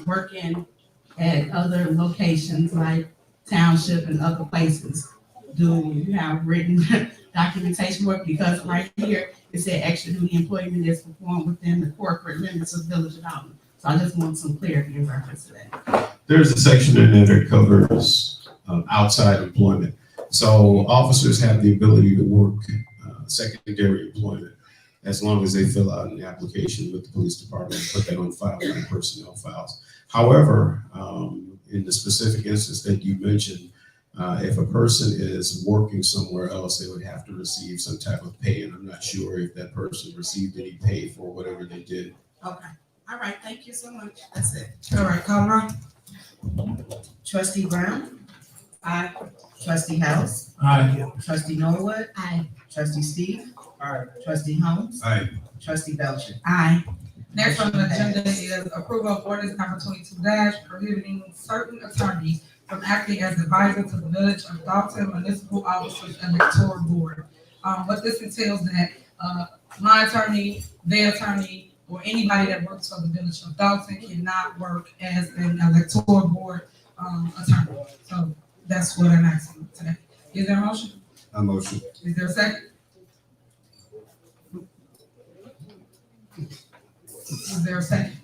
working at other locations like Township and other places. Do you have written documentation work? Because right here, it said extra duty employment is performed within the corporate limits of Village of Dolton. So I just want some clarity in reference to that. There's a section in there that covers outside employment. So officers have the ability to work secondary employment as long as they fill out an application with the police department and put that on file in personnel files. However, in the specific instance that you mentioned, if a person is working somewhere else, they would have to receive some type of pay, and I'm not sure if that person received any pay for whatever they did. Okay, all right, thank you so much. That's it. All right, call the roll. Trustee Brown? Aye. Trustee House? Aye. Trustee Norwood? Aye. Trustee Steve? Aye. Trustee Holmes? Aye. Trustee Belcher? Aye. Next on the agenda is approval of ordinance number 22 prohibiting certain attorneys from acting as advisor to the Village of Dolton Municipal Officers Electoral Board. What this entails that my attorney, their attorney, or anybody that works for the Village of Dolton cannot work as an electoral board attorney. So that's what I'm asking today. Is there a motion? A motion. Is there a second? Is there a second?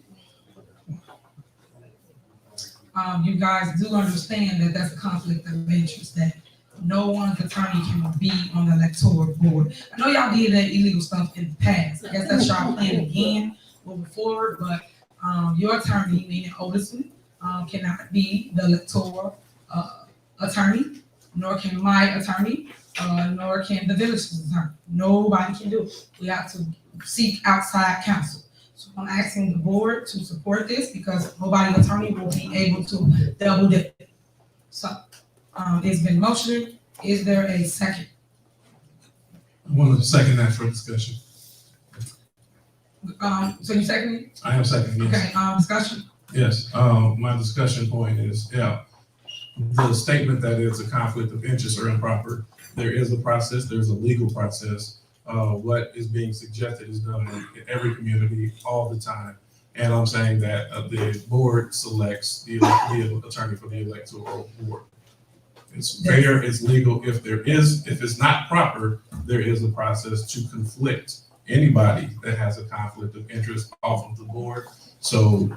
You guys do understand that that's a conflict of interest, that no one's attorney can be on the electoral board. I know y'all did that illegal stuff in the past. I guess that's y'all plan again moving forward, but your attorney, meaning Otisman, cannot be the electoral attorney, nor can my attorney, nor can the village's attorney. Nobody can do it. We have to seek outside counsel. So I'm asking the board to support this because nobody's attorney will be able to double dip. So It's been motioned. Is there a second? I want to second that for discussion. So you second it? I am second, yes. Okay, discussion? Yes, my discussion point is, the statement that it's a conflict of interest or improper, there is a process, there's a legal process. What is being suggested is done in every community all the time. And I'm saying that the board selects the attorney for the electoral board. It's fair, it's legal. If it's not proper, there is a process to conflict anybody that has a conflict of interest off of the board. So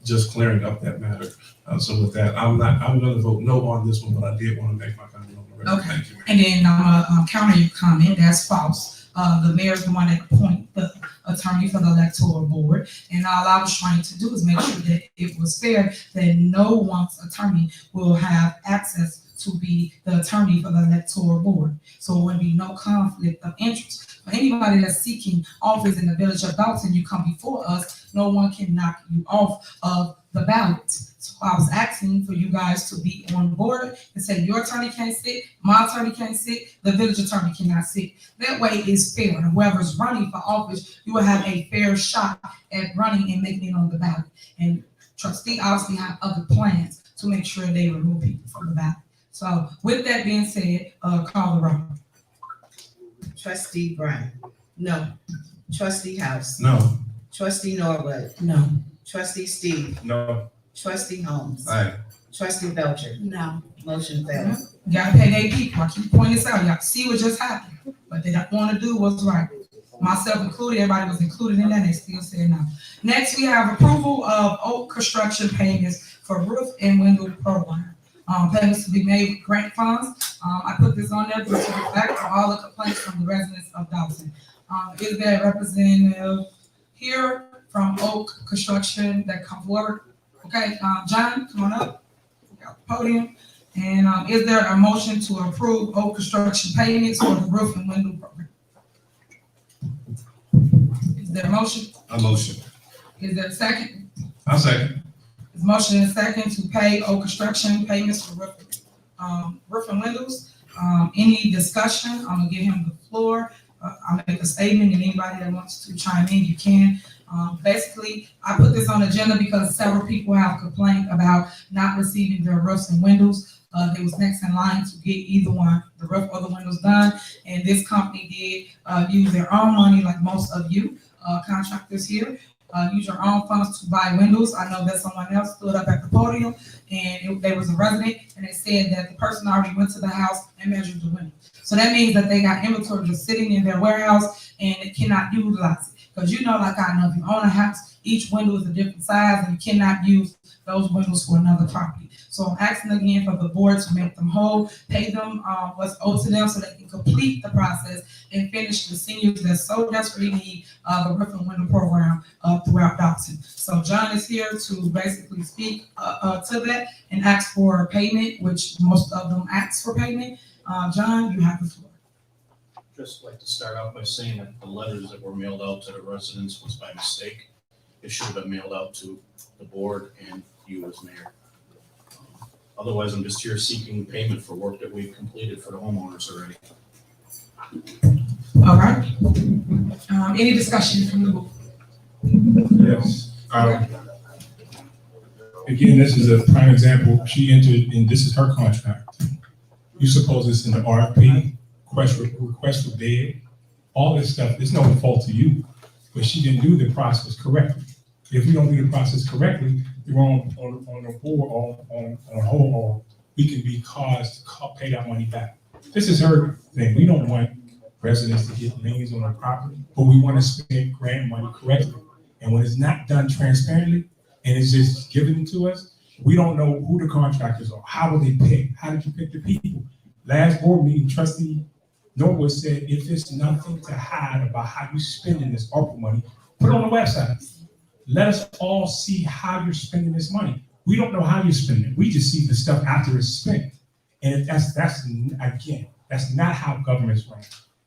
just clearing up that matter. So with that, I'm going to vote no on this one, but I did want to make my comment on the record. Okay. Thank you, Mayor. And then I'm gonna counter your comment. That's false. The mayor's the one that appoint the attorney for the electoral board. And all I was trying to do is make sure that it was fair, that no one's attorney will have access to be the attorney for the electoral board. So it would be no conflict of interest. For anybody that's seeking office in the village of Dolton, you come before us, no one can knock you off of the ballot. So I was asking for you guys to be on board and say your attorney can't sit, my attorney can't sit, the village attorney cannot sit. That way it's fair. And whoever's running for office, you will have a fair shot at running and making it on the ballot. And trustee obviously have other plans to make sure they remove people from the ballot. So with that being said, call the roll. Trustee Brown? No. Trustee House? No. Trustee Norwood? No. Trustee Steve? No. Trustee Holmes? Aye. Trustee Belcher? No. Motion fails. You gotta pay their people. I keep pointing this out. Y'all see what just happened, but they don't want to do what's right. Myself included, everybody was included in that, they still said no. Next, we have approval of Oak construction payments for roof and window program. Payments to be made with grant funds. I put this on there just to reflect on all the complaints from the residents of Dolton. Is there a representative here from Oak Construction that come forward? Okay, John, come on up. You got the podium. And is there a motion to approve Oak Construction payments for the roof and window program? Is there a motion? A motion. Is there a second? I'll second. Is motion and second to pay Oak Construction payments for roof and windows. Any discussion? I'm gonna give him the floor. I'll make a statement, and anybody that wants to chime in, you can. Basically, I put this on the agenda because several people have complained about not receiving their roofs and windows. They was next in line to get either one, the roof or the windows done. And this company did use their own money, like most of you contractors here. Use your own funds to buy windows. I know that someone else stood up at the podium and there was a resident and they said that the person already went to the house and measured the window. So that means that they got inventory just sitting in their warehouse and it cannot utilize it. Because you know, like I know, if you own a house, each window is a different size and you cannot use those windows for another property. So I'm asking again for the board to make them whole, pay them what's owed to them so they can complete the process and finish the seniors that so desperately need the roof and window program throughout Dolton. So John is here to basically speak to that and ask for payment, which most of them ask for payment. John, you have the floor. Just like to start out by saying that the letters that were mailed out to the residents was by mistake. It should have been mailed out to the board and you as mayor. Otherwise, I'm just here seeking payment for work that we've completed for the homeowners already. All right. Any discussion from the board? Yes. Again, this is a prime example. She entered, and this is her contract. You suppose it's in the RFP, request for bid, all this stuff. It's no fault to you, but she didn't do the process correctly. If we don't do the process correctly, we're on the board on a whole, or we can be caused to pay that money back. This is her thing. We don't want residents to get liens on our property, but we want to spend grant money correctly. And when it's not done transparently and it's just given to us, we don't know who the contractors are. How will they pick? How did you pick the people? Last board meeting, Trustee Norwood said, if there's nothing to hide about how you're spending this ARPA money, put it on the website. Let us all see how you're spending this money. We don't know how you're spending it. We just see the stuff after it's spent. And that's again, that's not how government's run.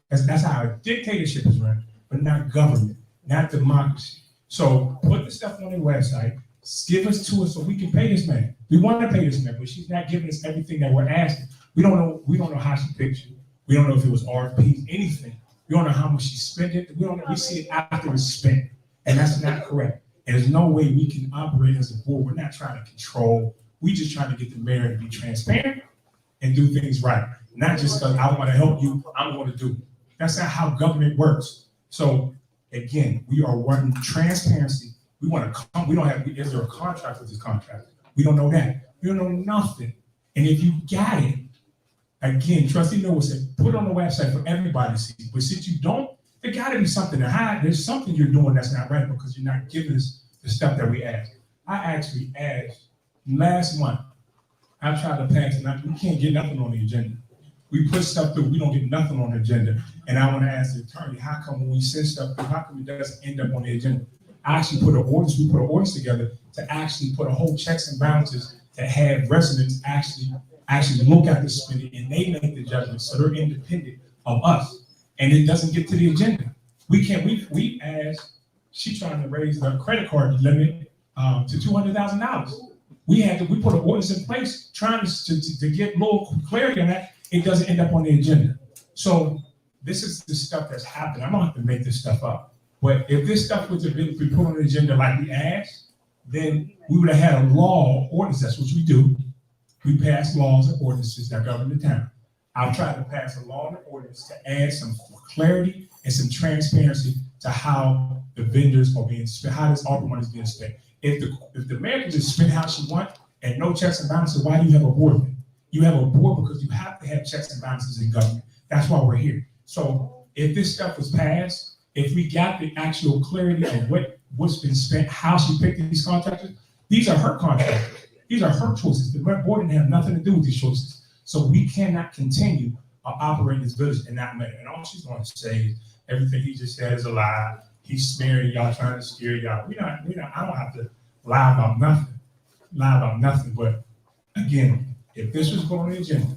That's how a dictatorship is run, but not government, not democracy. So put the stuff on the website, Give us to us so we can pay this man. We want to pay this man, but she's not giving us everything that we're asking. We don't know how she picked you. We don't know if it was RFPs, anything. We don't know how much she spent it. We don't know. We see it after it's spent, and that's not correct. And there's no way we can operate as a board. We're not trying to control. We just trying to get the mayor to be transparent and do things right. Not just because I want to help you, I'm going to do it. That's not how government works. So again, we are wanting transparency. We want to come. We don't have. Is there a contract with this contract? We don't know that. We don't know nothing. And if you got it, again, Trustee Noah said, put it on the website for everybody to see. But since you don't, there got to be something to hide. There's something you're doing that's not right because you're not giving us the stuff that we asked. I actually asked last month. I tried to pass it. We can't get nothing on the agenda. We put stuff through. We don't get nothing on the agenda. And I want to ask the attorney, how come when we send stuff through, how come it doesn't end up on the agenda? I actually put an ordinance. We put an ordinance together to actually put a whole checks and balances to have residents actually look at the spending and they make the judgment, so they're independent of us. And it doesn't get to the agenda. We asked, she's trying to raise the credit card limit to $200,000. We put an ordinance in place trying to get a little clarity on that. It doesn't end up on the agenda. So this is the stuff that's happened. I don't have to make this stuff up. But if this stuff was to be put on the agenda like we asked, then we would have had a law or ordinance. That's what we do. We pass laws and ordinances that govern the town. I've tried to pass a law and ordinance to add some clarity and some transparency to how the vendors are being spent, how this ARPA money is being spent. If the mayor can just spend how she wants and no checks and balances, why do you have a board then? You have a board because you have to have checks and balances in government. That's why we're here. So if this stuff was passed, if we got the actual clarity of what's been spent, how she picked these contractors, these are her contractors. These are her choices. The board didn't have nothing to do with these choices. So we cannot continue operating this village and not matter. And all she's going to say is everything he just said is a lie. He's smearing y'all, trying to scare y'all. I don't have to lie about nothing. But again, if this was going on the agenda,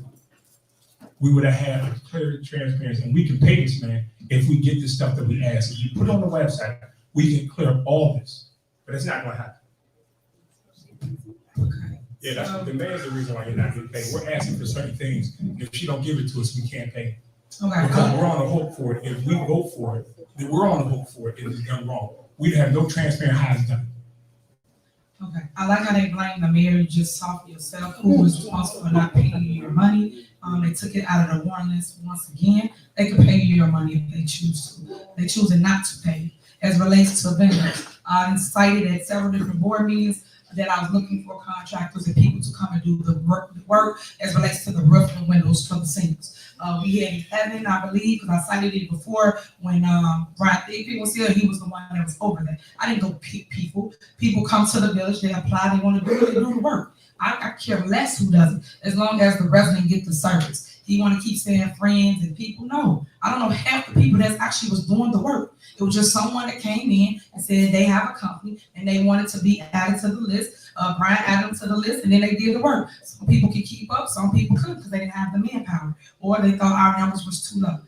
we would have had a clear transparency, and we can pay this man if we get the stuff that we ask. If you put it on the website, we can clear up all this, but it's not going to happen. Okay. Yeah, that's what the mayor's the reason why you're not getting paid. We're asking for certain things, and if she don't give it to us, we can't pay. Okay. Because we're on the hook for it. If we vote for it, then we're on the hook for it. If it's done wrong, we have no transparent how it's done. Okay, I like how they blame the mayor. You just saw for yourself who was responsible for not paying you your money. They took it out of the warrant list once again. They could pay you your money if they choose to. They choose not to pay. As relates to vendors, I cited at several different board meetings that I was looking for contractors and people to come and do the work as relates to the roof and windows for the singles. We had Evan, I believe, because I cited it before when Brian Thigpen was here. He was the one that was over that. I didn't go pick people. People come to the village, they apply, they want to do it, they do the work. I care less who does it, as long as the resident get the service. He want to keep saying friends and people. No, I don't know half the people that actually was doing the work. It was just someone that came in and said they have a company and they wanted to be added to the list. Brian added them to the list and then they did the work. Some people could keep up, some people couldn't because they didn't have the manpower or they thought our numbers was too low.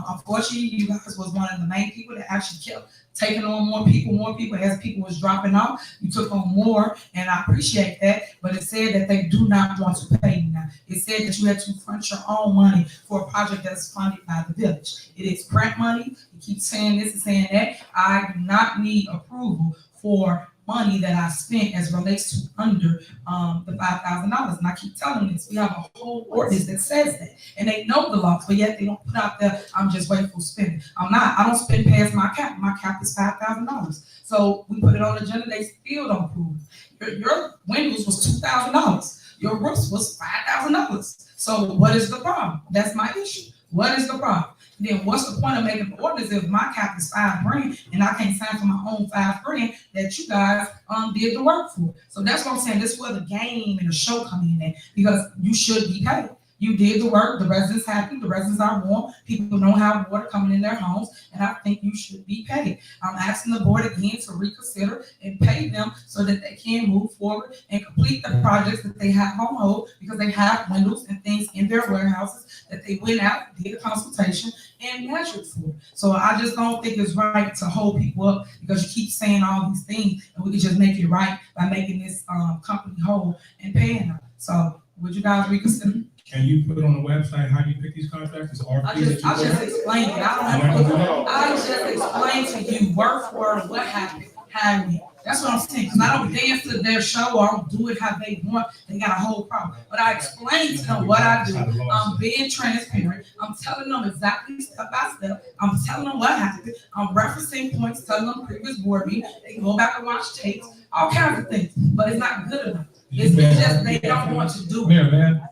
Unfortunately, you guys was one of the main people that actually kept taking on more people as people was dropping off. You took on more, and I appreciate that, but it said that they do not want to pay you now. It said that you had to front your own money for a project that's funded by the village. It is grant money. You keep saying this and saying that. I do not need approval for money that I spent as relates to under the $5,000. And I keep telling them this. We have a whole ordinance that says that. And they know the law, but yet they don't put out there, I'm just waiting for spending. I don't spend past my cap. My cap is $5,000. So we put it on the agenda, they still don't approve it. Your windows was $2,000. Your roofs was $5,000. So what is the problem? That's my issue. What is the problem? Then what's the point of making an ordinance if my cap is $5,000 and I can't sign for my own $5,000 that you guys did the work for? So that's what I'm saying. This is where the game and the show come in at, because you should be paid. You did the work, the residents happy, the residents are warm, people don't have water coming in their homes, and I think you should be paid. I'm asking the board again to reconsider and pay them so that they can move forward and complete the projects that they have on hold, because they have windows and things in their warehouses that they went out, did a consultation, and measured for. So I just don't think it's right to hold people up because you keep saying all these things, and we can just make it right by making this company whole and paying them. So would you guys reconsider? Can you put on the website how you pick these contractors? I just explained it. I just explained to you word for word what happened, how it went. That's what I'm saying, because I don't dance to their show or I don't do it how they want. They got a whole problem. But I explained to them what I do. I'm being transparent. I'm telling them exactly step by step. I'm telling them what happened. I'm referencing points, telling them previous board meeting. They can go back and watch tapes, all kinds of things. But it's not good enough. It's just they don't want to do it. Mayor, man,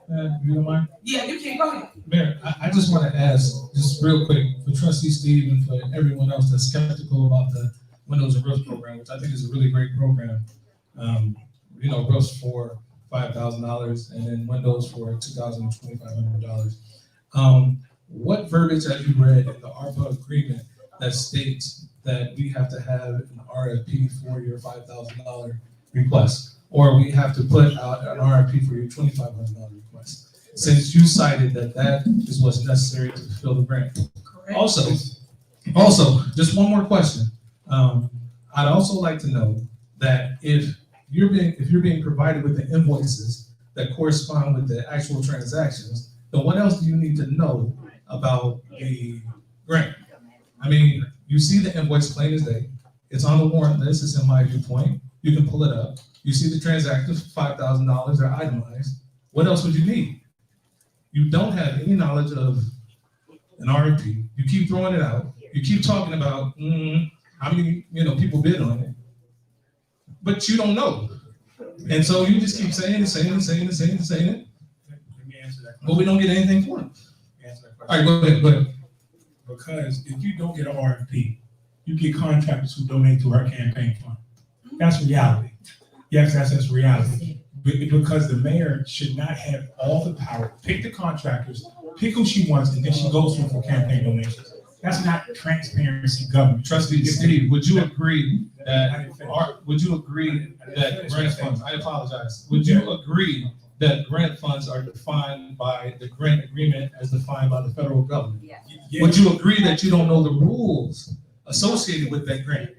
you don't mind? Yeah, you can go ahead. Mayor, I just want to ask, just real quick, for Trustee Steve and for everyone else that's skeptical about the Windows and Roofs program, which I think is a really great program. Roofs for $5,000 and then Windows for $2,000 and $2,500. What verbiage have you read in the ARPA agreement that states that we have to have an RFP for your $5,000 request? Or we have to put out an RFP for your $2,500 request, since you cited that is what's necessary to fulfill the grant. Correct. Also, just one more question. I'd also like to know that if you're being provided with the invoices that correspond with the actual transactions, then what else do you need to know about the grant? I mean, you see the invoice plain as day. It's on the warrant list. It's in my viewpoint. You can pull it up. You see the transactions, $5,000 are itemized. What else would you need? You don't have any knowledge of an RFP. You keep throwing it out. You keep talking about how many people bid on it, but you don't know. And so you just keep saying it. Let me answer that question. But we don't get anything for it. Answer that question. All right, go ahead. Because if you don't get an RFP, you get contractors who donate to our campaign fund. That's reality. Yes, that's reality. Because the mayor should not have all the power. Pick the contractors, pick who she wants, and then she goes to them for campaign donations. That's not transparency government. Trustee Steve, would you agree that grant funds? I apologize. Would you agree that grant funds are defined by the grant agreement as defined by the federal government? Yes. Would you agree that you don't know the rules associated with that grant?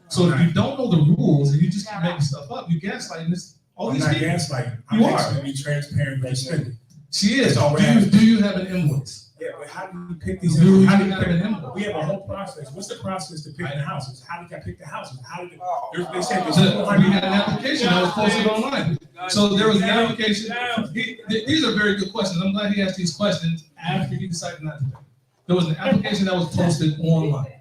So if you don't know the rules and you just keep making stuff up, you gaslighting all these people. I'm not gaslighting. I'm actually be transparent with spending. She is. Do you have an invoice? Yeah, but how do you pick these? Do you How have do you pick an them? invoice? We have a whole process. What's the process to pick the houses? How did I pick the houses? How did they said We had an application that was posted online. So there was an application. These are very good questions. I'm glad he asked these questions after he decided not to pay. There was an application that was posted online.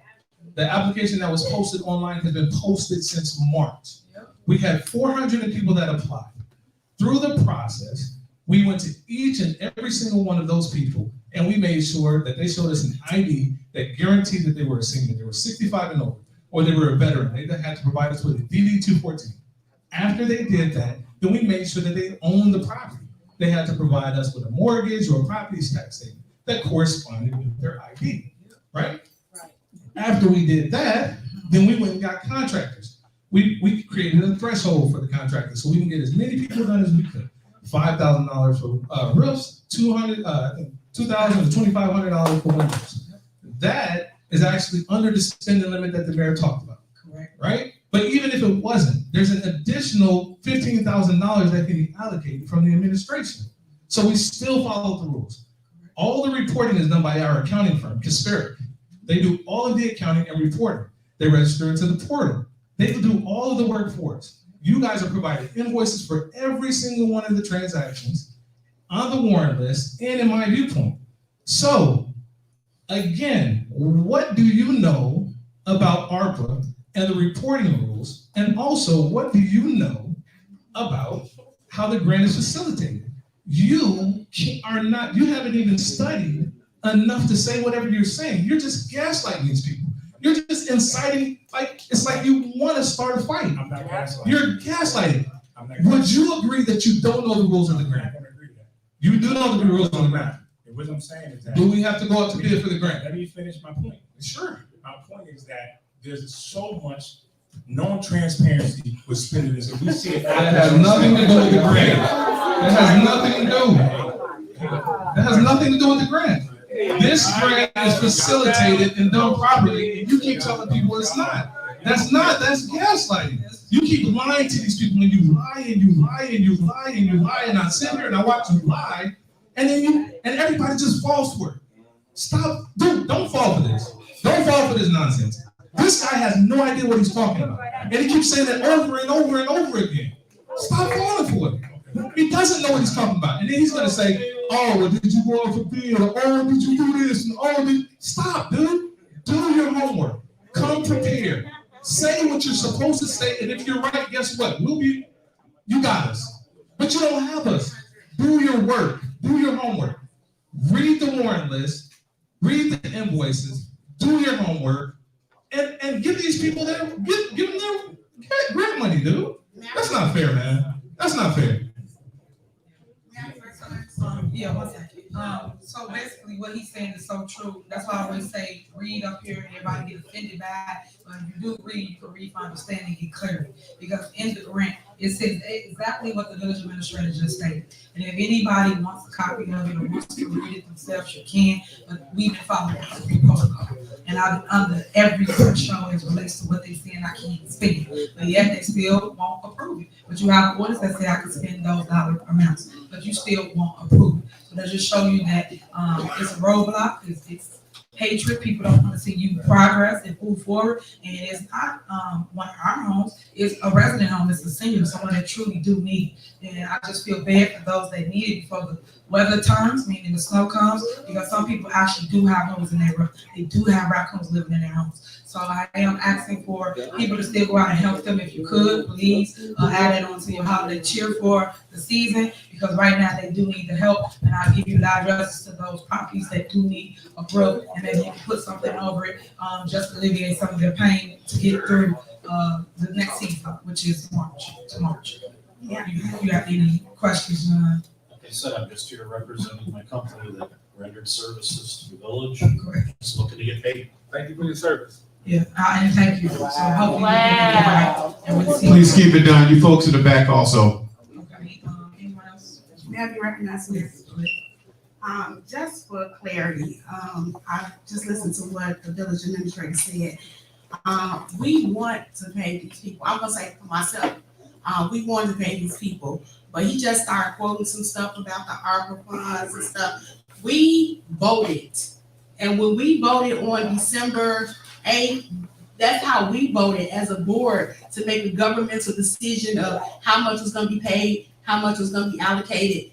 The application that was posted online has been posted since March. We had 400 people that applied. Through the process, we went to each and every single one of those people, and we made sure that they showed us an ID that guaranteed that they were a senior, they were 65 and over, or they were a veteran. They had to provide us with a DD-214. After they did that, then we made sure that they owned the property. They had to provide us with a mortgage or a property tax statement that corresponded with their ID, right? After we did that, then we went and got contractors. We created a threshold for the contractors so we can get as many people done as we could. $5,000 for roofs, $2,000 to $2,500 for windows. That is actually under the spending limit that the mayor talked about. Correct. Right? But even if it wasn't, there's an additional $15,000 that can be allocated from the administration. So we still follow the rules. All the reporting is done by our accounting firm, Kasperic. They do all of the accounting and reporting. They register into the portal. They do all of the work for us. You guys are providing invoices for every single one of the transactions on the warrant list and in my viewpoint. So, again, what do you know about ARPA and the reporting rules? And also, what do you know about how the grant is facilitated? You haven't even studied enough to say whatever you're saying. You're just gaslighting these people. You're just inciting, it's like you want to start a fight. I'm not gaslighting. You're gaslighting. I'm not gaslighting. Would you agree that you don't know the rules of the grant? I'm not gonna agree to that. You do know the rules on the map. And what I'm saying is that. Do we have to go out to bid for the grant? Let me finish my point. Sure. My point is that there's so much non-transparency with spending this, and we see it. That has nothing to do with the grant. That has nothing to do. That has nothing to do with the grant. This grant is facilitated and done properly, and you keep telling people it's not. That's gaslighting. You keep lying to these people, and you lie, and you lie, and you lie, and you lie, and I sit here and I watch you lie, and then everybody just falls for it. Stop, dude, don't fall for this. Don't fall for this nonsense. This guy has no idea what he's talking about. And he keeps saying that over and over and over again. Stop falling for it. He doesn't know what he's talking about. And then he's gonna say, oh, well, did you go out for bid? Or, oh, did you do this? And, oh, stop, dude. Do your homework. Come prepared. Say what you're supposed to say, and if you're right, guess what? You got us. But you don't have us. Do your work. Do your homework. Read the warrant list. Read the invoices. Do your homework. And give these people give them their grant money, dude. That's not fair, man. That's not fair. Yeah, one second. So basically what he's saying is so true. That's why I always say, read up here and everybody get offended by it. But if you do read, you can read for understanding and get clarity. Because in the grant, it says exactly what the village administrator just stated. And if anybody wants a copy of it or wants to read it themselves, you can. But we've been following the protocol. And I'm under every threshold as relates to what they saying I can't spend. But yet they still won't approve it. But you have orders that say I can spend those dollar amounts, but you still won't approve it. So that just show you that it's a roadblock, it's hatred. People don't want to see you progress and move forward. And it's not one of our homes, it's a resident home, it's a senior, someone that truly do need it. And I just feel bad for those that need it before the weather turns, meaning the snow comes, because some people actually do have homes in their room. They do have raccoons living in their homes. So I am asking for people to still go out and help them if you could, please. Add it onto your holiday cheer for the season, because right now they do need the help. And I'll give you the addresses to those properties that do need a roof, and maybe you can put something over it, just to alleviate some of their pain to get through the next season, which is March to March. Yeah. You have any questions? Like I said, I'm just here representing my company that rendered services to the village. Correct. Just looking to get paid. Thank you for your service. Yeah, and thank you. So hopefully we can get it right, and we'll see. Please keep it down. You folks in the back also. Okay, anyone else? May I be recognized, please? Just for clarity, I just listened to what the village administrator said. We want to pay these people. I'm gonna say for myself, we want to pay these people, but he just started quoting some stuff about the ARPA funds and stuff. We voted, and when we voted on December 8th, that's how we voted as a board to make a governmental decision of how much was gonna be paid, how much was gonna be allocated.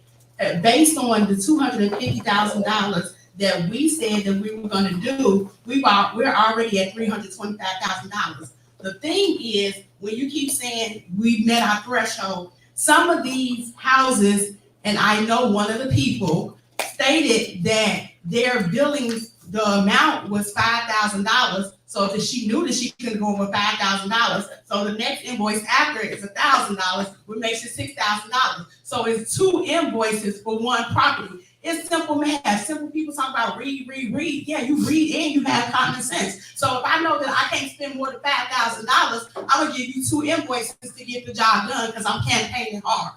Based on the $250,000 that we said that we were gonna do, we're already at $325,000. The thing is, when you keep saying we met our threshold, some of these houses, and I know one of the people stated that their billings, the amount was $5,000. So that she knew that she couldn't go over $5,000. So the next invoice after it is $1,000, which makes it $6,000. So it's two invoices for one property. It's simple math. Simple people talk about read. Yeah, you read and you have common sense. So if I know that I can't spend more than $5,000, I'm gonna give you two invoices to get the job done because I'm campaigning hard.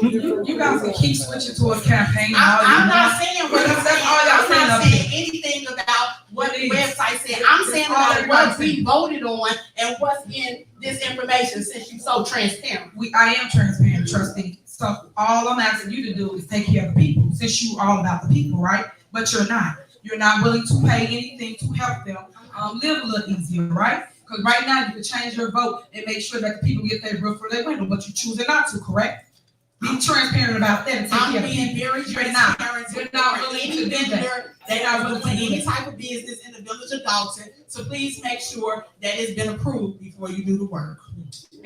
You guys can keep switching to a campaign. I'm not saying what that's all y'all I'm saying not up saying here. anything about what the Please. website said. I'm saying All about the what website. we voted on and what's in this information since you're so transparent. I am transparent, trustee. So all I'm asking you to do is take care of the people, since you are all about the people, right? But you're not. You're not willing to pay anything to help them live a little easier, right? Because right now you can change your vote and make sure that the people get their roof for their window, but you're choosing not to, correct? Be transparent about that and take I'm care of being people. very You're not. transparent. You're not willing Any to do that. vendor that are willing to any type of business in the village of Dolton, so please make sure that it's been approved before you do the work.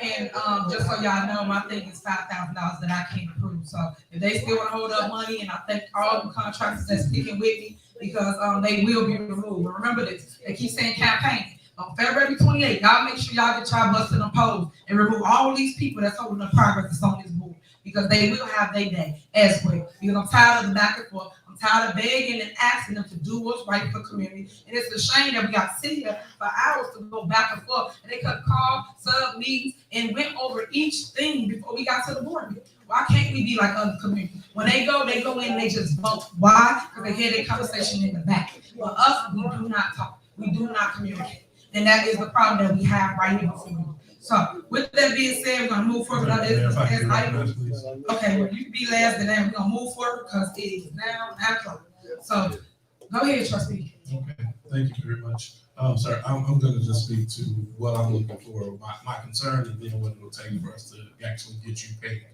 And just so y'all know, my thing is $5,000 that I can't approve. So if they still want to hold up money, and I thank all the contractors that's sticking with me, because they will be removed. But remember this, they keep saying campaign. On February 28th, y'all make sure y'all get y'all busted and polls and remove all these people that's holding the progress that's on this board. because they will have their day as well. Because I'm tired of the back and forth. I'm tired of begging and asking them to do what's right for the community. And it's a shame that we got to sit here for hours to go back and forth. And they could call, set up meetings, and went over each thing before we got to the board meeting. Why can't we be like other communities? When they go in and they just vote. Why? Because they hear their conversation in the back. For us, we do not talk. We do not communicate. And that is the problem that we have right here before you. So with that being said, we're gonna move forward. Okay, well, you can be last, and then we're gonna move forward because it is now 9 o'clock. So go ahead, trustee. Okay, thank you very much. Sir, I'm gonna just speak to what I'm looking for, my concern, and then what it will take for us to actually get you paid.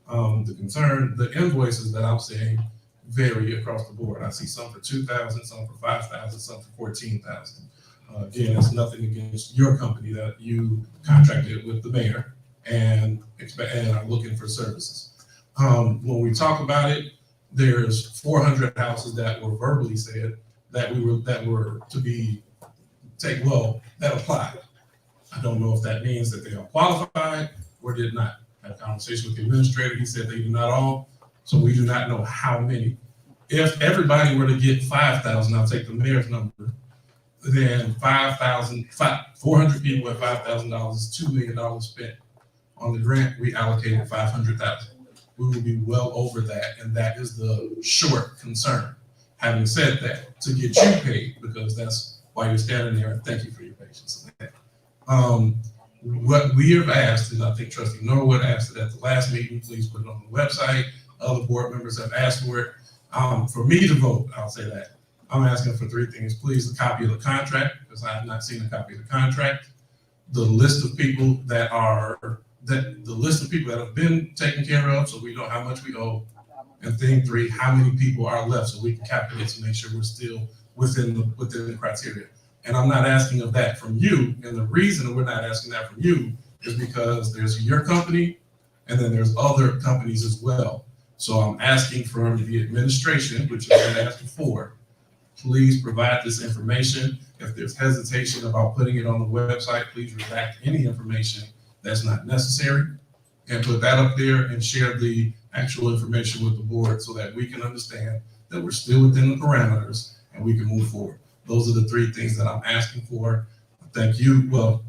The invoices that I'm seeing vary across the board. I see some for 2,000, some for 5,000, some for 14,000. Again, it's nothing against your company that you contracted with the mayor and are looking for services. When we talk about it, there's 400 houses that were verbally said that were to be that applied. I don't know if that means that they are qualified or did not. I had a conversation with the administrator. He said they do not all, so we do not know how many. If everybody were to get 5,000, I'll take the mayor's number, then 400 people at $5,000 is $2 million spent. On the grant, we allocated 500,000. We will be well over that, and that is the short concern. Having said that, to get you paid, because that's why you're standing there, and thank you for your patience. What we have asked, and I think Trustee Norwood asked it at the last meeting, please put it on the website. Other board members have asked for it. For me to vote, I'll say that. I'm asking for 3 things. Please, a copy of the contract, because I have not seen a copy of the contract. The list of people that have been taken care of, so we know how much we owe. And thing 3, how many people are left, so we can calculate to make sure we're still within the criteria. And I'm not asking of that from you. And the reason we're not asking that from you is because there's your company and then there's other companies as well. So I'm asking from the administration, which I've been asking for, please provide this information. If there's hesitation about putting it on the website, please redact any information that's not necessary and put that up there and share the actual information with the board so that we can understand that we're still within the parameters and we can move forward. Those are the 3 things that I'm asking for. Thank you. Well,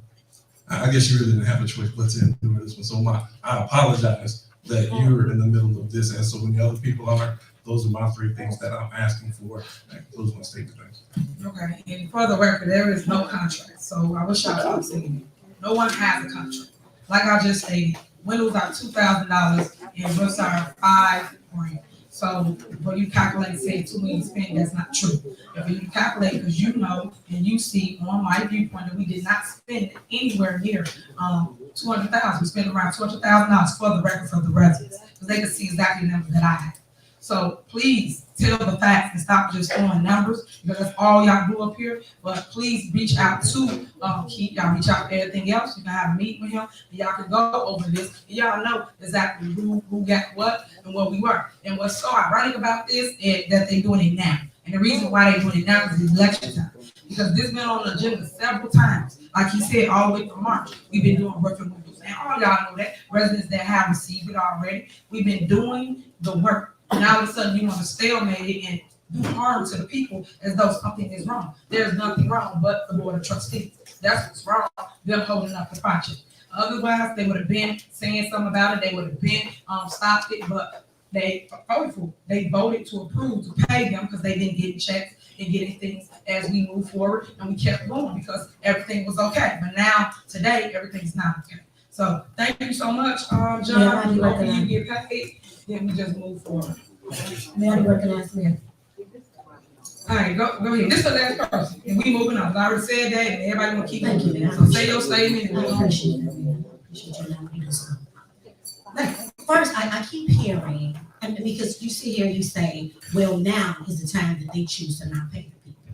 I guess you really didn't have a choice but to do this one. So I apologize that you're in the middle of this and so many other people are. Those are my 3 things that I'm asking for. That concludes my statement. Thanks. Okay, and for the record, there is no contract. So I wish I could say it. No one has a contract. Like I just stated, windows are $2,000 and roofs are $5,000. So when you calculate, say $2 million spent, that's not true. If you calculate, because you know and you see on my viewpoint that we did not spend anywhere near $200,000. We spent around $200,000 for the record for the residents, because they can see exactly the numbers that I have. So please tell the facts and stop just throwing numbers, because that's all y'all do up here. But please reach out to Keith. Y'all reach out to everything else. You can have a meeting with him, and y'all can go over this. And y'all know exactly who got what and what we were. And what's so ironic about this is that they're doing it now. And the reason why they're doing it now is it's election time. Because this been on the agenda several times. Like he said, all the way from March, we've been doing work removals. And all y'all know that. Residents that have received it already, we've been doing the work. Now all of a sudden you want to stalemate it and do harm to the people as though something is wrong. There's nothing wrong but the board of trustees. That's what's wrong, them holding up the project. Otherwise, they would have been saying something about it. They would have been stopped it, but they voted to approve to pay them because they didn't get checks and getting things as we move forward, and we kept going because everything was okay. But now today everything's not okay. So thank you so much, John. Hopefully you get paid. Then we just move forward. May I recognize me? All right, go ahead. This is the last person, and we moving on. I already said that, and everybody will keep Thank moving. you. So say your statement. And I appreciate that. Appreciate your knowledge. First, I keep hearing, and because you sit here, you say, well, now is the time that they choose to not pay the people.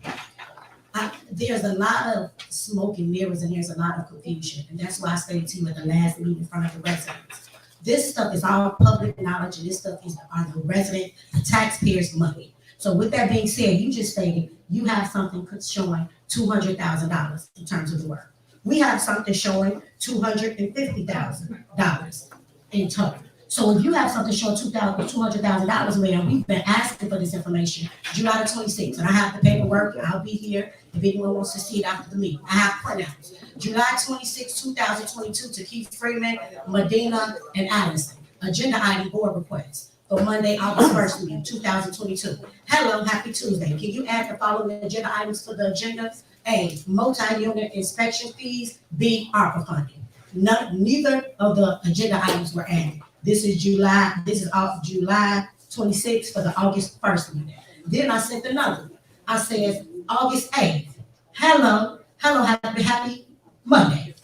There's a lot of smoke and mirrors, and there's a lot of confusion, and that's why I stated to you at the last meeting in front of the residents. This stuff is all public knowledge, and this stuff are the resident, the taxpayers' money. So with that being said, you just stated you have something showing $200,000 in terms of the work. We have something showing $250,000 in total. So if you have something showing $200,000, Mayor, we've been asking for this information, July the 26th, and I have the paperwork, I'll be here if anyone wants to see it after the meeting. I have printouts. July 26, 2022 to Keith Freeman, Medina, and Allison. Agenda item board requests for Monday, August 1st meeting, 2022. Hello, happy Tuesday. Can you add the following agenda items for the agenda? A, multi-unit inspection fees. B, ARPA funding. Neither of the agenda items were added. This is July 26th for the August 1st meeting. Then I sent another one. I said August 8th. Hello, happy Monday.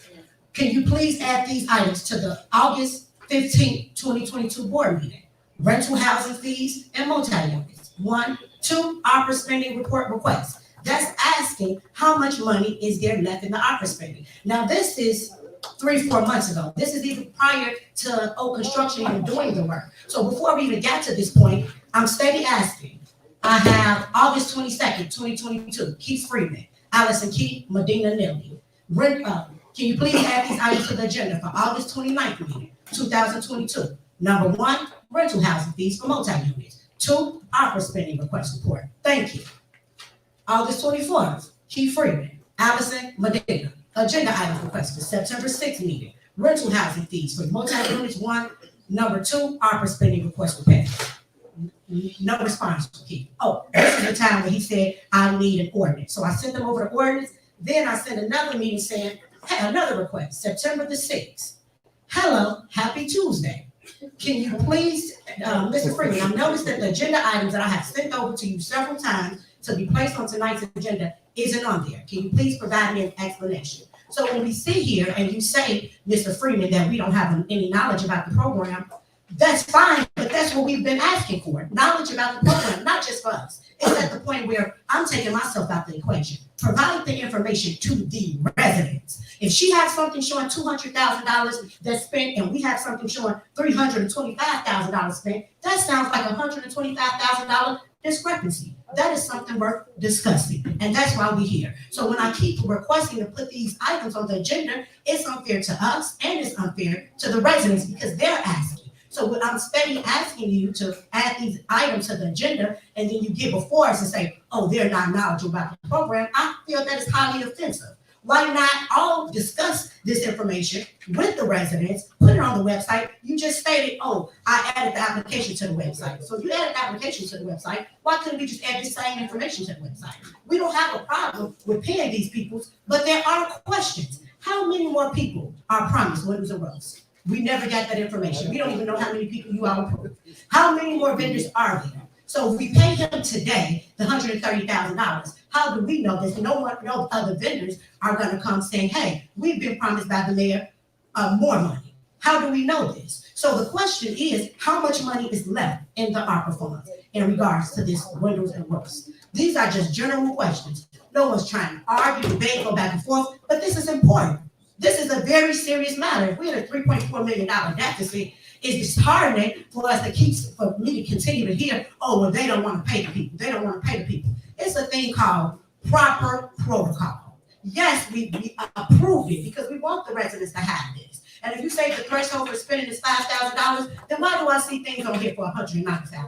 Can you please add these items to the August 15th, 2022 board meeting? Rental housing fees and multi-units. 1, 2, ARPA spending report requests. That's asking how much money is there left in the ARPA spending. Now this is 3-4 months ago. This is even prior to Oak Construction even doing the work. So before we even got to this point, I'm steady asking. I have August 22nd, 2022, Keith Freeman, Allison Keith, Medina Nelly. Can you please add these items to the agenda for August 29th meeting, 2022? Number 1, rental housing fees for multi-units. 2, ARPA spending request report. Thank you. August 24th, Keith Freeman, Allison, Medina. Agenda item request for September 6th meeting. Rental housing fees for multi-units 1. Number 2, ARPA spending request report. No response from Keith. Oh, this is the time when he said, I need an ordinance. So I sent them over the ordinance. Then I sent another meeting saying, hey, another request, September the 6th. Hello, happy Tuesday. Can you please, Mr. Freeman, I've noticed that the agenda items that I have sent over to you several times to be placed on tonight's agenda isn't on there. Can you please provide me an explanation? So when we sit here and you say, Mr. Freeman, that we don't have any knowledge about the program, that's fine, but that's what we've been asking for. Knowledge about the program, not just for us. It's at the point where I'm taking myself out the equation. Provide the information to the residents. If she has something showing $200,000 that's spent and we have something showing $325,000 spent, that sounds like $125,000 discrepancy. That is something worth discussing, and that's why we're here. So when I keep requesting to put these items on the agenda, it's unfair to us and it's unfair to the residents because they're asking. So when I'm steady asking you to add these items to the agenda, and then you get before us and say, oh, they're not knowledgeable about the program, I feel that is highly offensive. Why not all discuss this information with the residents, put it on the website? You just stated, oh, I added the application to the website. So if you added the application to the website, why couldn't we just add the same information to the website? We don't have a problem with paying these people, but there are questions. How many more people are promised windows and roofs? We never got that information. We don't even know how many people you all approved. How many more vendors are there? So if we pay him today the $130,000, how do we know that no other vendors are going to come saying, hey, we've been promised by the mayor more money? How do we know this? So the question is, how much money is left in the ARPA funds in regards to this windows and roofs? These are just general questions. No one's trying to argue, debate, go back and forth, but this is important. This is a very serious matter. If we had a $3.4 million deficit, it's disheartening for us for me to continue to hear, oh, well, they don't want to pay the people. They don't want to pay the people. It's a thing called proper protocol. Yes, we approve it because we want the residents to have this. And if you say the threshold for spending is $5,000, then why do I see things on here for $195,000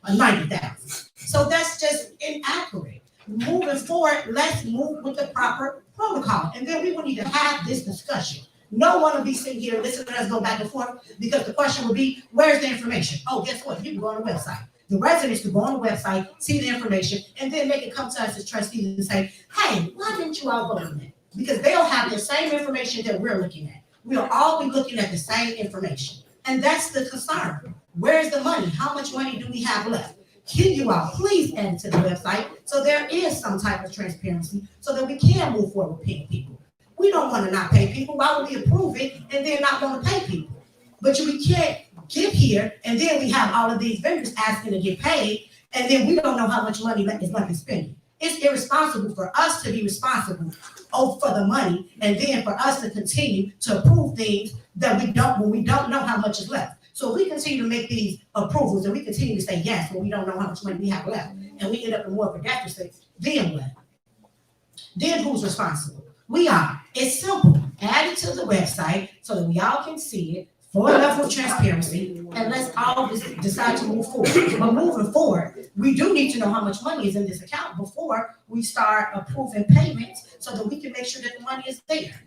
or $90,000? So that's just inaccurate. Moving forward, let's move with the proper protocol. And then we wouldn't even have this discussion. No one will be sitting here listening to us go back and forth because the question will be, where's the information? Oh, guess what? You can go on the website. The residents can go on the website, see the information, and then they can come to us as trustees and say, hey, why didn't you all vote on that? Because they'll have the same information that we're looking at. We'll all be looking at the same information. And that's the concern. Where's the money? How much money do we have left? Can you all please add it to the website so there is some type of transparency so that we can move forward with paying people? We don't want to not pay people. Why would we approve it and then not want to pay people? But we can't get here and then we have all of these vendors asking to get paid and then we don't know how much money is left in spending. It's irresponsible for us to be responsible for the money and then for us to continue to approve things that when we don't know how much is left. So if we continue to make these approvals and we continue to say yes when we don't know how much money we have left and we end up in more of a deficit, then what? Then who's responsible? We are. It's simple. Add it to the website so that we all can see it. for a level of transparency, and let's all decide to move forward. But moving forward, we do need to know how much money is in this account before we start approving payments so that we can make sure that the money is there.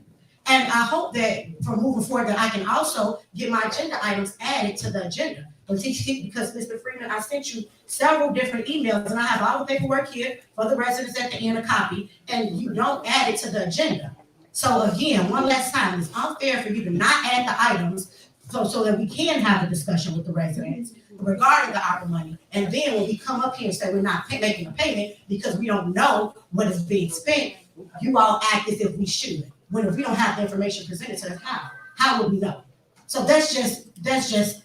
And I hope that from moving forward that I can also get my agenda items added to the agenda. But because Mr. Freeman, I sent you several different emails and I have all the paperwork here for the residents at the end, a copy, and you don't add it to the agenda. So again, one last time, it's unfair for you to not add the items so that we can have a discussion with the residents regarding the ARPA money. And then when we come up here and say we're not making a payment because we don't know what is being spent, you all act as if we should. When if we don't have the information presented to us, how would we know? So that's just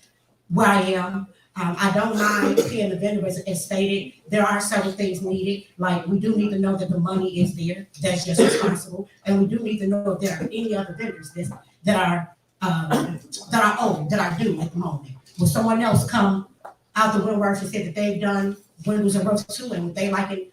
where I am. I don't mind paying the vendor as stated. There are several things needed. Like we do need to know that the money is there. That's just responsible. And we do need to know if there are any other vendors that are due at the moment. Will someone else come out the woodwork and say that they've done windows and roofs too, and would they like it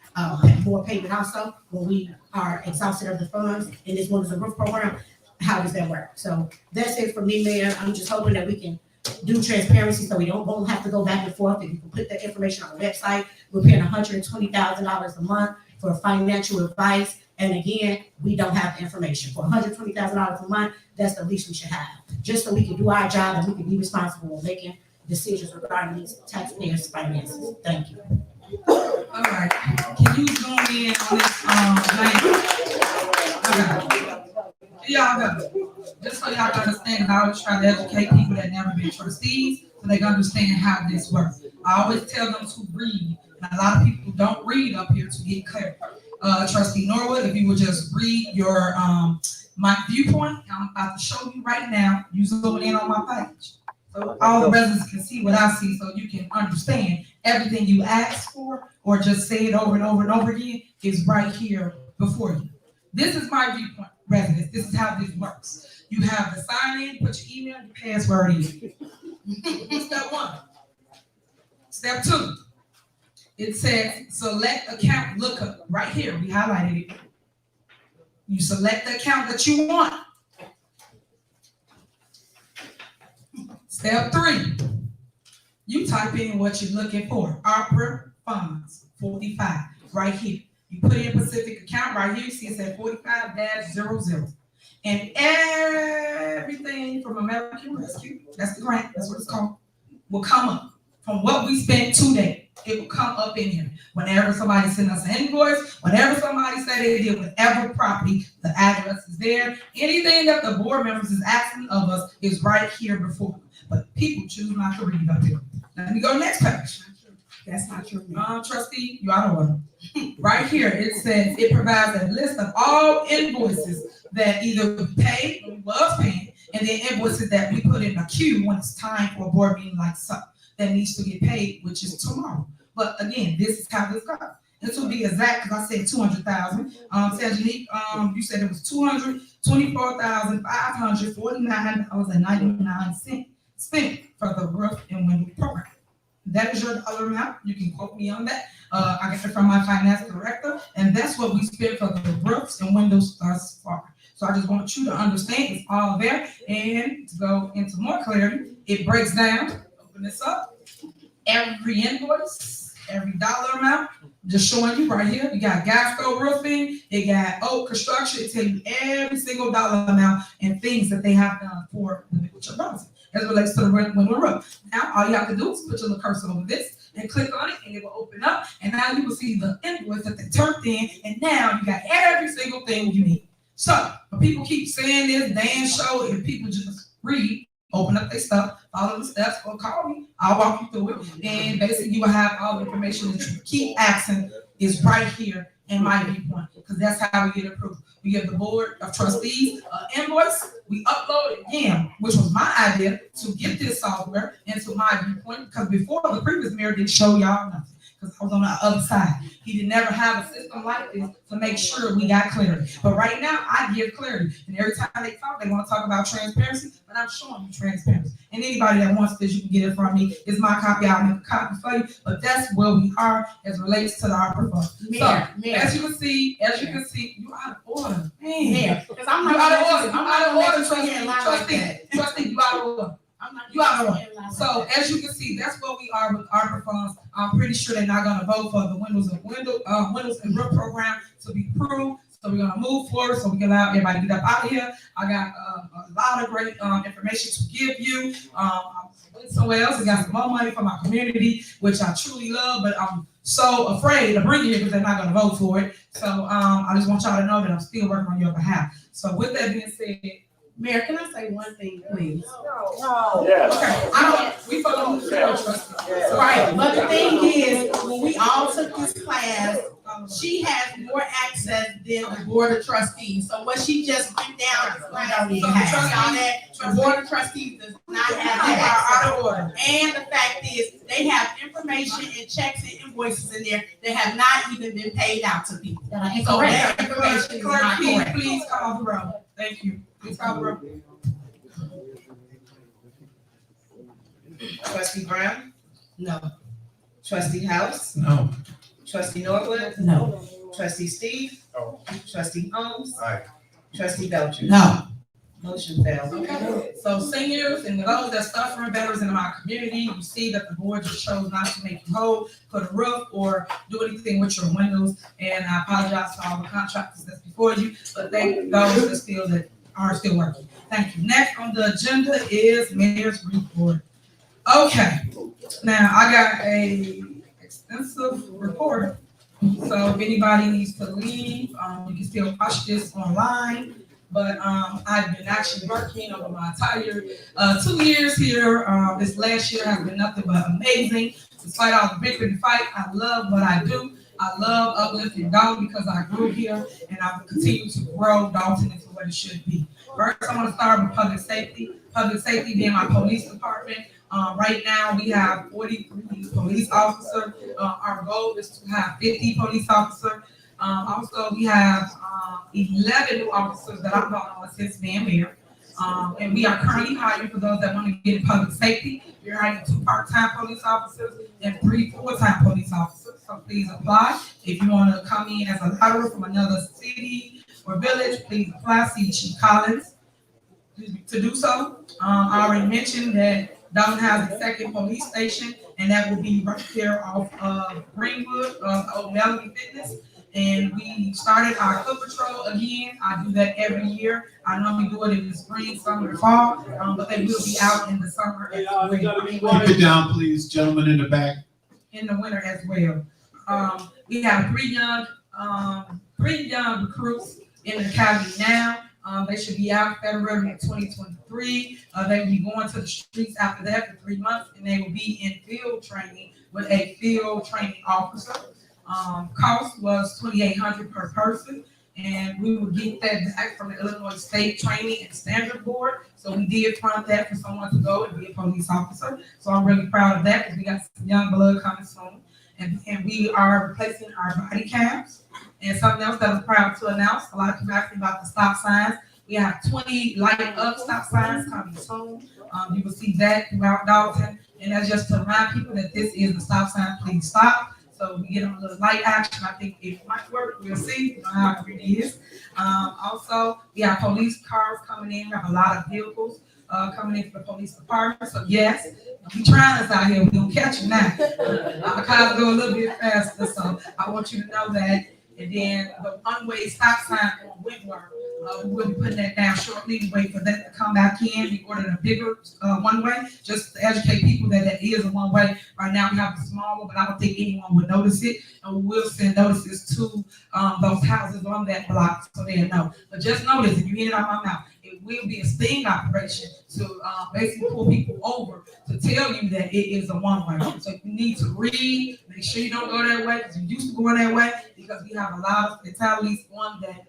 more payment also when we are exhausted of the funds in this windows and roof program? How does that work? So that's it for me, Mayor. I'm just hoping that we can do transparency so we won't have to go back and forth. If you can put the information on the website, we're paying $120,000 a month for financial advice. And again, we don't have the information. For $120,000 a month, that's the least we should have. Just so we can do our job and we can be responsible in making decisions regarding these taxpayers' finances. Thank you. All right, can you zoom in on this, y'all go. Just so y'all understand, I always try to educate people that never been trustees so they can understand how this works. I always tell them to read, and a lot of people don't read up here to get clear. Trustee Norwood, if you would just read your my viewpoint, I'm about to show you right now. You zoom in on my page. So all the residents can see what I see so you can understand everything you asked for or just say it over and over and over again is right here before you. This is my viewpoint, residents. This is how this works. You have the sign in, put your email, your password in. Step one. Step two. It says select account lookup right here. We highlighted it. You select the account that you want. Step three, you type in what you're looking for. ARPA funds 45 right here. You put in Pacific account right here. You see it said 45-00. And everything from American Rescue, that's the grant, that's what it's called, will come up from what we spent today. It will come up in here. Whenever somebody sends us an invoice, whenever somebody said they did whatever property, the address is there. Anything that the board members is asking of us is right here before. But people choose not to read up here. Let me go next page. That's not true. Trustee, you out of order. Right here, it says it provides a list of all invoices that either we paid or we was paying, and then invoices that we put in a queue when it's time for a board meeting like so that needs to get paid, which is tomorrow. But again, this is how this goes. And to be exact, because I said 200,000. Sajanique, you said it was $224,549.99 spent for the roof and window program. That is your dollar amount. You can quote me on that. I get it from my finance director, and that's what we spent for the roofs and windows thus far. So I just want you to understand it's all there. And to go into more clarity, it breaks down. Open this up. Every invoice, every dollar amount, just showing you right here. You got Gasco Roofing, it got Oak Construction. It tells you every single dollar amount and things that they have done for the Mitchell Robinson as it relates to the window roof. Now, all you have to do is put your little cursor over this and click on it, and it will open up. And now you will see the invoice that they turned in, and now you got every single thing you need. So, when people keep saying this, Dan show, if people just read, open up their stuff, follow the steps, or call me. I'll walk you through it. And basically, you will have all the information that you keep asking is right here in my viewpoint, because that's how we get approved. We give the board of trustees an invoice. We upload it again, which was my idea to get this software into my viewpoint, because before the previous mayor didn't show y'all nothing, because I was on the other side. He did never have a system like this to make sure we got clarity. But right now, I give clarity. And every time they want to talk about transparency, but I'm showing you transparency. And anybody that wants this, you can get it from me. It's my copy. I'll make a copy for you. But that's where we are as relates to the ARPA fund. So, as you can see, you out of order. Man. Because I'm You not out of order. I'm not You out of order, trustee, trustee, you out of order. You are one. So as you can see, that's where we are with ARPA funds. I'm pretty sure they're not gonna vote for the windows and roof program to be approved. So we're gonna move forward so we can allow everybody to get up out of here. I got a lot of great information to give you. I went somewhere else and got some more money for my community, which I truly love, but I'm so afraid to bring it here because they're not gonna vote for it. So I just want y'all to know that I'm still working on your behalf. So with that being said, Mayor, can I say one thing, please? no. Okay, we follow the trust. Right, but the thing is, when we all took this class, she has more access than the board of trustees. So what she just went down, I don't even have that. The board of trustees does not have that. Out of order. And the fact is, they have information and checks and invoices in there that have not even been paid out to people. So that information is not correct. Please call the roll. Thank you. Please call the roll. Trustee Brown? No. Trustee House? No. Trustee Norwood? No. Trustee Steve? No. Trustee Holmes? Aye. Trustee Belcher? No. Motion fails. Okay, so seniors and those that suffering veterans in my community, you see that the board just chose not to make you whole, put a roof, or do anything with your windows. And I apologize to all the contractors that's before you, but thank those that are still working. Thank you. Next on the agenda is mayor's report. Okay, now I got a extensive report. So if anybody needs to leave, you can still watch this online. But I've been actually working over my entire 2 years here. This last year has been nothing but amazing. Despite all the bickering and fight, I love what I do. I love uplifting Dalton because I grew here and I will continue to grow Dalton into what it should be. First, I want to start with public safety. Public safety being my police department. Right now, we have 43 police officers. Our goal is to have 50 police officers. Also, we have 11 new officers that I've brought on since being mayor. And we are currently hiring for those that want to get in public safety. We're hiring 2 part-time police officers and 3 full-time police officers. So please apply. If you want to come in as a lateral from another city or village, please apply. See Chief Collins to do so. I already mentioned that Dalton has a second police station, and that will be right there off Greenwood, Old Melody Fitness. And we started our foot patrol again. I do that every year. I normally do it in the spring, summer, and fall, but they will be out in the summer as well. Keep it down, please, gentlemen in the back. In the winter as well. We have 3 young recruits in the academy now. They should be out February of 2023. They will be going to the streets after that for 3 months, and they will be in field training with a field training officer. Cost was $2,800 per person, and we will get that back from the Illinois State Training and Standard Board. So we did fund that for someone to go and be a police officer. So I'm really proud of that because we got some young blood coming soon. And we are replacing our body cams. And something else that I'm proud to announce, a lot of people asking about the stop signs. We have 20 light up stop signs coming soon. You will see that throughout Dalton. And that's just to remind people that this is the stop sign, please stop. So we get them a little light action. I think it might work. We'll see. You know how it really is. Also, we have police cars coming in. We have a lot of vehicles coming in for the police department. So yes, we trying this out here. We're going to catch you now. Our cars go a little bit faster. So I want you to know that. And then the one-way stop sign on Wentworth, we will be putting that down shortly to wait for that to come back in. We ordered a bigger one-way just to educate people that that is a one-way. Right now we have a small one, but I don't think anyone would notice it. And we will send notices to those houses on that block so they know. But just notice, if you get it out my mouth, it will be a sting operation to basically pull people over to tell you that it is a one-way. So you need to read, make sure you don't go that way because you used to go that way because we have a lot of fatalities on that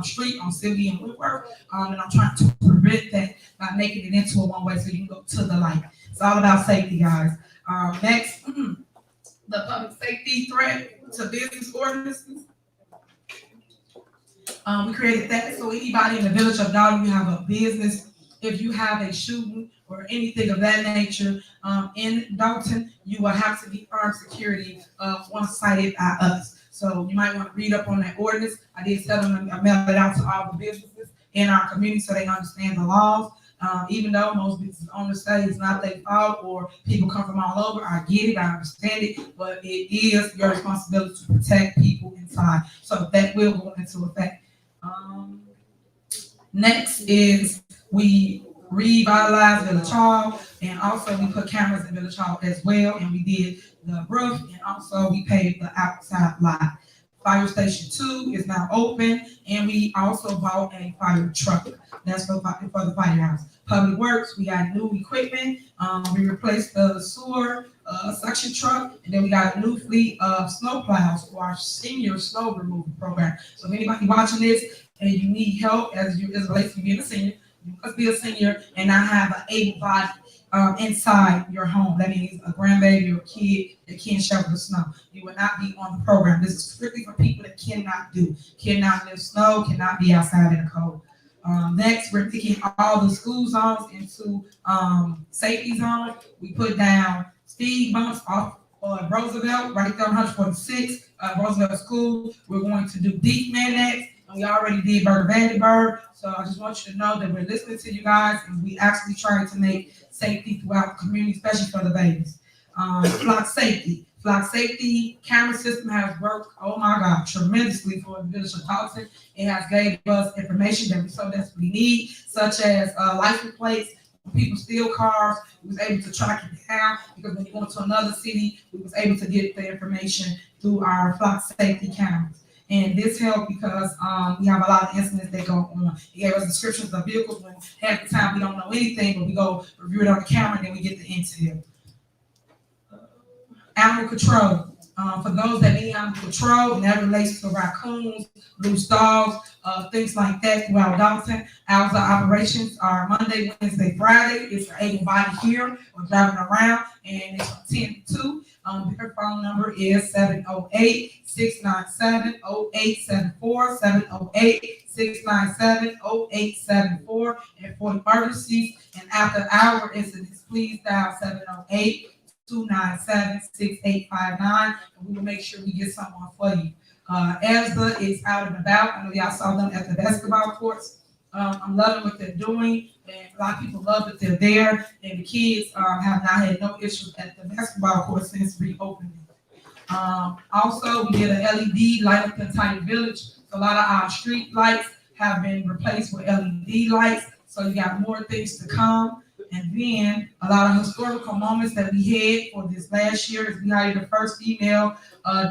street on Sylvia and Woodward. And I'm trying to prevent that by making it into a one-way so you can go to the light. It's all about safety, guys. Next, the public safety threat to business ordinances. We created that so anybody in the village of Dalton, you have a business, if you have a shooting or anything of that nature in Dalton, you will have to be armed security once cited by us. So you might want to read up on that ordinance. I did tell them I mailed it out to all the businesses in our community so they understand the laws. Even though most business owners say it's not their fault or people come from all over, I get it, I understand it, but it is your responsibility to protect people inside. So that will go into effect. Next is we revitalized Village Hall, and also we put cameras in Village Hall as well, and we did the roof, and also we paved the outside lot. Fire Station 2 is now open, and we also bought a fire truck. That's for the firehouse. Public Works, we got new equipment. We replaced the sewer suction truck, and then we got a new fleet of snow plows for our senior snow removal program. So if anybody watching this and you need help as it relates to being a senior, you must be a senior and not have an able body inside your home. That means a grandbaby or a kid that can't shovel the snow. You will not be on the program. This is strictly for people that cannot lift snow, cannot be outside in the cold. Next, we're picking all the school zones into safety zones. We put down speed bumps off Roosevelt, right there on 146, Roosevelt School. We're going to do deep magnets, and we already did Burger Vandenberg. So I just want you to know that we're listening to you guys, and we actually try to make safety throughout the community, especially for the babies. Flock safety camera system has worked, oh my God, tremendously for the village of Dolton. It has gave us information that we so desperately need, such as license plates. When people steal cars, we was able to track it down, because when you go to another city, we was able to get the information through our flock safety cameras. And this helped because we have a lot of incidents that go on. It gave us descriptions of vehicles when half the time we don't know anything, but we go review it on the camera and then we get the intel. Animal control. For those that need animal control, and that relates to raccoons, loose dogs, things like that throughout Dolton. Hours of operations are Monday, Wednesday, Friday. It's able body here or driving around, and it's from 10 to 2. Their phone number is 708-697-0874, 708-697-0874. And for emergencies and after hour incidents, please dial 708-297-6859, and we will make sure we get someone for you. ESDA is out and about. I know y'all saw them at the basketball courts. I'm loving what they're doing, and a lot of people love that they're there, and the kids have not had no issues at the basketball court since reopening. Also, we did an LED light up the entire village. So a lot of our street lights have been replaced with LED lights, so you got more things to come. And then a lot of historical moments that we had for this last year is we hired the first female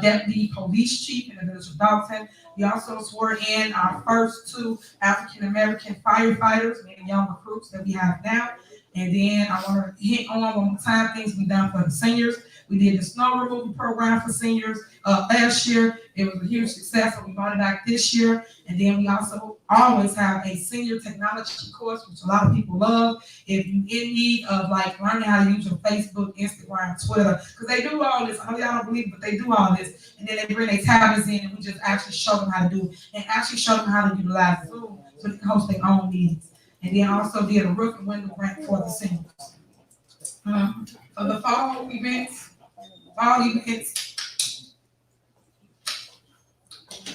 deputy police chief in the village of Dolton. We also swore in our first 2 African-American firefighters, meaning young recruits that we have now. And then I want to hit on one more time things we've done for the seniors. We did the snow removal program for seniors last year. It was a huge success, and we brought it back this year. And then we also always have a senior technology course, which a lot of people love. If you're in need of like learning how to use your Facebook, Instagram, Twitter, because they do all this. I know y'all don't believe it, but they do all this. And then they bring their tablets in, and we just actually show them how to do it, and actually show them how to utilize Zoom so they can host their own meetings. And then also did a roof and window grant for the seniors. For the fall events,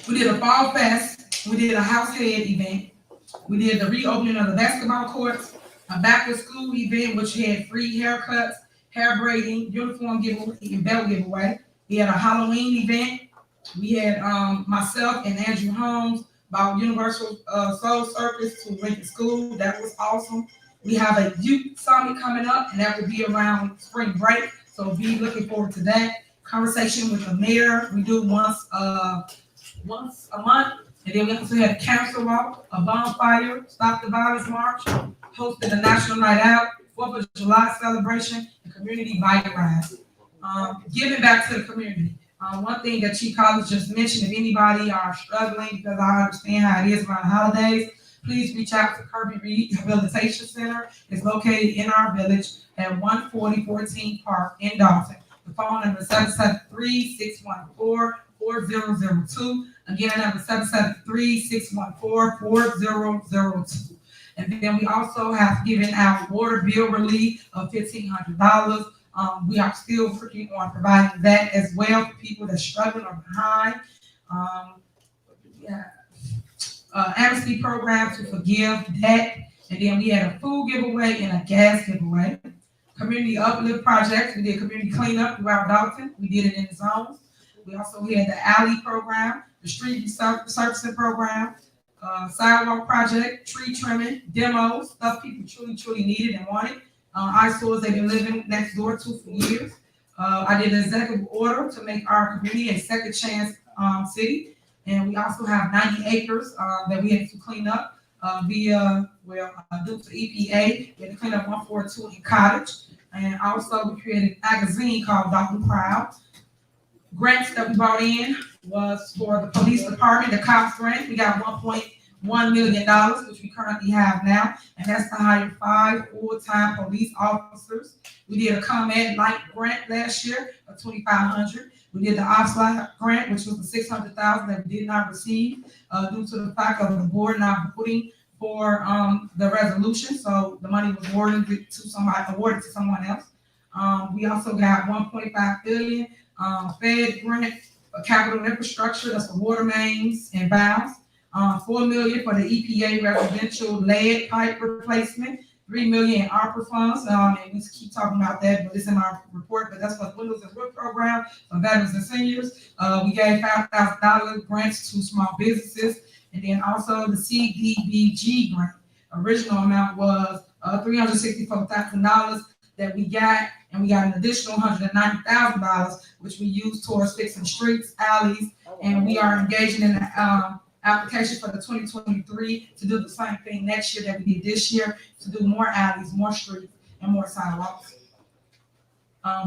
we did a fall fest, we did a house head event, we did the reopening of the basketball courts, a back to school event which had free haircuts, hair braiding, uniform giveaway, and belt giveaway. We had a Halloween event. We had myself and Andrew Holmes about Universal Soul Circus to Lincoln School. That was awesome. We have a youth summit coming up, and that will be around spring break. So be looking forward to that. Conversation with the mayor, we do once a month. And then we also had a council walk, a bonfire, Stop the Violence March, hosted a national night out, 4th of July celebration, and community bike ride. Giving back to the community. One thing that Chief Collins just mentioned, if anybody are struggling, because I understand how it is around the holidays, please reach out to Kirby Rehabilitation Center. It's located in our village at 140-14 Park in Dolton. The phone number is 773-614-4002. Again, the number is 773-614-4002. And then we also have given out water bill relief of $1,500. We are still working on providing that as well for people that are struggling or behind. Amnesty program to forgive debt. And then we had a food giveaway and a gas giveaway. Community uplift projects, we did community cleanup throughout Dolton. We did it in the zones. We also had the alley program, the street resurfacing program, sidewalk project, tree trimming, demos, stuff people truly needed and wanted. Eyesores they've been living next door to for years. I did an executive order to make our community a second chance city. And we also have 90 acres that we had to clean up due to EPA. We had to clean up 142 in Cottage. And also we created a magazine called Dolton Proud. Grants that we brought in was for the police department, the cops grant. We got $1.1 million, which we currently have now, and that's to hire 5 full-time police officers. We did a ComEd Light grant last year of $2,500. We did the OPS grant, which was the $600,000 that we did not receive due to the fact of the board not voting for the resolution. So the money was awarded to someone else. We also got $1.5 billion Fed grant for capital infrastructure. That's for water mains and valves. $4 million for the EPA residential lead pipe replacement. $3 million in ARPA funds, and we keep talking about that, but it's in my report, but that's for the Windows and Roof program for veterans and seniors. We gave $5,000 grants to small businesses, and then also the CDBG grant. Original amount was $364,000 that we got, and we got an additional $190,000, which we used towards fixing streets, alleys, and we are engaging in the application for the 2023 to do the same thing next year that we did this year, to do more alleys, more streets, and more sidewalks.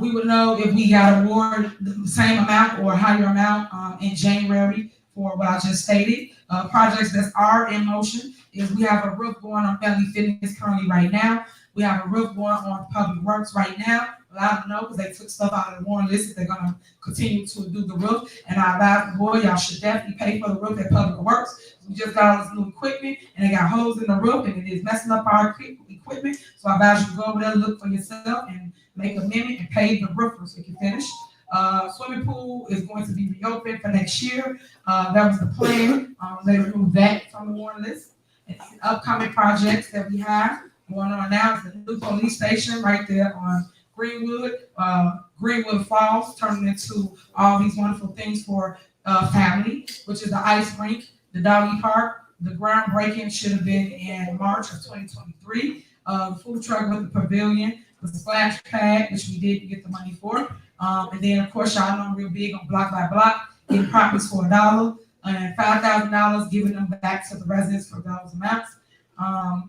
We would know if we got awarded the same amount or a higher amount in January for what I just stated. Projects that are in motion is we have a roof going on Family Fitness currently right now. We have a roof going on Public Works right now. But I don't know because they took stuff out of the warrant list. They're going to continue to do the roof. And I advise the board, y'all should definitely pay for the roof at Public Works. We just got all this new equipment and they got holes in the roof and it is messing up our equipment. So I advise you to go over there, look for yourself and make an amendment and pay the roofers if you finish. Swimming pool is going to be reopened for next year. That was the plan. They removed that from the warrant list. And upcoming projects that we have going on now is the new police station right there on Greenwood Falls, turning into all these wonderful things for family, which is the ice rink, the doggy park. The groundbreaking should have been in March of 2023. The food truck with the pavilion, the splash pad, which we did get the money for. And then, of course, y'all know I'm real big on block by block, getting properties for $1 and $5,000, giving them back to the residents for those amounts.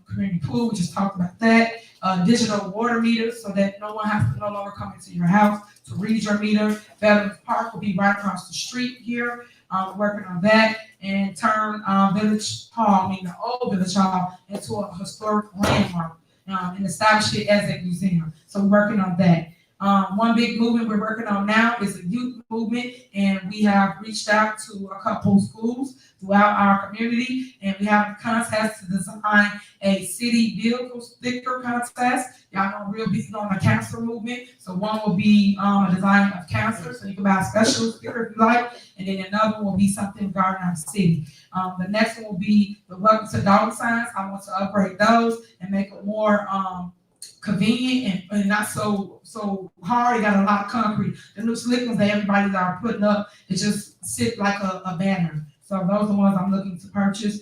Community pool, we just talked about that. Digital water meters so that no one has to no longer come into your house to read your meter. Veterans Park will be right across the street here. Working on that and turn Village Hall, the old Village Hall, into a historic landmark and establish it as a museum. So we're working on that. One big movement we're working on now is a youth movement, and we have reached out to a couple schools throughout our community, and we have a contest to design a city vehicle sticker contest. Y'all know real big on the cancer movement, so one will be a design of cancer, so you can buy a special sticker if you like, and then another will be something regarding our city. The next one will be the Welcome to Dolton signs. I want to upgrade those and make it more convenient and not so hard. You got a lot of concrete. The new slick ones that everybody's are putting up, it just sit like a banner. So those are the ones I'm looking to purchase.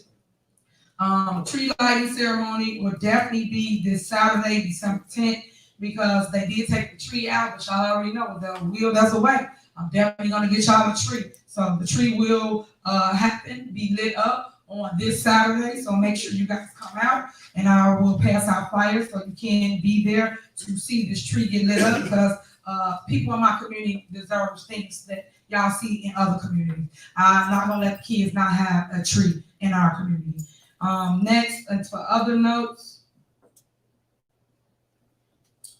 Tree lighting ceremony will definitely be this Saturday, December 10th, because they did take the tree out, but y'all already know the wheel does away. I'm definitely gonna get y'all a tree. So the tree will be lit up on this Saturday. So make sure you guys come out, and I will pass out flyers so you can be there to see this tree get lit up, because people in my community deserve things that y'all see in other communities. I'm not gonna let the kids not have a tree in our community. Next, and for other notes,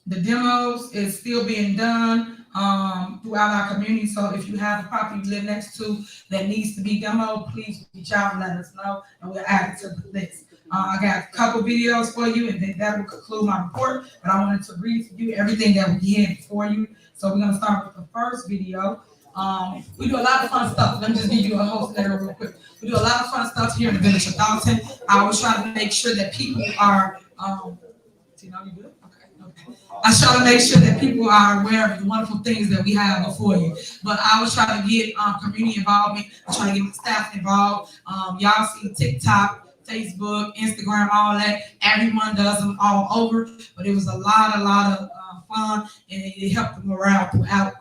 the demos is still being done throughout our community. So if you have a property you live next to that needs to be demoed, please reach out and let us know, and we'll add it to the list. I got a couple videos for you, and then that will conclude my report. But I wanted to read for you everything that we had before you. So we're gonna start with the first video. We do a lot of fun stuff. Let me just give you a whole scenario real quick. We do a lot of fun stuff here in the village of Dolton. I was trying to make sure that people are Tina, you good? Okay. I try to make sure that people are aware of the wonderful things that we have before you. But I was trying to get community involvement. I try to get my staff involved. Y'all see TikTok, Facebook, Instagram, all that. Everyone does them all over. But it was a lot of fun, and it helped the morale throughout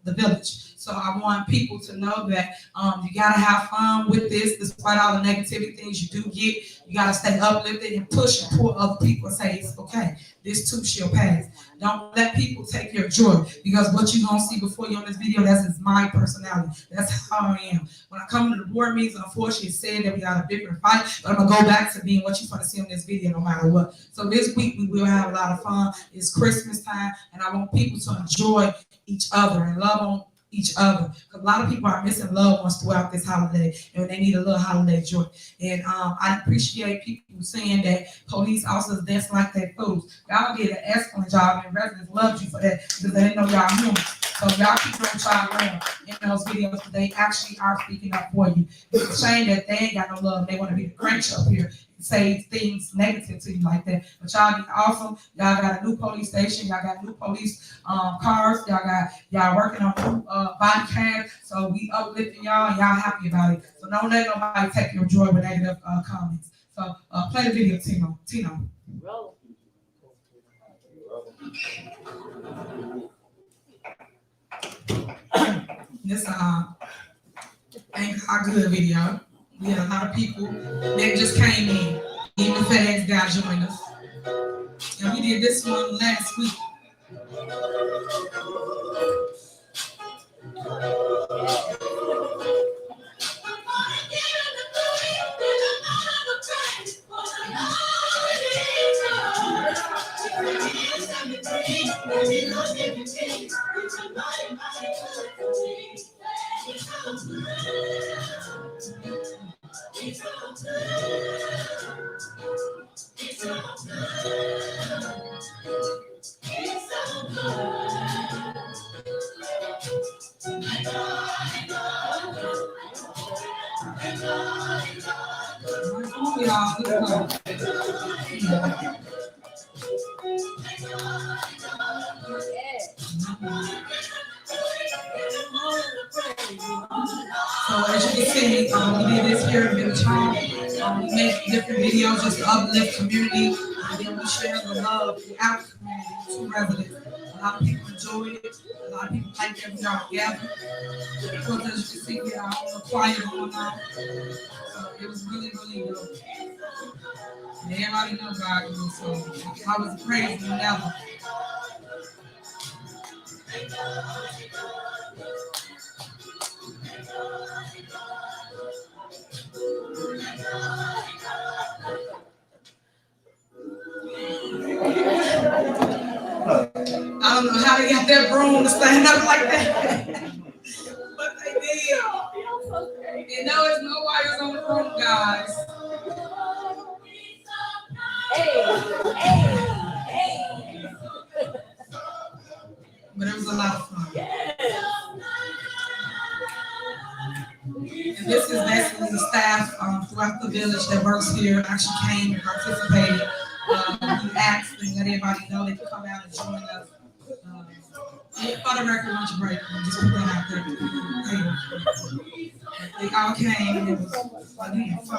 the village. So I want people to know that you gotta have fun with this, despite all the negativity things you do get. You gotta stay uplifted and push and pull other people and say it's okay. This too shall pass. Don't let people take your joy, because what you gonna see before you on this video, that's my personality. That's how I am. When I come to the board meetings, unfortunately, it said that we got a bigger fight, but I'm gonna go back to being what you're gonna see on this video no matter what. So this week we will have a lot of fun. It's Christmas time, and I want people to enjoy each other and love on each other. Because a lot of people are missing loved ones throughout this holiday, and they need a little holiday joy. And I appreciate people saying that police officers dance like that fools. Y'all did an excellent job, and residents loved you for that, because they didn't know y'all human. So y'all keep on trying around in those videos, because they actually are speaking up for you. It's a shame that they ain't got no love. They want to be the Grinch up here and say things negative to you like that. But y'all be awesome. Y'all got a new police station. Y'all got new police cars. Y'all working on new body cams. So we uplifting y'all, and y'all happy about it. So don't let nobody take your joy with negative comments. So play the video, Tino. Roll. This ain't a good video. We had a lot of people that just came in. Even the FedEx guy joined us. And we did this one last week. So as you can see, we did this here in Village Hall. We make different videos just to uplift community, and then we share the love throughout the community to residents. A lot of people enjoy it. A lot of people like that we all together. Because as you can see, we are all quiet going on. So it was really good. And everybody knows God, so I was praising him ever. I don't know how they got that broom to stand up like that, but they did. And no, it's no wires on the broom, guys. But it was a lot of fun. And this is basically the staff throughout the village that works here actually came and participated. We asked and let everybody know they could come out and join us. For the record, lunch break, just put that out there. They all came, and it was again fun.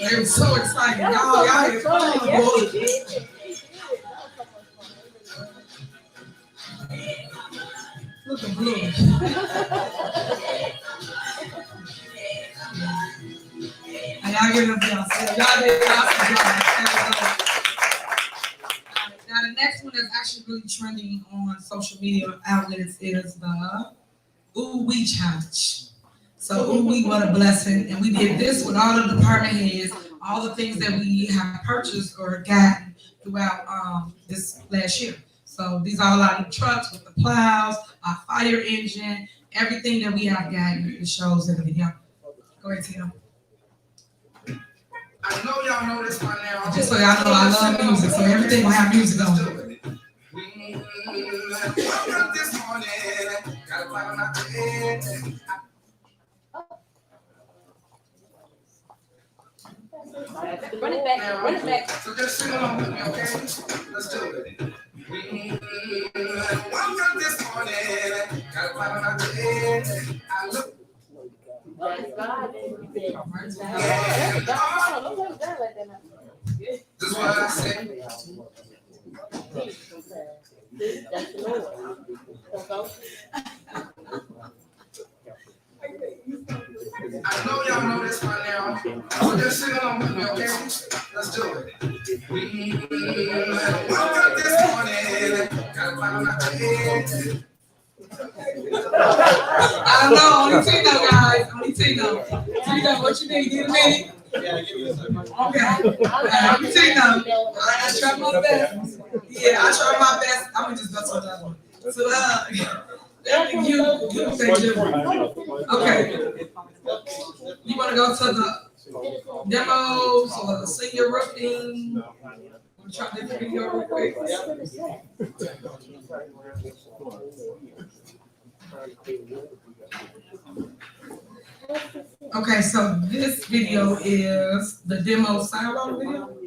They were so excited. Y'all had fun, boy. Look at blue. And y'all get up there. Y'all did an awesome job. Now the next one that's actually really trending on social media outlets is the Ooh Wee Challenge. So, ooh, we what a blessing. And we did this with all the department heads, all the things that we have purchased or gotten throughout this last year. So these are all our new trucks with the plows, our fire engine, everything that we have gotten, it shows in the video. Go ahead, Tino. I know y'all know this by now. Just so y'all know, I love music, so everything will have music on it. Woke up this morning, got a clock on my head. Run it back, run it back. So just sing along with me, okay? Let's do it. Woke up this morning, got a clock on my head. I look. This is what I said. I know y'all know this by now. So just sing along with me, okay? Let's do it. Woke up this morning, got a clock on my head. I don't know, only Tino, guys, only Tino. Tino, what you need? Get a minute? Yeah, give me a second. Okay. Tino, I try my best. Yeah, I try my best. I'm gonna just go to another one. So, you say different. Okay. You wanna go to the demos or the senior roofing? We'll try this video real quick. Okay, so this video is the demo sidewalk video.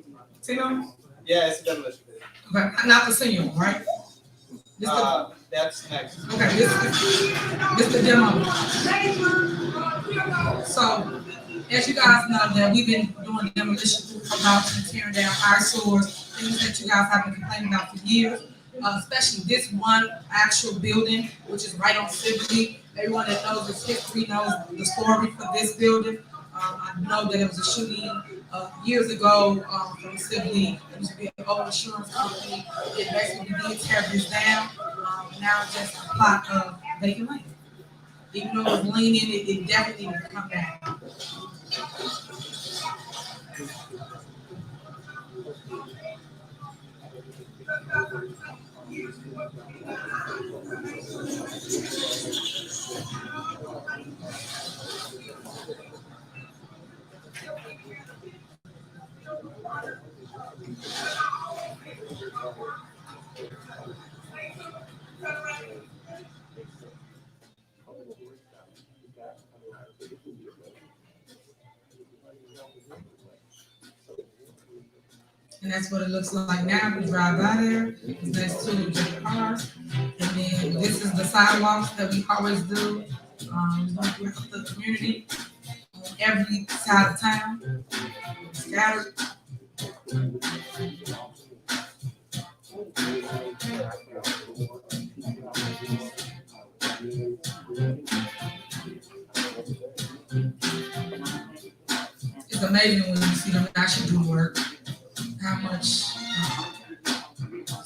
Tino? Yeah, it's a demolition video. Okay, not the senior one, right? This the, That's next. okay, this the demo. So, as you guys know, that we've been doing demolition about tearing down our sewers, things that you guys have been complaining about for years. Especially this one actual building, which is right on Sibley. Everyone that knows this history knows the story for this building. I know that it was a shooting years ago from Sibley. It used to be an old insurance company. It basically did tear this down. Now it's just a plot of vacant land. Even though it's leaning, it definitely needs to come down. And that's what it looks like now. We drive by there, there's two different cars. And then this is the sidewalks that we always do. Throughout the community, on every side of town, scattered. It's amazing when you see them actually do work. How much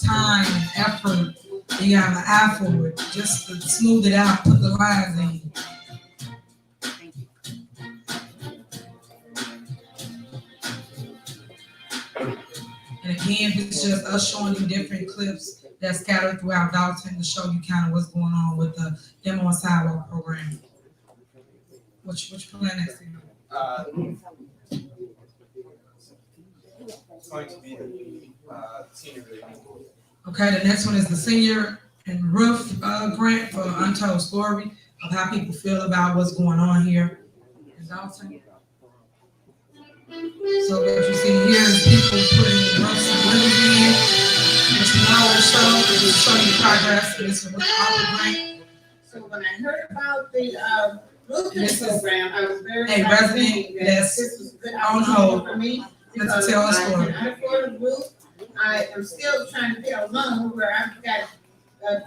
time and effort you have an eye for it, just to smooth it out, put the lines in. And again, it's just us showing you different clips that's scattered throughout Dolton to show you kind of what's going on with the demo and sidewalk program. Which plan next year? It's going to be the senior living. Okay, the next one is the senior and roof grant for untold story of how people feel about what's going on here in Dolton. So what you see here is people putting roofs and windows in. It's an hour show, it will show you progress. This is our grant. So when I heard about the roofing program, I was very a resident that's this was a good on opportunity hold. for me. Let's tell us I story. can afford a roof. I am still trying to pay a loan where I've got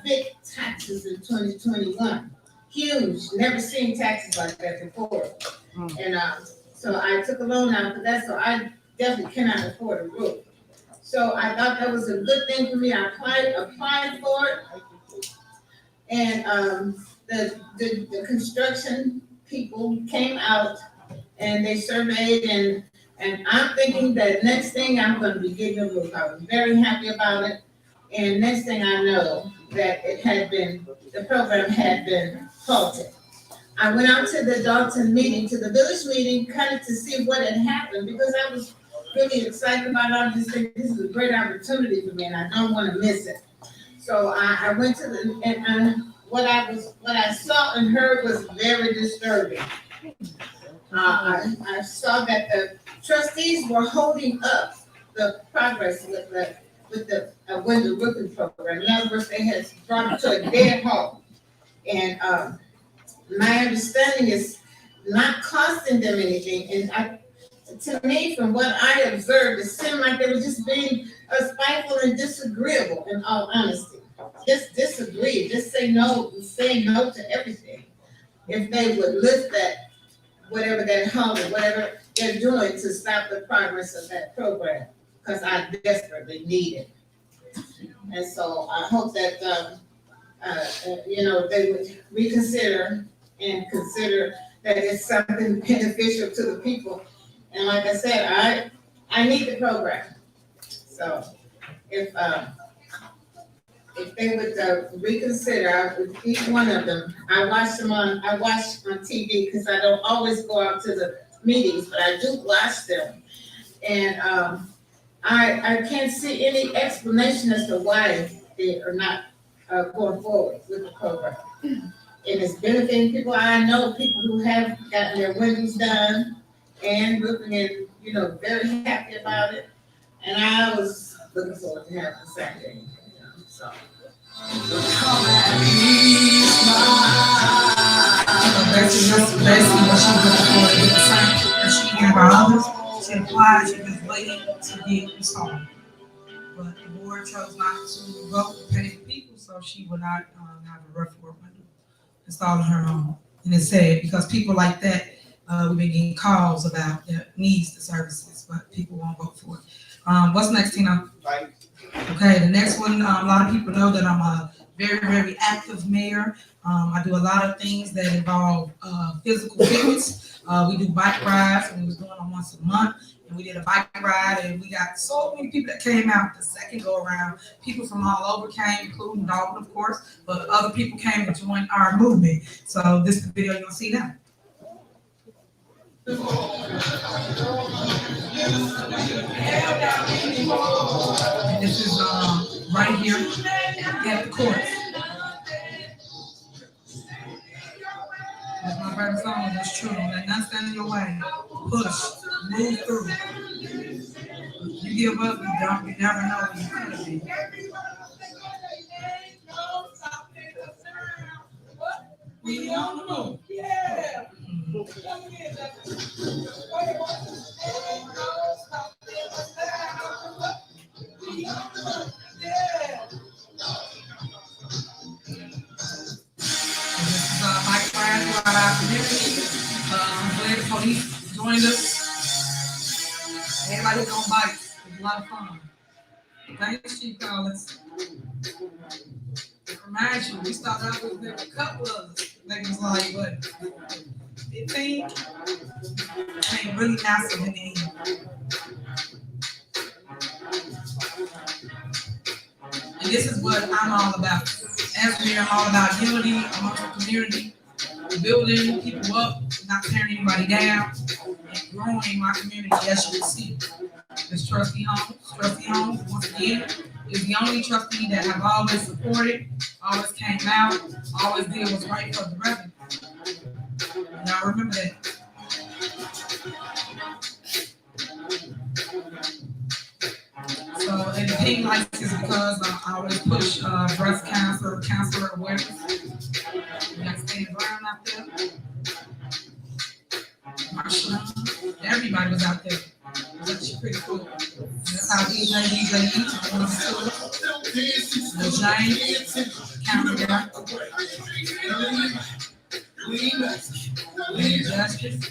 big taxes in 2021. Huge, never seen taxes like that before. And so I took a loan out for that, so I definitely cannot afford a roof. So I thought that was a good thing for me. I applied for it. And the construction people came out and they surveyed, and I'm thinking that next thing I'm gonna be getting a roof. I was very happy about it. And next thing I know, that the program had been halted. I went out to the Dolton meeting, to the village meeting, kind of to see what had happened, because I was really excited about it. I just think this is a great opportunity for me, and I don't want to miss it. So I went to what I saw and heard was very disturbing. I saw that the trustees were holding up the progress with the window roofing program. In other words, they had brought it to a dead halt. And my understanding is not costing them anything. And to me, from what I observed, it seemed like they were just being spiteful and disagreeable, in all honesty. Just disagree, just say no to everything. If they would lift that, whatever they're holding, whatever they're doing to stop the progress of that program, because I desperately need it. And so I hope that, they would reconsider and consider that it's something beneficial to the people. And like I said, I need the program. So if they would reconsider, each one of them, I watch on TV, because I don't always go out to the meetings, but I do watch them. And I can't see any explanation as to why they are not going forward with the program. And it's benefiting people. I know people who have gotten their windows done and roofing, and very happy about it. And I was looking forward to having Saturday. So. Basically what she was looking for is the same that she gave our others. She applied, she was waiting to get installed. But the board chose not to vote to pay the people, so she would not have a rough work window installed on her own. And it's sad, because people like that, we've been getting calls about their needs to services, but people won't vote for it. What's next, Tina? Okay, the next one, a lot of people know that I'm a very, very active mayor. I do a lot of things that involve physical fitness. We do bike rides, and we was doing them once a month. And we did a bike ride, and we got so many people that came out the second go around. People from all over came, including Dolton, of course, but other people came to join our movement. So this is the video you're gonna see now. And this is right here at the court. That's my favorite song. That's true. Let nothing stand in your way. Push, move through. You give up, you never know what you're gonna be. We on the move. Yeah. Mike Ryan throughout our community. Glad the police joined us. Everybody's on bikes. It was a lot of fun. Thanks, Chief Collins. Remind you, we started out with a couple of us. They was like, what, 15? I ain't really massive in the end. And this is what I'm all about. As mayor, I'm all about unity amongst the community, building people up, not tearing anybody down, and growing my community, as you can see. This Trustee Holmes, once again, is the only trustee that have always supported, always came out, always did what's right for the residents. Y'all remember that. So, and the pink lights is because I always push breast cancer awareness. We got to stay around out there. Marsha, everybody was out there. That's pretty cool. That's how DJ the James, County there. Justice.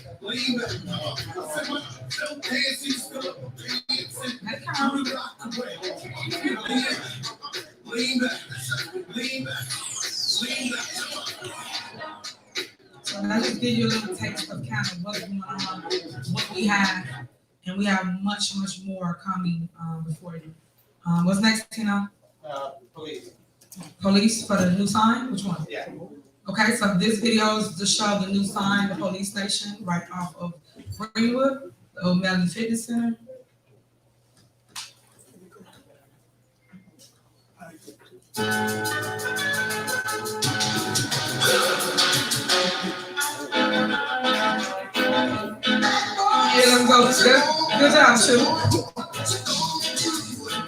So And I just give you a little taste of kind of what's going on, what we have, and we have much, much more coming before you. What's next, Tina? Police. Police for the new sign? Which one? Yeah. Okay, so this video is to show the new sign, the police station, right off of Greenwood, the old Melody Fitness Center. Yeah, let's go. Good job, Shu.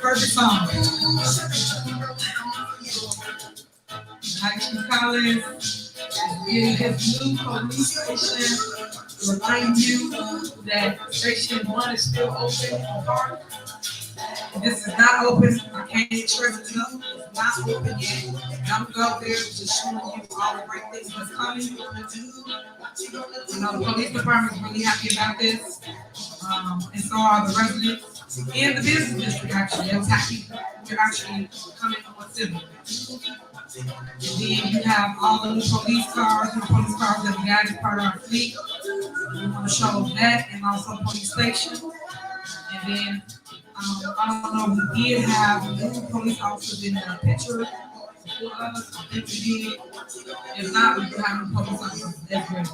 Perfect song. Chief Collins in his new police station, remind you that Station 1 is still open in Park. This is not open. I can't stress it enough. It's not open yet. I'm gonna go out there just showing you all the great things that's coming. You know, the police department is really happy about this. And so are the residents and the business district actually. They're happy. They're actually coming on civil. And then you have all the new police cars that we got as part of our fleet. We want to show that and also police station. And then I don't know, we did have new police officers in the picture before us. I think we did. If not, we do have new police officers as well.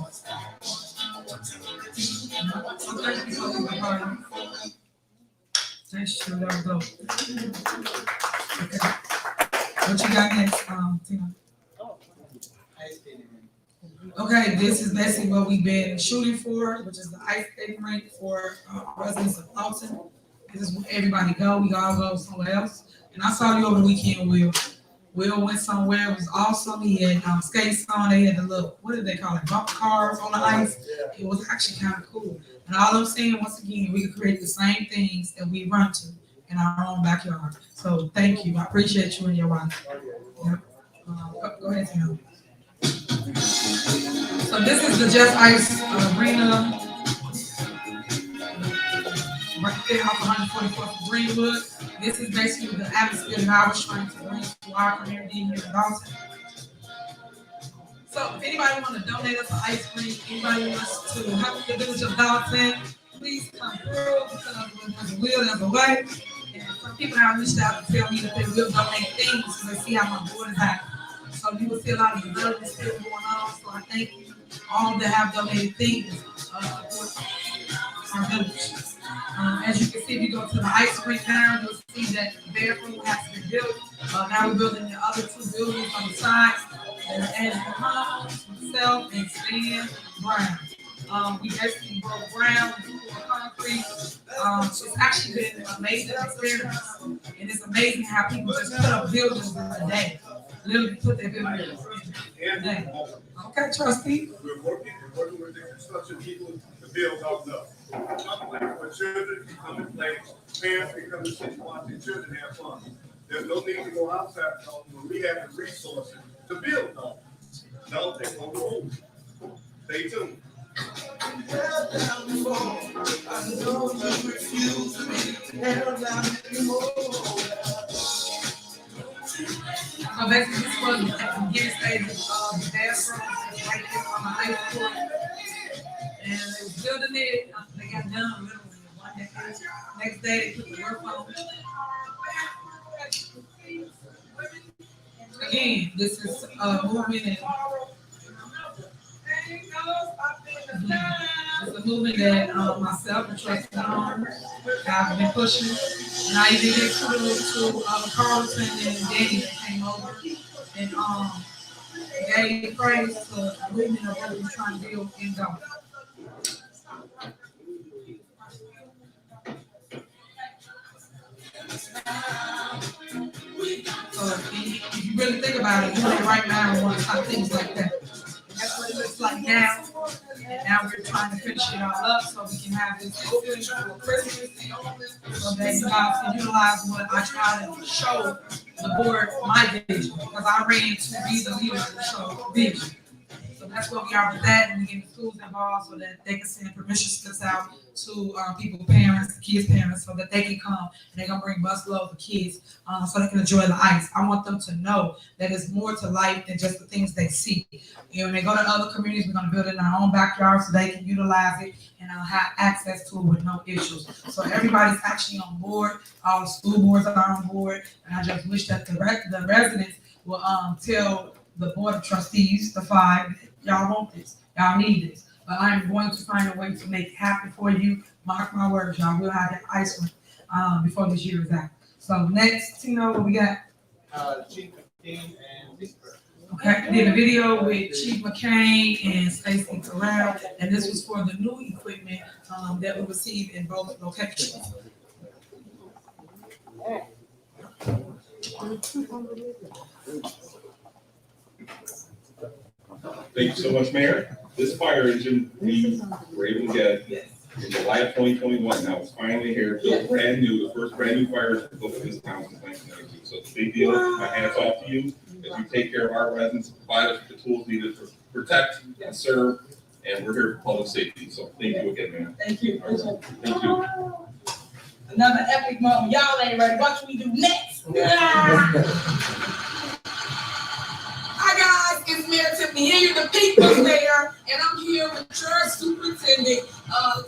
So thank you for being a part of it. That's true, that was dope. Okay. What you got next, Tina? Okay, this is basically what we've been shooting for, which is the ice skating rink for residents of Dolton. This is where everybody go. We all go somewhere else. And I saw you over the weekend, Will. Will went somewhere. It was awesome. He had skates on. They had the little, what did they call it? Bump cars on the ice. It was actually kind of cool. And all I'm saying, once again, we can create the same things that we run to in our own backyard. So thank you. I appreciate you and your wife. Yep. Go ahead, Tim. So this is the Just Ice Arena. Right there off 144th Greenwood. This is basically the atmosphere that I was trying to bring to our community here in Dolton. So if anybody want to donate us an ice cream, anybody wants to help the village of Dolton, please come through because there's a will, there's a way. And some people have reached out to tell me that they will donate things because they see how my board is acting. So you will see a lot of development still going on. So I thank you all that have donated things for our village. As you can see, if you go to the ice rink now, you'll see that the bathroom has been built. Now we're building the other two buildings on the sides. And myself and Stan Brown. We basically broke ground, we poured concrete. It's actually been an amazing experience. And it's amazing how people just put up buildings in a day. Literally put their buildings in a day. Okay, trustee. We're working with the construction people to build off up. For children can come and play, parents can come and sit and watch their children have fun. There's no need to go outside when we have the resources to build on. No, they won't go. Stay tuned. So basically, this was at the beginning stages of the bathroom, right there on the high school. And they was building it. They got done literally one day. Next day, they put the work on. Again, this is movement and it's a movement that myself and Trustee have been pushing. And I even get kudos to Carlton and Danny that came over and gave praise to the movement of what we're trying to build in Dolton. So if you really think about it, doing it right now and want to type things like that. That's what it looks like now. And now we're trying to finish it all up so we can have this open for Christmas. So that you guys can utilize what I try to show the board my vision. Because I ran to be the leader to show vision. So that's where we are with that, and we get the schools involved so that they can send permission slips out to, people, parents, kids' parents, so that they can come and they're gonna bring busloads of kids, so they can enjoy the ice. I want them to know that it's more to life than just the things they see. You know, when they go to other communities, we're gonna build it in our own backyard so they can utilize it and have access to it with no issues. So everybody's actually on board, all the school boards are on board, and I just wish that the residents will, tell the board of trustees, the five, y'all want this, y'all need this. But I'm going to find a way to make it happen for you. Mark my words, y'all will have that ice rink, before this year is out. So next, Tino, what we got? Chief McCain and Vicksburg. Okay, I did a video with Chief McCain and Stacy Corral, and this was for the new equipment, that we received in both locations. Thank you so much, Mayor. This fire engine, we were able to get in July of 2021. Now it's finally here, built brand new, the first brand new fire engine built in this town since 1992. So it's a big deal. My hats off to you as you take care of our residents, provide us with the tools needed to protect and serve, and we're here for public safety. So thank you again, man. Thank you. Thank you. Another epic moment. Y'all ain't ready. What should we do next? Hi guys, it's Mayor Tiffany here, the people's mayor, and I'm here with your superintendent,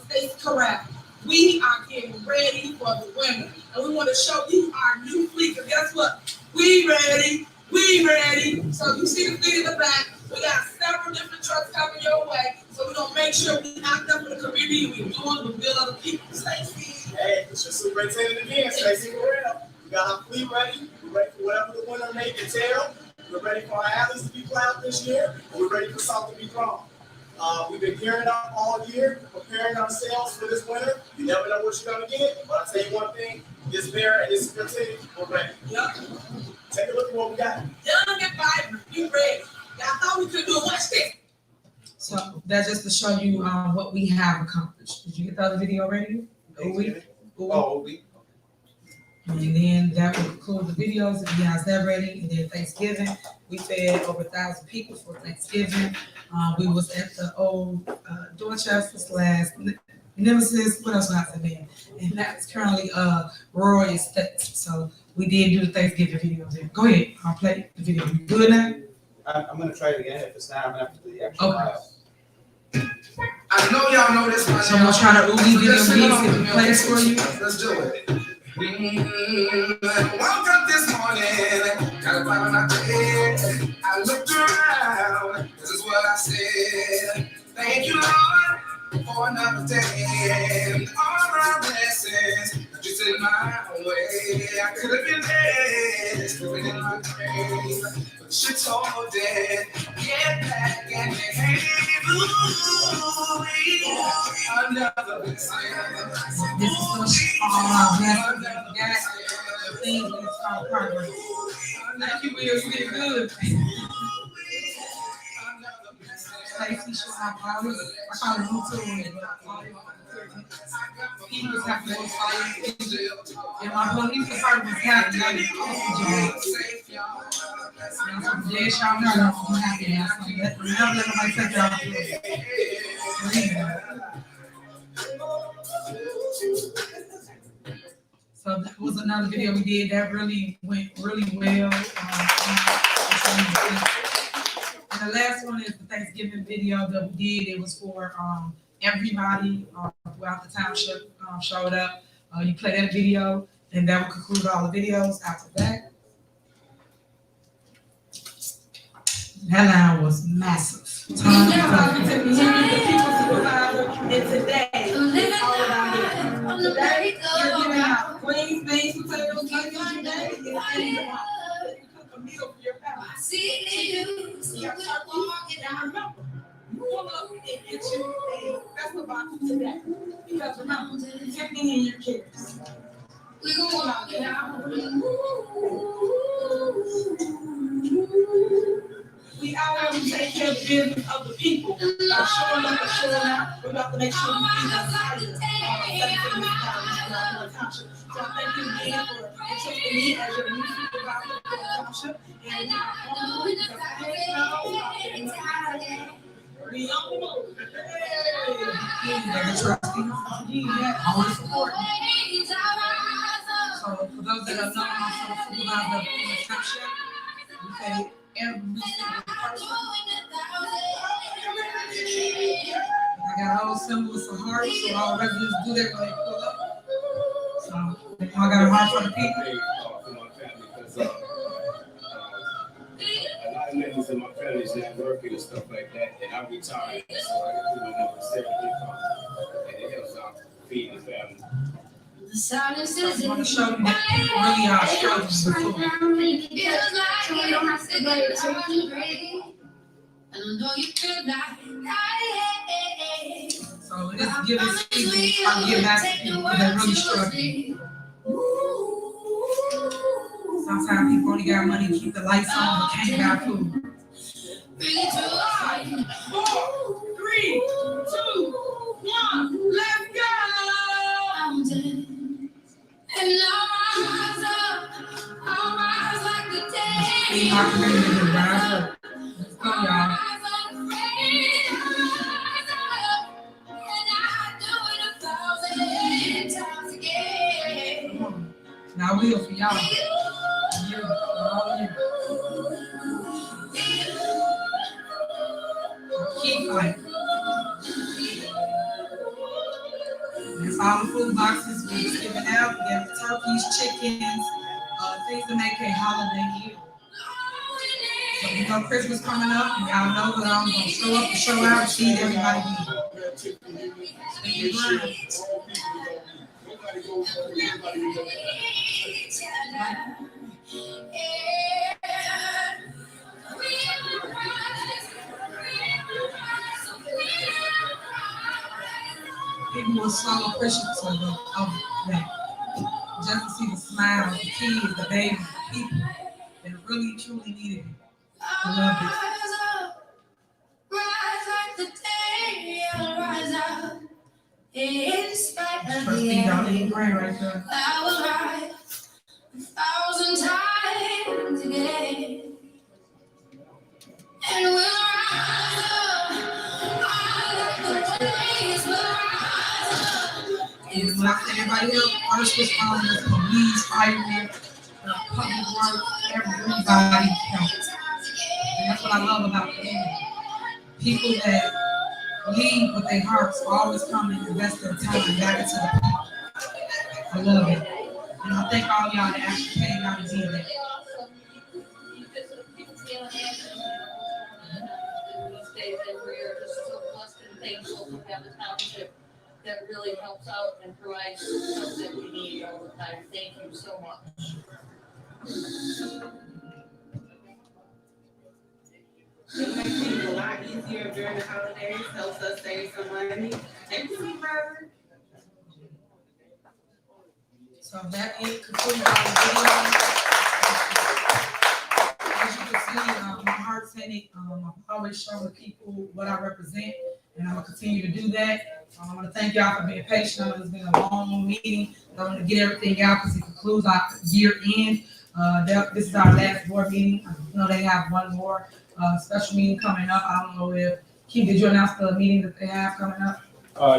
Stacy Corral. We are getting ready for the winter, and we want to show you our new fleet. Cause guess what? We ready. So you see the fleet in the back. We got several different trucks coming your way. So we're gonna make sure we act up for the community. We doing to build other people. Stacy. Hey, it's your superintendent again, Stacy Corral. We got our fleet ready. We're ready for whatever the winter may entail. We're ready for our alleys to be plowed this year, and we're ready for salt to be thrown. We've been gearing up all year, preparing ourselves for this winter. You never know what you're gonna get, but I'll tell you one thing, this mayor and this superintendent, we're ready. Yep. Take a look at what we got. Young and vibrant, you ready. Y'all thought we could do it. Watch this. So that's just to show you, what we have accomplished. Did you get the other video ready? And then that would include the videos, if you guys that ready, and then Thanksgiving, we fed over 1,000 people for Thanksgiving. We was at the old, Dorchester / Nemesis, what else was I there? And that's currently, Roy Estate, so we did do the Thanksgiving videos there. Go ahead, I'll play the video. You good now? I'm gonna try it again. If it's not, I'm gonna have to do the actual file. I know y'all know this one. So I'm gonna try to Uzi video if it plays for you. Let's do it. Woke up this morning, got a vibe in my bed. I looked around, this is what I said. Thank you, Lord, for another day. All my blessings, just in my way. I could have been dead, living in my grave. But you told it, get back and behave. Ooh, another blessing. This is all our blessings that we got. The things that's called progress. Thank you, Will. You did good. Stacey should have always, I call it routine, but people have to go fight. And my police department was happy. Yes, y'all know I'm happy now. So never let nobody take y'all So that was another video we did that really went really well. And the last one is the Thanksgiving video that we did. It was for everybody throughout the township showed up. You play that video, and that will conclude all the videos after that. That line was massive. And today, it's all about it. Today, you're giving out greens, beans, potatoes, onions. Today, it's things about it. Cook a meal for your family. See you. You remember, you pull up and get you a special box today. Because remember, Tiffany and your kids. We're going to walk it out. We always take care of the business of the people. By showing up and showing out, we're about to make sure we keep us higher. So thank you again for taking me as your new supervisor for the township. And that the trustees always support me. So for those that don't know, I'm also a supervisor of the township. We pay every single person. I got all symbols for heart, so all residents do that when they pull up. So I got a heart for the people. A lot of members in my family is not working and stuff like that, and I'm retired, so I can do my steady income, and it helps out feeding the family. I just want to show you that people really are struggling with food. So this giving season, I'm getting back to people that really struggling. Sometimes people only got money to keep the lights on, but can't buy food. 3, 2, 1, let's go! See my community to rise up. Let's go, y'all. Now we for y'all. Keep fighting. There's all the food boxes we're giving out. We have turkeys, chickens, things to make a holiday meal. So you know Christmas coming up, and y'all know that I'm gonna show up and show out and feed everybody. People were so appreciative of that. Just to see the smile of the kids, the babies, the people that really truly needed it. I love it. First thing y'all need rain right there. I will ride 1,000 times again. And we'll rise and when I say everybody else, first responders, police, firemen, public works, everybody helps. And that's what I love about the people that lead with their hearts, always come and invest their time back into the people. I love it. And I thank all y'all that actually came out and did that. We're just so blessed and thankful to have a township that really helps out and provides the stuff that we need all the time. Thank you so much. It makes things a lot easier during the holidays, helps us save some money. Thank you, brother. So that concludes our video. As you can see, my heart's in it. I'm always showing the people what I represent, and I'm gonna continue to do that. I want to thank y'all for being patient. I know it's been a long meeting. I want to get everything out because it concludes our year end. This is our last board meeting. I know they have one more special meeting coming up. I don't know if Keith, did you announce the meeting that they have coming up?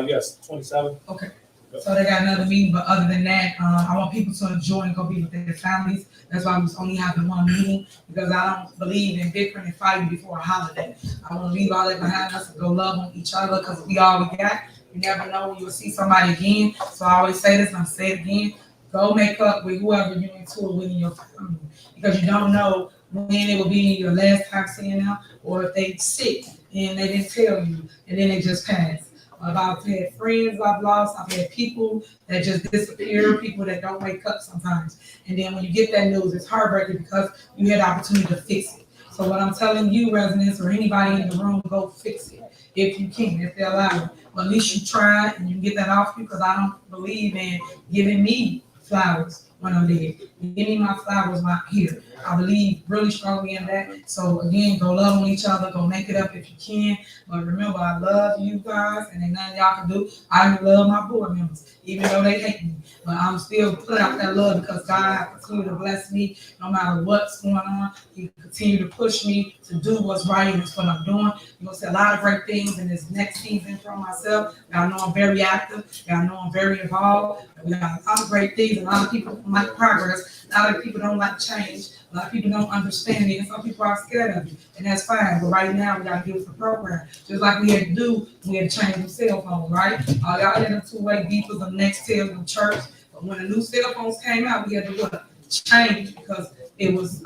Yes, 27. Okay. So they got another meeting, but other than that, I want people to enjoy and go be with their families. That's why I was only having one meeting, because I don't believe in bickering and fighting before a holiday. I want to leave all that behind us and go love on each other, because we all we got. You never know when you'll see somebody again. So I always say this, and I'll say it again. Go make up with whoever you're into or within your family, because you don't know when it will be your last time seeing them, or if they sick and they didn't tell you and then they just passed. I've had friends I've lost. I've had people that just disappear, people that don't wake up sometimes. And then when you get that news, it's heartbreaking because you had the opportunity to fix it. So what I'm telling you, residents or anybody in the room, go fix it if you can, if they allow you. But at least you try and you get that off you, because I don't believe in giving me flowers when I'm dead. Give me my flowers not here. I believe really strongly in that. So again, go love on each other, go make it up if you can. But remember, I love you guys, and ain't nothing y'all can do. I love my board members, even though they hate me. But I'm still putting out that love because God continue to bless me no matter what's going on. He continue to push me to do what's right, and that's what I'm doing. You're gonna see a lot of great things in this next season for myself. Y'all know I'm very active. Y'all know I'm very involved. We got a lot of great things. A lot of people don't like progress. A lot of people don't like change. A lot of people don't understand it. And some people are scared of it. And that's fine. But right now, we got to give us the program. Just like we had to do, we had to change the cell phone, right? Y'all had them two-way beepers, the Nextel, the church. But when the new cell phones came out, we had to what? Change because it was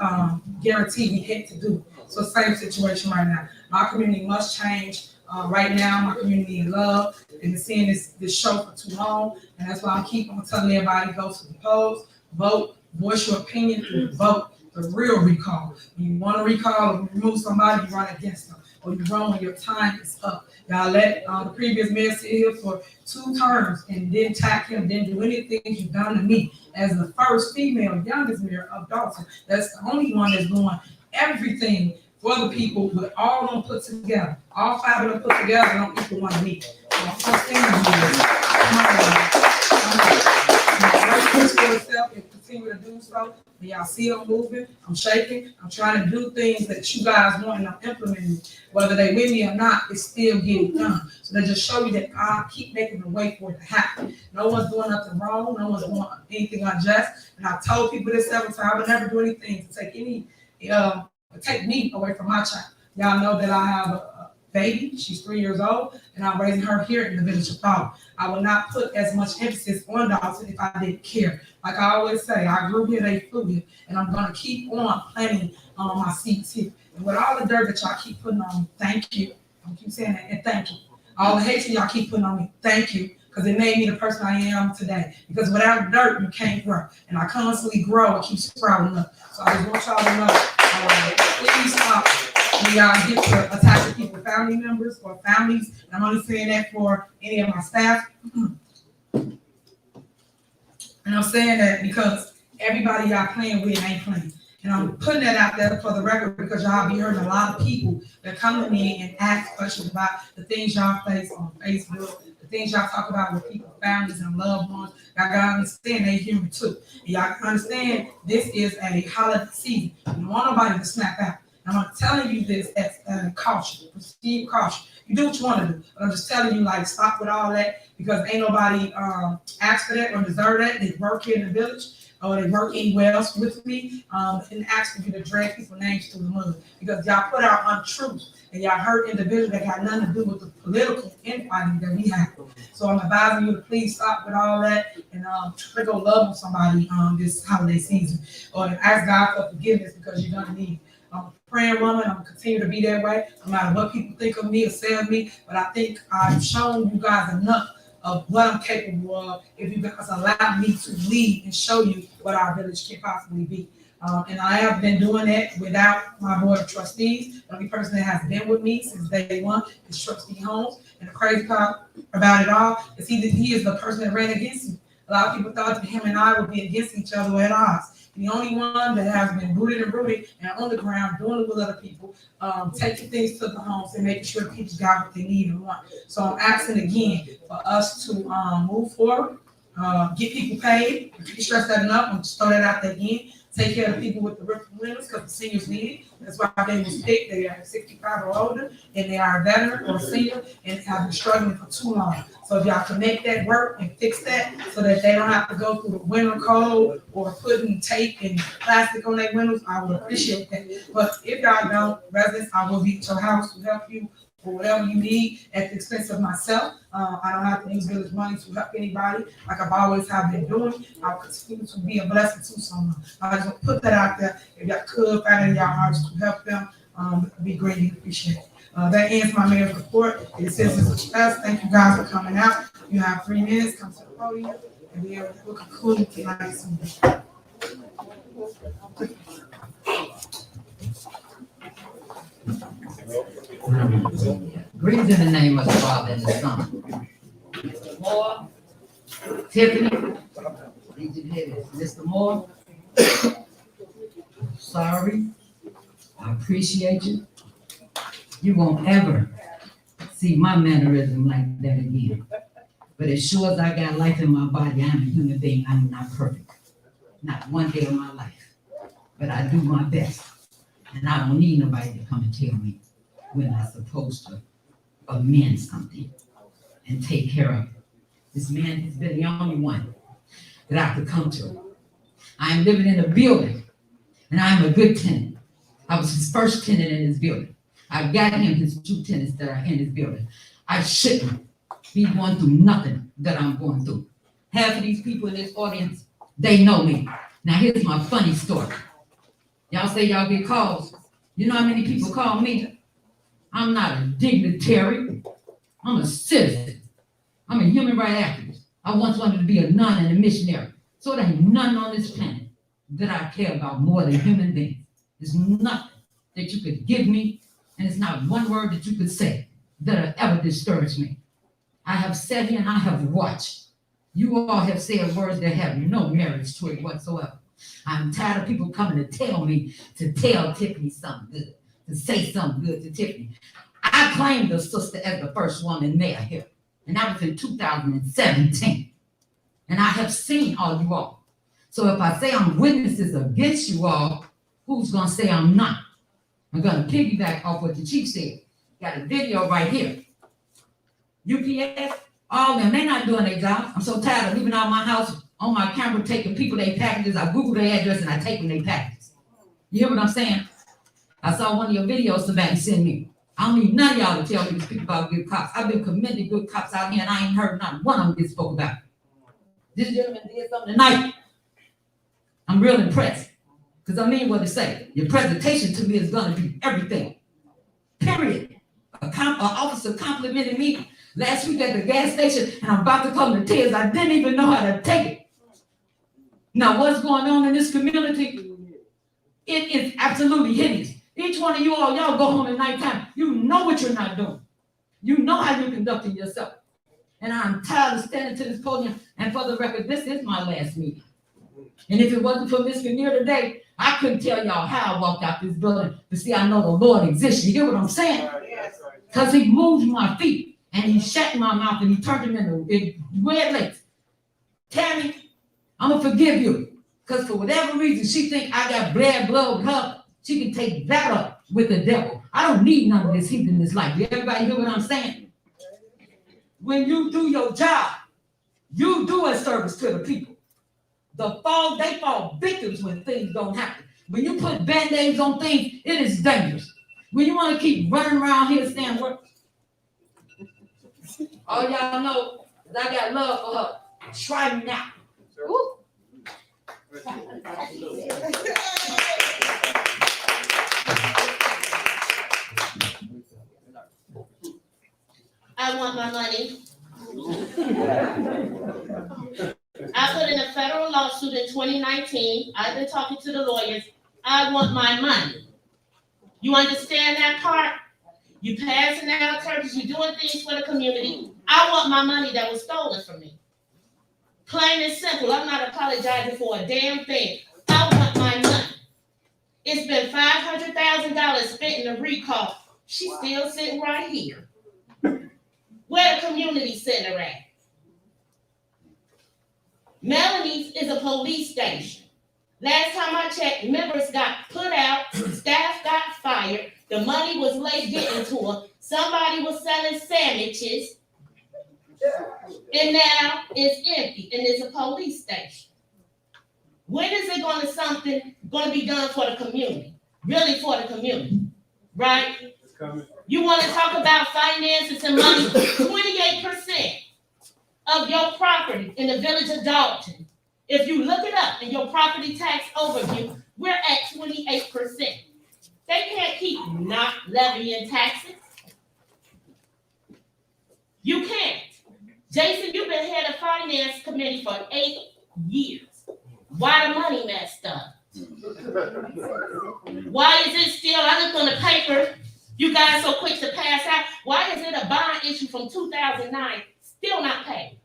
guaranteed we had to do it. So same situation right now. My community must change. Right now, my community in love and seeing this show for too long, and that's why I keep on telling everybody go to the polls, vote, voice your opinion through the vote, the real recall. When you want to recall or remove somebody, you run against them, or you run when your time is up. Y'all let the previous mayor sit here for 2 terms and didn't attack him, didn't do anything you've done to me as the first female, youngest mayor of Dolton. That's the only one that's doing everything for the people, with all of them put together. All 5 of them put together don't equal one of me. And continue to do so. And y'all see I'm moving, I'm shaking, I'm trying to do things that you guys want and I'm implementing. Whether they with me or not, it's still getting done. So they just show you that I keep making the way for it to happen. No one's doing nothing wrong, no one's doing anything unjust. And I've told people this several times, I would never do anything to take me away from my child. Y'all know that I have a baby. She's 3 years old, and I'm raising her here in the village of Dolton. I will not put as much emphasis on Dolton if I didn't care. Like I always say, I grew here, they flew here, and I'm going to keep on planting my seeds here. And with all the dirt that y'all keep putting on me, thank you. I keep saying that, and thank you. All the hatred y'all keep putting on me, thank you. Because it made me the person I am today. Because without dirt, you can't grow. And I constantly grow and keep sprouting up. So I just want y'all to know, please stop when y'all get to attacking people, family members or families. And I'm only saying that for any of my staff. And I'm saying that because everybody y'all playing with ain't playing. And I'm putting that out there for the record because y'all be hearing a lot of people that come to me and ask questions about the things y'all face on Facebook, the things y'all talk about with people, families, and loved ones. Y'all gotta understand they human too. And y'all can understand this is a holiday season. You don't want nobody to snap out. And I'm telling you this as caution, perceived caution. You do what you want to do. But I'm just telling you, like, stop with all that because ain't nobody asked for that or deserve that. They work here in the village or they work anywhere else with me and ask for you to drag people's names through the mud because y'all put out untruths and y'all hurt individuals that got nothing to do with the political infighting that we have. So I'm advising you to please stop with all that and try to go love on somebody this holiday season or ask God for forgiveness because you're gonna need it. I'm a praying woman. I'm gonna continue to be that way, no matter what people think of me or say of me. But I think I've shown you guys enough of what I'm capable of if you guys allow me to lead and show you what our village can possibly be. And I have been doing that without my board of trustees. The only person that has been with me since day one is Trustee Holmes. And the crazy part about it all is he is the person that ran against me. A lot of people thought that him and I would be against each other at odds. The only one that has been rooted and on the ground, doing it with other people, taking things to the homes and making sure people got what they need and want. So I'm asking again for us to move forward, get people paid. If you stress that enough, I'm just throw that out there again. Take care of the people with the roof windows because the seniors need it. That's why they was picked. They are 65 or older, and they are a veteran or a senior and have been struggling for too long. So if y'all can make that work and fix that so that they don't have to go through the winter cold or putting tape and plastic on their windows, I would appreciate that. But if y'all don't, residents, I will be at your house to help you for whatever you need at the expense of myself. I don't have to use village money to help anybody like I've always have been doing. I'll continue to be a blessing to someone. I just want to put that out there. If y'all could find it in y'all hearts to help them, it'd be greatly appreciated. That ends my mayor's report. It says it's a success. Thank you guys for coming out. You have 3 minutes. Come to the podium, and then we'll conclude tonight's meeting. Greetings in the name of the Father and the Son. Mr. Moore, Tiffany, Mr. Moore, I appreciate you. You won't ever see my mannerism like that again. But as sure as I got life in my body, I'm a human being. I'm not perfect. Not one day of my life. But I do my best. And I don't need nobody to come and tell me when I'm supposed to amend something and take care of it. This man has been the only one that I could come to. I'm living in a building, and I'm a good tenant. I was his first tenant in his building. I got him his 2 tenants that are in his building. I shouldn't be going through nothing that I'm going through. Half of these people in this audience, they know me. Now here's my funny story. Y'all say y'all get calls. You know how many people call me? I'm not a dignitary. I'm a citizen. I'm a human rights activist. I once wanted to be a nun and a missionary. So there ain't nothing on this planet that I care about more than human beings. There's nothing that you could give me, and it's not one word that you could say that'll ever discourage me. I have sat here and I have watched. You all have said words that have no merits to it whatsoever. I'm tired of people coming to tell me to tell Tiffany something good, to say something good to Tiffany. I claimed the sister as the first woman mayor here, and that was in 2017. And I have seen all you all. So if I say I'm witnesses against you all, who's gonna say I'm not? I'm gonna piggyback off what the chief said. Got a video right here. UPS, all them, they not doing their job. I'm so tired of leaving out my house on my camera, taking people their packages. I Google their address and I take them their packages. You hear what I'm saying? I saw one of your videos somebody sent me. I don't need none of y'all to tell me to speak about good cops. I've been commending good cops out here and I ain't heard not one of them get spoke about. This gentleman did something tonight. I'm real impressed. Because I mean what to say. Your presentation to me is going to be everything. Period. An officer complimented me last week at the gas station, and I'm about to come to tears. I didn't even know how to take it. Now, what's going on in this community? It is absolutely hideous. Each one of you all, y'all go home at nighttime. You know what you're not doing. You know how you're conducting yourself. And I'm tired of standing to this podium. And for the record, this is my last meeting. And if it wasn't for Miss Kinnear today, I couldn't tell y'all how I walked out this building to see I know the Lord exists. You hear what I'm saying? Because he moved my feet and he shut my mouth and he turned them into red lights. Tammy, I'm going to forgive you. Because for whatever reason, she think I got bad blood with her. She can take that up with the devil. I don't need none of this heat in this life. Everybody hear what I'm saying? When you do your job, you do a service to the people. They fall victims when things don't happen. When you put band-aids on things, it is dangerous. When you want to keep running around here saying what? All y'all know is I got love for her. Try me now. Woo. I want my money. I put in a federal lawsuit in 2019. I've been talking to the lawyers. I want my money. You understand that part? You passing out turkeys, you doing things for the community. I want my money that was stolen from me. Plain and simple. I'm not apologizing for a damn thing. I want my money. It's been $500,000 spent in a recall. She's still sitting right here. Where the community center at? Melanie's is a police station. Last time I checked, members got put out, staff got fired, the money was late getting to them, somebody was selling sandwiches, and now it's empty, and it's a police station. When is it going to be done for the community? Really for the community, right? You want to talk about finances and money? 28% of your property in the village of Dolton. If you look it up in your property tax overview, we're at 28%. They can't keep not levying taxes. You can't. Jason, you've been head of finance committee for 8 years. Why the money messed up? Why is it still, I looked on the paper, you guys so quick to pass out. Why is it a bond issue from 2009 still not paid?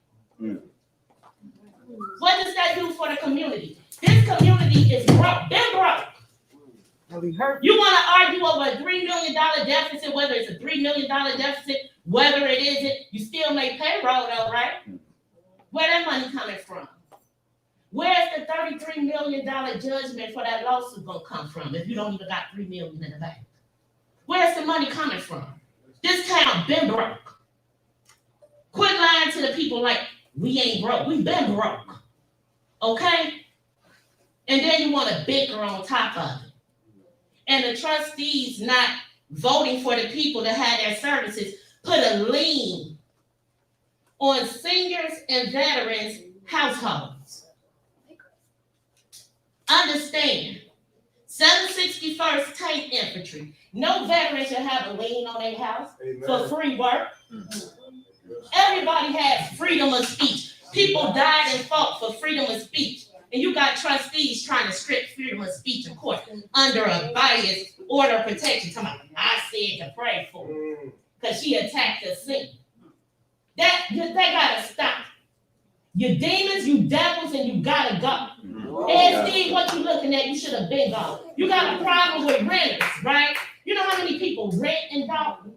What does that do for the community? This community is broke, been broke. You want to argue over a $3 million deficit, whether it's a $3 million deficit, whether it isn't, you still make payroll though, right? Where that money coming from? Where's the $33 million judgment for that lawsuit gonna come from if you don't even got $3 million in the bank? Where's the money coming from? This town been broke. Quit lying to the people like we ain't broke. We been broke. Okay? And then you want to bicker on top of it. And the trustees not voting for the people to have their services put a lien on seniors and veterans households. Understand, 761st Tank Infantry, no veteran should have a lien on their house for free work. Everybody has freedom of speech. People died and fought for freedom of speech. And you got trustees trying to strip freedom of speech in court under a biased order of protection. Talking about, I said to pray for her because she attacked the scene. That gotta stop. You demons, you devils, and you gotta go. And Steve, what you looking at, you should have been gone. You got a problem with renters, right? You know how many people rent in Dolton?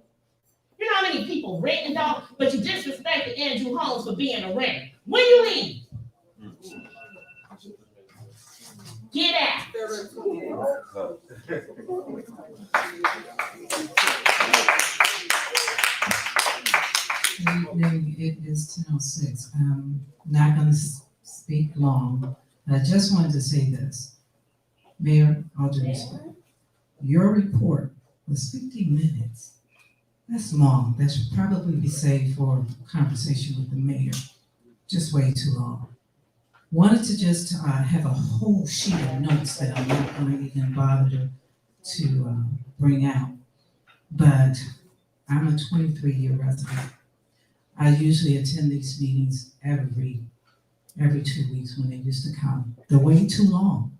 You know how many people rent in Dolton? But you disrespected Andrew Holmes for being a renter. When you leave? Get out. It is 10:06. I'm not going to speak long. I just wanted to say this. Mayor, all due respect, your report was 15 minutes. That's long. That should probably be saved for a conversation with the mayor. Just way too long. Wanted to just have a whole sheet of notes that I'm not going to even bother to bring out. But I'm a 23-year resident. I usually attend these meetings every 2 weeks when they used to come. They're way too long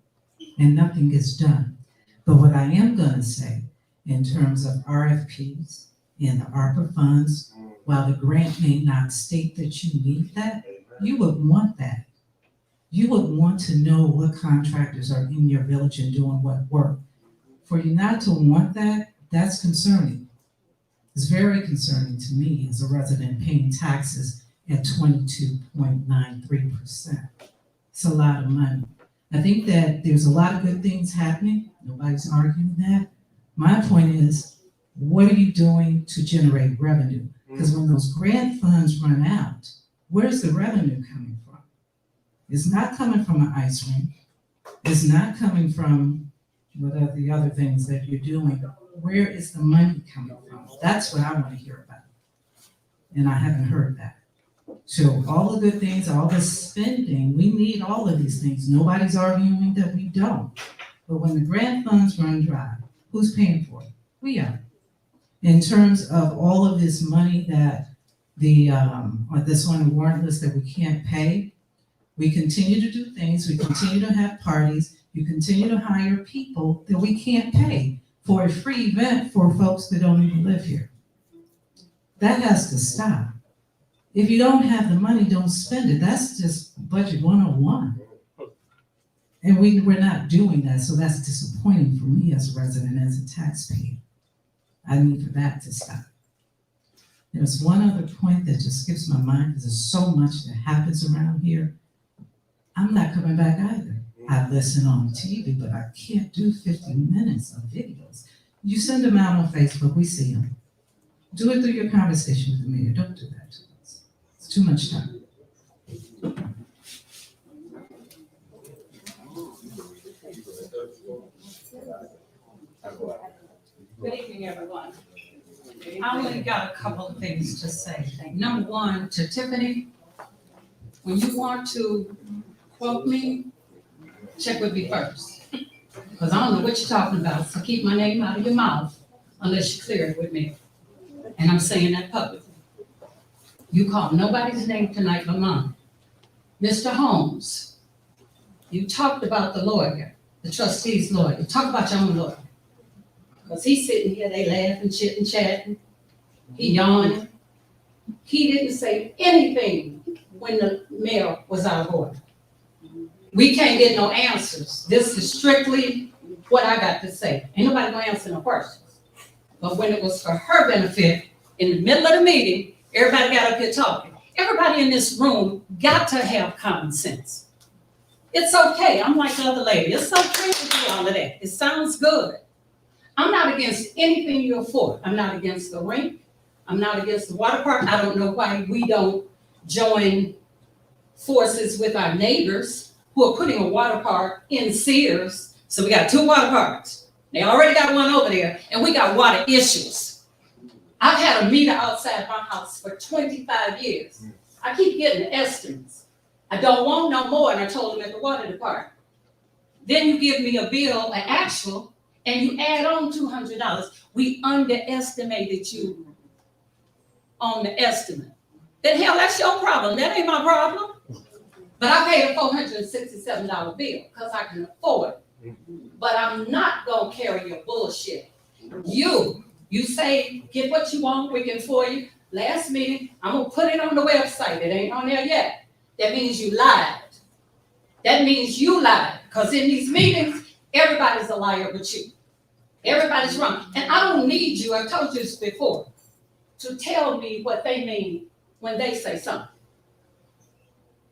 and nothing gets done. But what I am going to say in terms of RFPs and the ARPA funds, while the grant may not state that you need that, you would want that. You would want to know what contractors are in your village and doing what work. For you not to want that, that's concerning. It's very concerning to me as a resident paying taxes at 22.93%. It's a lot of money. I think that there's a lot of good things happening. Nobody's arguing that. My point is, what are you doing to generate revenue? Because when those grant funds run out, where's the revenue coming from? It's not coming from an ice rink. It's not coming from what are the other things that you're doing. Where is the money coming from? That's what I want to hear about. And I haven't heard that. So all the good things, all the spending, we need all of these things. Nobody's arguing that we don't. But when the grant funds run dry, who's paying for it? We are. In terms of all of this money that this on the warrant list that we can't pay, we continue to do things, we continue to have parties, you continue to hire people that we can't pay for a free event for folks that don't even live here. That has to stop. If you don't have the money, don't spend it. That's just budget 101. And we're not doing that, so that's disappointing for me as a resident, as a taxpayer. I need for that to stop. There's one other point that just skips my mind because there's so much that happens around here. I'm not coming back either. I listen on TV, but I can't do 50 minutes of videos. You send them out on Facebook, we see them. Do it through your conversation with the mayor. Don't do that to us. It's too much time. Good evening, everyone. I only got a couple of things to say. Number one, to Tiffany, when you want to quote me, check with me first. Because I don't know what you're talking about, so keep my name out of your mouth unless you clear it with me. And I'm saying that publicly. You called nobody's name tonight but mine. Mr. Holmes, you talked about the lawyer, the trustee's lawyer. You talk about your own lawyer. Because he's sitting here, they laughing, chitting, chatting. He yawning. He didn't say anything when the mayor was out of order. We can't get no answers. This is strictly what I got to say. Ain't nobody gonna answer no questions. But when it was for her benefit, in the middle of the meeting, everybody got up here talking. Everybody in this room got to have common sense. It's okay. I'm like the other lady. It's okay to do all of that. It sounds good. I'm not against anything you're for. I'm not against the rink. I'm not against the water park. I don't know why we don't join forces with our neighbors who are putting a water park in Sears. So we got 2 water parks. They already got one over there, and we got water issues. I've had a meter outside my house for 25 years. I keep getting estimates. I don't want no more, and I told them at the water department. Then you give me a bill, an actual, and you add on $200. We underestimated you on the estimate. Then hell, that's your problem. That ain't my problem. But I paid a $467 bill because I can afford it. But I'm not gonna carry your bullshit. You say, get what you want, we can for you. Last meeting, I'm gonna put it on the website. It ain't on there yet. That means you lied. That means you lied. Because in these meetings, everybody's a liar but you. Everybody's wrong. And I don't need you, I've told you this before, to tell me what they mean when they say something.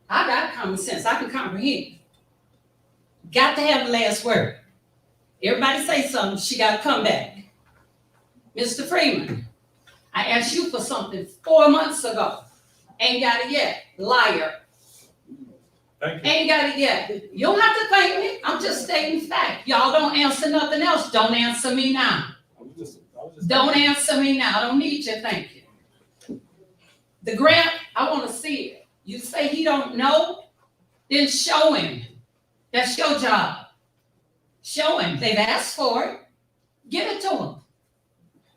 I got common sense. I can comprehend. Got to have the last word. Everybody say something, she got to come back. Mr. Freeman, I asked you for something 4 months ago. Ain't got it yet. Liar. Thank you. Ain't got it yet. You don't have to thank me. I'm just stating fact. Y'all don't answer nothing else. Don't answer me now. Don't answer me now. I don't need your thank you. The grant, I want to see it. You say he don't know, then show him. That's your job. Show him. They've asked for it. Give it to him.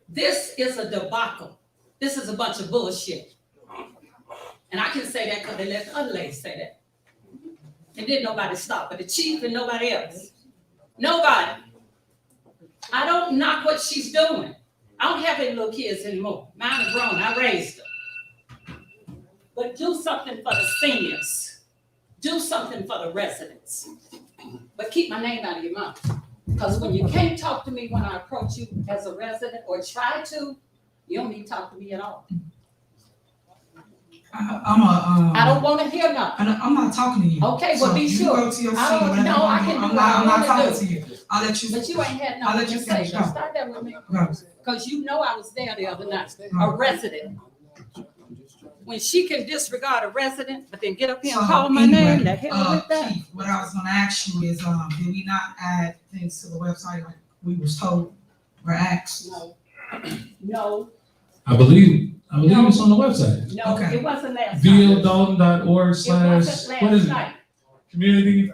This is a debacle. This is a bunch of bullshit. And I can say that because they let the other lady say that. And then nobody stopped, but the chief and nobody else. Nobody. I don't knock what she's doing. I don't have any little kids anymore. Mine are grown. I raised them. But do something for the seniors. Do something for the residents. But keep my name out of your mouth. Because when you can't talk to me when I approach you as a resident or try to, you don't need to talk to me at all. I don't want to hear nothing. I'm not talking to you. Okay, well, So be you sure. go to your seat, I don't whatever know. you I want to can do. do I'm what I not talking want to to you. do. I'll let you. But you ain't had I'll no let you finish. conversation. Go. Start that with me. Go. Because you know I was there the other night. A resident. When she can disregard a resident, but then get up here and call my name, the hell with that. Keith, what I was gonna ask you is, did we not add things to the website like we was told or asked? No. No. I believe it's on the website. No, Okay. it wasn't last night. VLDalton.org It wasn't what is last it? night. Community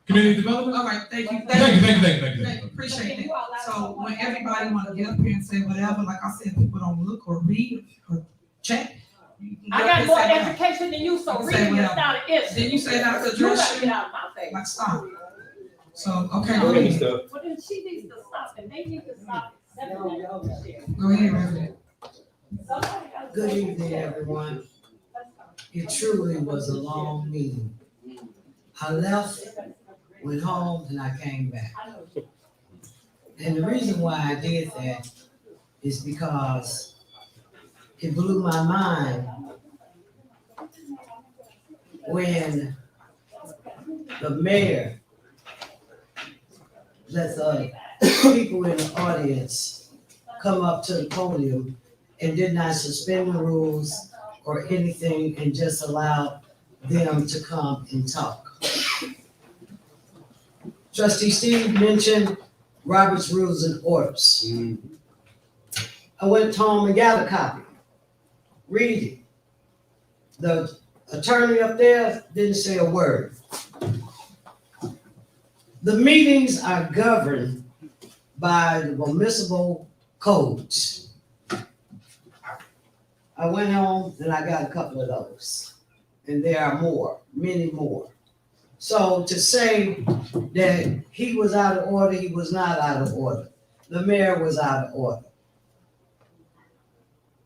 development? All right, thank you. Thank you. Appreciate it. So when everybody wanna get up here and say whatever, like I said, people don't look or read or check. you can I get up got and more say whatever. education than you, so You can say reading is whatever. not an issue. Then you say that to You address gotta you. get out of my face. Like, stop. So, okay, No. go ahead. Well, then she needs to stop, and they need to stop accepting that bullshit. Go ahead, Reverend. Good evening, everyone. It truly was a long meeting. I left, went home, and I came back. And the reason why I did that is because it blew my mind when the mayor let the people in the audience come up to the podium and did not suspend the rules or anything and just allowed them to come and talk. Trustee Steve mentioned Robert's Rules and Orders. I went home and got a copy. Read it. The attorney up there didn't say a word. The meetings are governed by the municipal codes. I went home and I got a couple of those. And there are more, many more. So to say that he was out of order, he was not out of order. The mayor was out of order.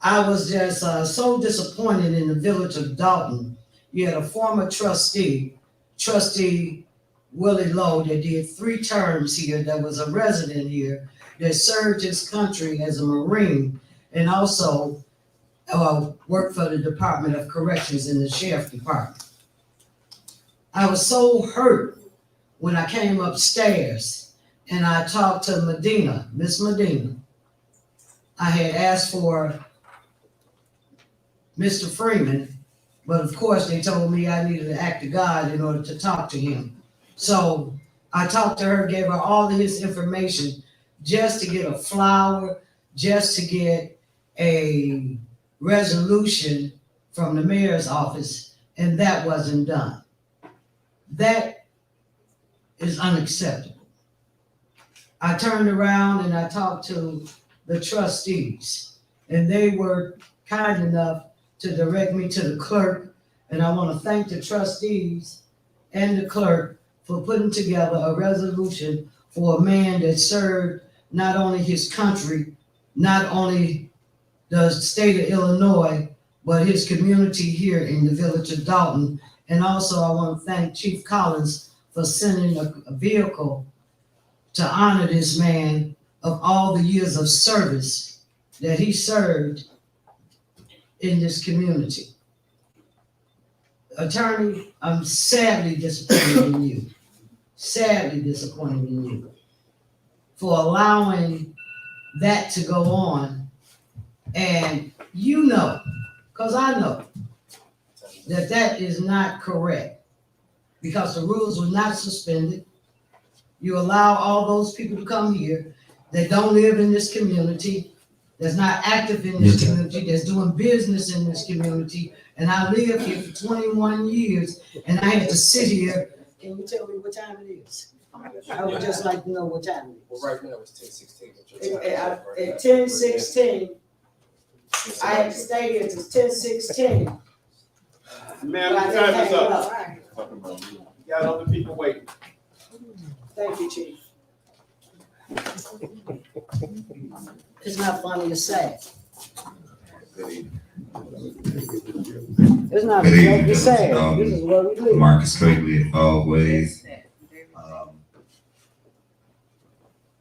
I was just so disappointed in the village of Dolton. You had a former trustee Willie Lowe that did 3 terms here, that was a resident here, that served his country as a Marine and also worked for the Department of Corrections in the Sheriff Department. I was so hurt when I came upstairs and I talked to Medina, Miss Medina. I had asked for Mr. Freeman, but of course they told me I needed to act of God in order to talk to him. So I talked to her, gave her all of his information just to get a flower, just to get a resolution from the mayor's office, and that wasn't done. That is unacceptable. I turned around and I talked to the trustees, and they were kind enough to direct me to the clerk, and I want to thank the trustees and the clerk for putting together a resolution for a man that served not only his country, not only the state of Illinois, but his community here in the village of Dolton. And also I want to thank Chief Collins for sending a vehicle to honor this man of all the years of service that he served in this community. Attorney, I'm sadly disappointed in you. Sadly disappointed in you for allowing that to go on. And you know, because I know, that that is not correct, because the rules were not suspended. You allow all those people to come here that don't live in this community, that's not active in this community, that's doing business in this community. And I lived here for 21 years, and I had to sit here. Can you tell me what time it is? I would just like to know what time it is. Well, right now it's 10:16. At 10:16, I had to stay here till 10:16. Ma'am, your time is up. Got other people waiting. Thank you, Chief. It's not funny to say. It's not Good funny evening, to say. Dolton. This is what we do. Marcus Quigley, always.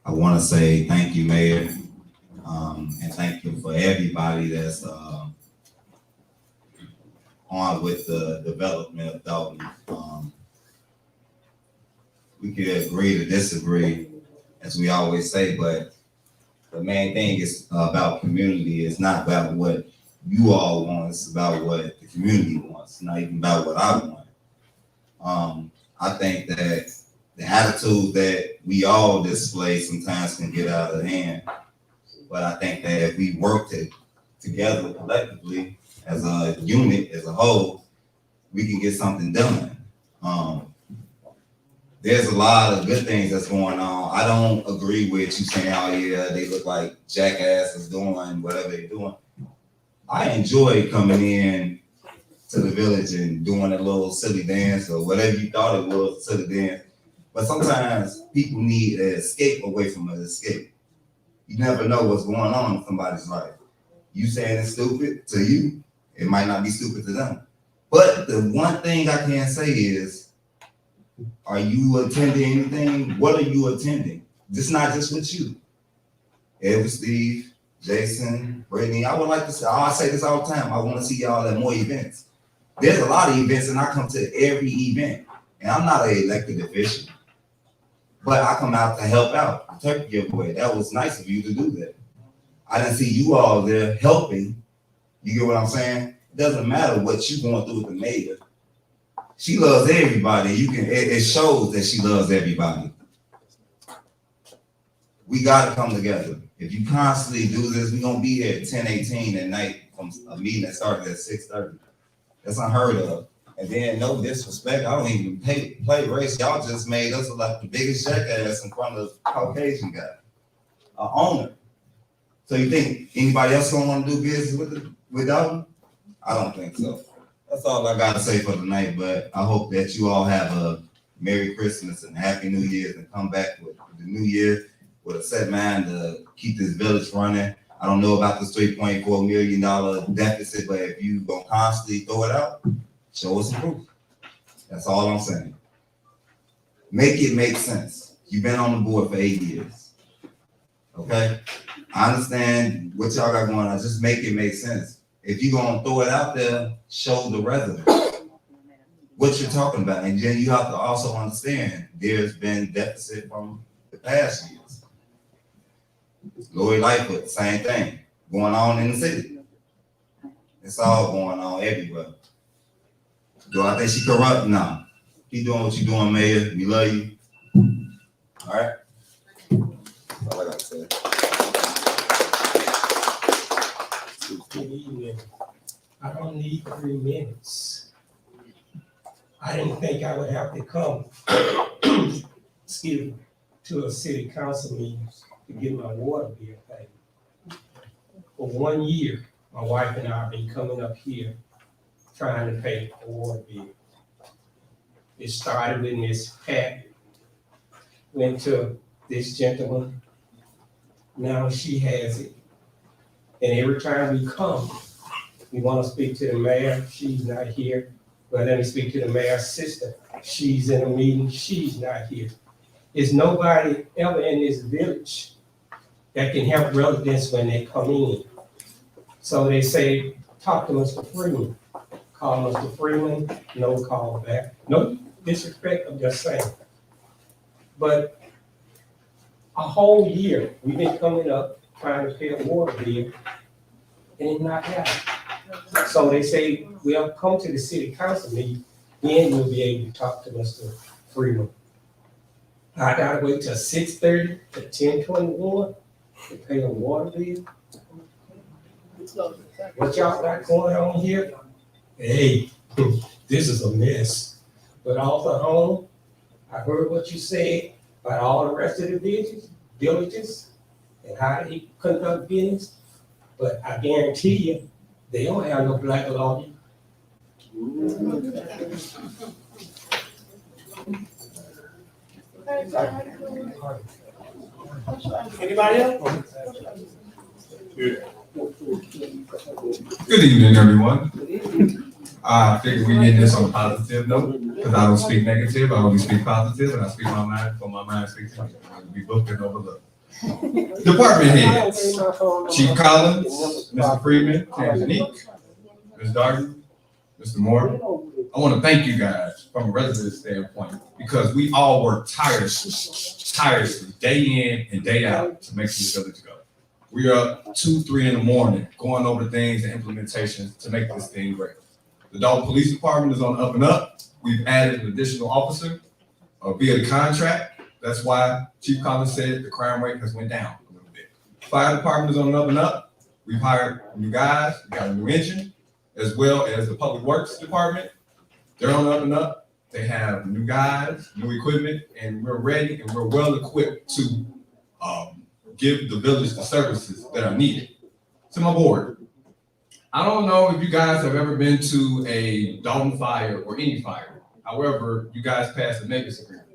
I want to say thank you, Mayor, and thank you for everybody that's on with the development of Dolton. We could agree to disagree, as we always say, but the main thing is about community. It's not about what you all want, it's about what the community wants, not even about what I want. I think that the attitude that we all display sometimes can get out of hand, but I think that if we work together collectively as a unit, as a whole, we can get something done. There's a lot of good things that's going on. I don't agree with you saying, oh yeah, they look like jackasses doing whatever they're doing. I enjoy coming in to the village and doing a little silly dance or whatever you thought it was, silly dance. But sometimes people need an escape away from an escape. You never know what's going on in somebody's life. You saying it's stupid to you, it might not be stupid to them. But the one thing I can say is, are you attending anything? What are you attending? It's not just with you. Edward, Steve, Jason, Brittany, I would like to say, I say this all the time, I want to see y'all at more events. There's a lot of events and I come to every event. And I'm not an elected official, but I come out to help out, the turkey giveaway. That was nice of you to do that. I didn't see you all there helping. You get what I'm saying? It doesn't matter what you're going through with the mayor. She loves everybody. It shows that she loves everybody. We gotta come together. If you constantly do this, we're gonna be here at 10:18 at night from a meeting that started at 6:30. That's unheard of. And then no disrespect, I don't even play race. Y'all just made us look like the biggest jackass in front of a Caucasian guy, an owner. So you think anybody else gonna want to do business with Dolton? I don't think so. That's all I gotta say for tonight, but I hope that you all have a Merry Christmas and Happy New Year and come back with the new year with a set mind to keep this village running. I don't know about this $3.4 million deficit, but if you gonna constantly throw it out, show us some proof. That's all I'm saying. Make it make sense. You've been on the board for 8 years. Okay? I understand what y'all got going on. Just make it make sense. If you're gonna throw it out there, show the residents what you're talking about. And then you have to also understand there's been deficit from the past years. Lori Lightfoot, same thing, going on in the city. It's all going on everywhere. Do I think she corrupt? No. Keep doing what you're doing, Mayor. We love you. All right? That's all I got to say. Good evening. I don't need 3 minutes. I didn't think I would have to come, excuse me, to a city council meeting to get my water bill paid. For 1 year, my wife and I have been coming up here trying to pay a water bill. It started with Miss Pat, went to this gentleman. Now she has it. And every time we come, we want to speak to the mayor, she's not here. Well, let me speak to the mayor's sister. She's in a meeting, she's not here. There's nobody ever in this village that can help residents when they come in. So they say, talk to Mr. Freeman. Call Mr. Freeman, no call back. No disrespect, I'm just saying. But a whole year, we've been coming up trying to pay a water bill, and it's not happening. So they say, well, come to the city council meeting, then you'll be able to talk to Mr. Freeman. I gotta wait till 6:30 to 10:21 to pay a water bill. What y'all got going on here? Hey, this is a mess. But off the home, I heard what you said about all the rest of the villages and how they conduct business. But I guarantee you, they don't have no black law. Anybody else? Good evening, everyone. I figure we end this on a positive note, because I don't speak negative, I only speak positive, and I speak my mind, for my mind speaks to me. We booked and overlooked. Department heads, Chief Collins, Mr. Freeman, Tanzanique, Ms. Darden, Mr. Moore. I want to thank you guys from a resident standpoint, because we all work tirelessly, day in and day out to make this village go. We are up 2, 3 in the morning going over things and implementations to make this thing great. The Dolton Police Department is on the up and up. We've added an additional officer via the contract. That's why Chief Collins said the crime rate has went down a little bit. Fire Department is on the up and up. We've hired new guys, we got a new engine, as well as the Public Works Department. They're on the up and up. They have new guys, new equipment, and we're ready and we're well equipped to give the village the services that are needed. To my board, I don't know if you guys have ever been to a Dolton fire or any fire. However, you guys passed a Mavis agreement.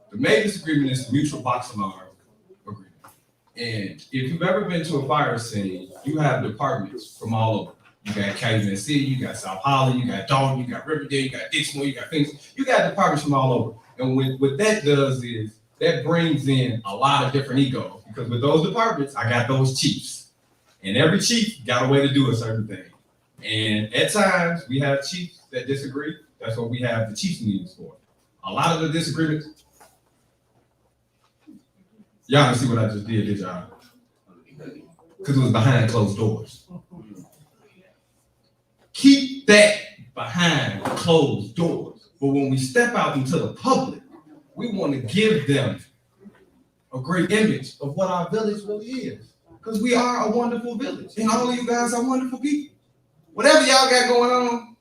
The Mavis agreement is a mutual box alarm agreement. And if you've ever been to a fire scene, you have departments from all over. You got Calumet City, you got South Holland, you got Dolton, you got Riverdale, you got Dixmoor, you got Phoenix. You got departments from all over. And what that does is that brings in a lot of different egos. Because with those departments, I got those chiefs. And every chief got a way to do a certain thing. And at times, we have chiefs that disagree. That's what we have the chiefs meetings for. A lot of the disagreements, y'all didn't see what I just did y'all? Because it was behind closed doors. Keep that behind closed doors. But when we step out into the public, we want to give them a great image of what our village really is. Because we are a wonderful village. And all of you guys are wonderful people. Whatever y'all got going on,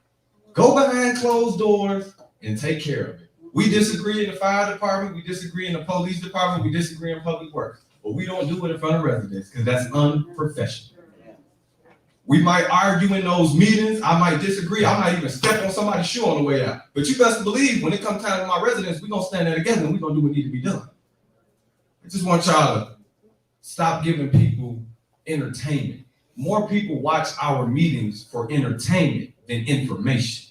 go behind closed doors and take care of it. We disagree in the fire department, we disagree in the police department, we disagree in public works. But we don't do it in front of residents because that's unprofessional. We might argue in those meetings, I might disagree, I might even step on somebody's shoe on the way out. But you best believe when it comes time to my residents, we're gonna stand there together and we're gonna do what needs to be done. I just want y'all to stop giving people entertainment. More people watch our meetings for entertainment than information.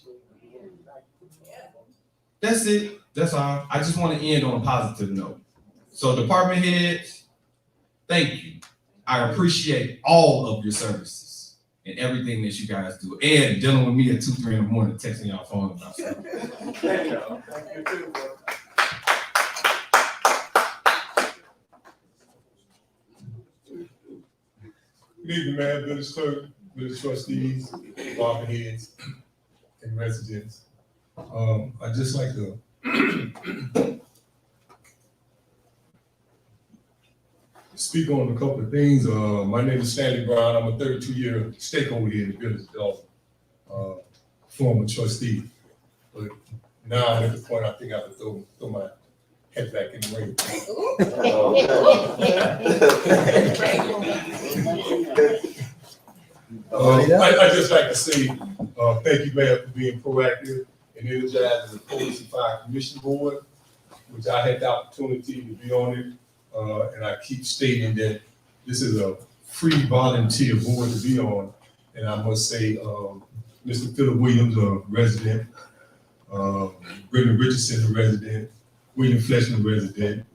That's it. That's all. I just want to end on a positive note. So department heads, thank you. I appreciate all of your services and everything that you guys do. And dealing with me at 2, 3 in the morning, texting y'all phone about stuff. Thank you. Thank you too, bro. Good evening, Mayor, village clerk, village trustees, department heads, and residents. I'd just like to speak on a couple of things. My name is Stanley Brown. I'm a 32-year stakeholder here in the village of Dolton, former trustee. But now I'm at the point I think I have to throw my head back in the ring. I just like to say thank you, Mayor, for being proactive and energizing the Police and Fire Commission Board, which I had the opportunity to be on it. And I keep stating that this is a free volunteer board to be on. And I must say, Mr. Philip Williams, a resident, Brendan Richardson, a resident, William Fleshman, a resident,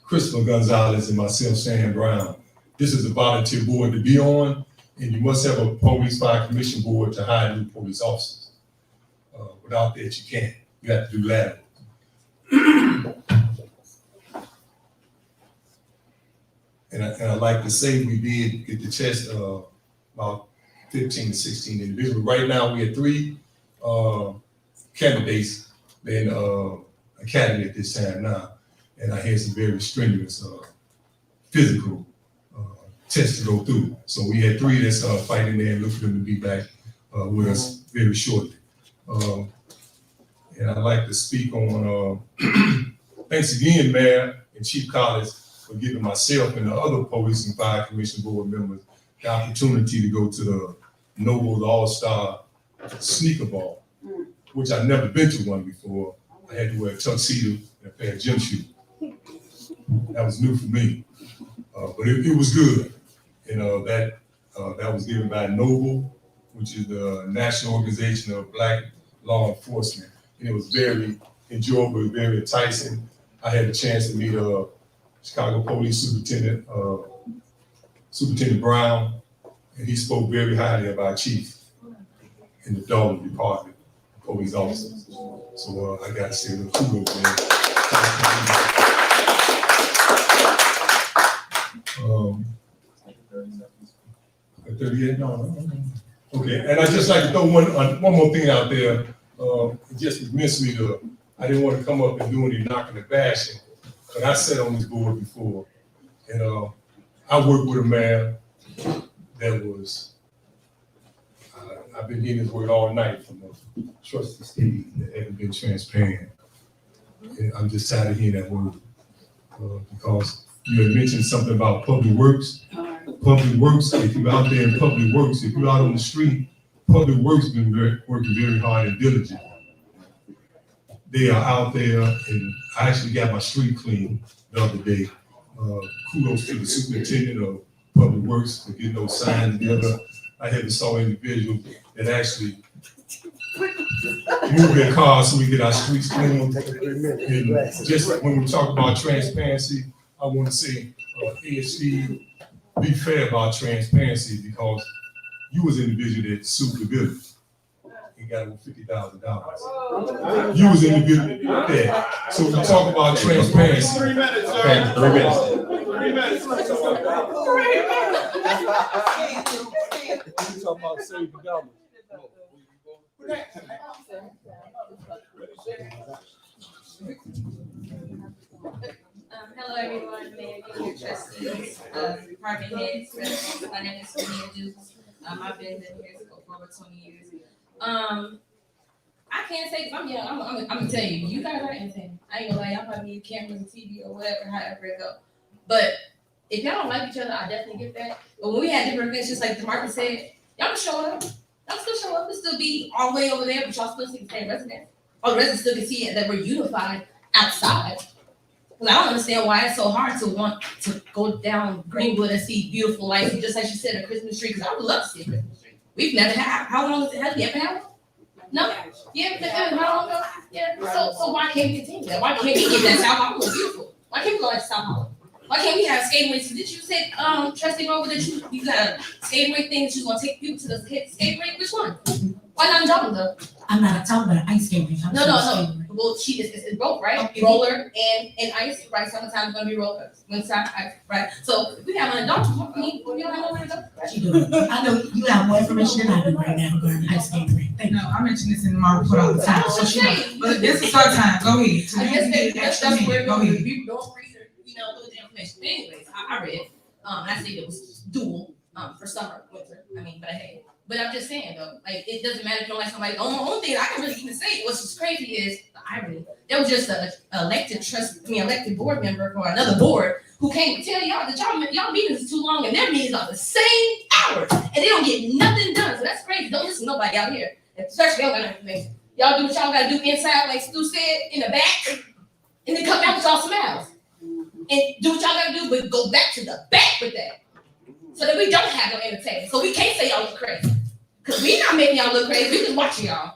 Christopher Gonzalez and myself, Sam Brown. This is a volunteer board to be on, and you must have a Police Fire Commission board to hire new police officers. Without that, you can't. You have to do lateral. And I like to say we did get the test about 15 to 16 individuals. Right now, we have 3 candidates in academy at this time now. And I had some very strenuous physical tests to go through. So we had 3 that's fighting there and look for them to be back with us very shortly. And I'd like to speak on, thanks again, Mayor and Chief Collins, for giving myself and the other Police and Fire Commission board members the opportunity to go to the Noble All-Star Sneaker Ball, which I've never been to one before. I had to wear a tuxedo and a pair of gym shoes. That was new for me, but it was good. And that was given by Noble, which is the National Organization of Black Law Enforcement. And it was very enjoyable, very enticing. I had a chance to meet Chicago Police Superintendent, Superintendent Brown, and he spoke very highly of our chief in the Dolton Department of Police Officers. So I got to say a little kudos there. Um, 38? No. Okay, and I'd just like to throw one more thing out there. It just remiss me I didn't want to come up and do any knocking and bashing, but I sat on this board before, and I worked with a man that was, I've been hearing this word all night from a trusted Steve that haven't been transparent. And I'm just tired of hearing that word because you had mentioned something about public works. Public works, if you're out there in public works, if you're out on the street, public works been working very hard and diligent. They are out there, and I actually got my street cleaned the other day. Kudos to the superintendent of public works for getting those signs together. I haven't saw individuals that actually move their cars so we get our streets clean. And just when we talk about transparency, I want to say, ASC, be fair about transparency because you was an individual that sued the village and got over $50,000. You was an individual that. So we talk about transparency. 3 minutes, sir. Okay, 3 minutes. 3 minutes. You talking about save the government. Hello, everyone. Mayor, trustees, department heads, residents. My name is Sonia Dukes. I've been in here for over 20 years. I can't say because I'm young. I'm gonna tell you, you guys are insane. I ain't gonna lie, y'all probably need cameras and TV or whatever, however it go. But if y'all don't like each other, I definitely get that. But when we had different events, just like the market said, y'all can show up. Y'all still show up. It'll still be all the way over there, but y'all still see the same residents. Or the residents still can see it, that we're unified outside. Because I don't understand why it's so hard to want to go down Greenwood and see beautiful lights, just like she said, a Christmas tree. Because I would love to see a Christmas tree. We've never had. How long has we ever had one? No? Yeah, how long ago? Yeah, so why can't we continue that? Why can't we get that South Holland was beautiful? Why can't we go like South Holland? Why can't we have skating rinks? Did you say, trustee Rover, that you got a skating rink thing that you gonna take people to the skating rink? Which one? Why not in Dolton though? I'm not talking about ice skating rink. No. Well, it's both, right? Okay. Roller and ice, right? Sometimes it's gonna be roller, winter ice, right? So if we have an adult, I mean, we don't have nowhere to go. Right? You do. I know you have more information than I do right now regarding ice skating rink. Thank you. No, I mention this in my report all the time, so she knows. But this is her time, go ahead. I guess that's where Go ahead. you don't research, look at the information. But anyways, I read, I see it was dual, for summer, winter. I mean, but I'm just saying though, like it doesn't matter if you don't like somebody. The only thing I can really even say, what's just crazy is the irony. There was just an elected board member for another board who came to tell y'all that y'all meetings is too long and their meetings are the same hours and they don't get nothing done. So that's crazy. Don't listen to nobody out here, especially y'all got no information. Y'all do what y'all gotta do inside, like Stu said, in the back, and then come out with y'all smiles. And do what y'all gotta do, but go back to the back with that. So that we don't have no entertainment. So we can't say y'all look crazy. Because we not making y'all look crazy, we just watching y'all.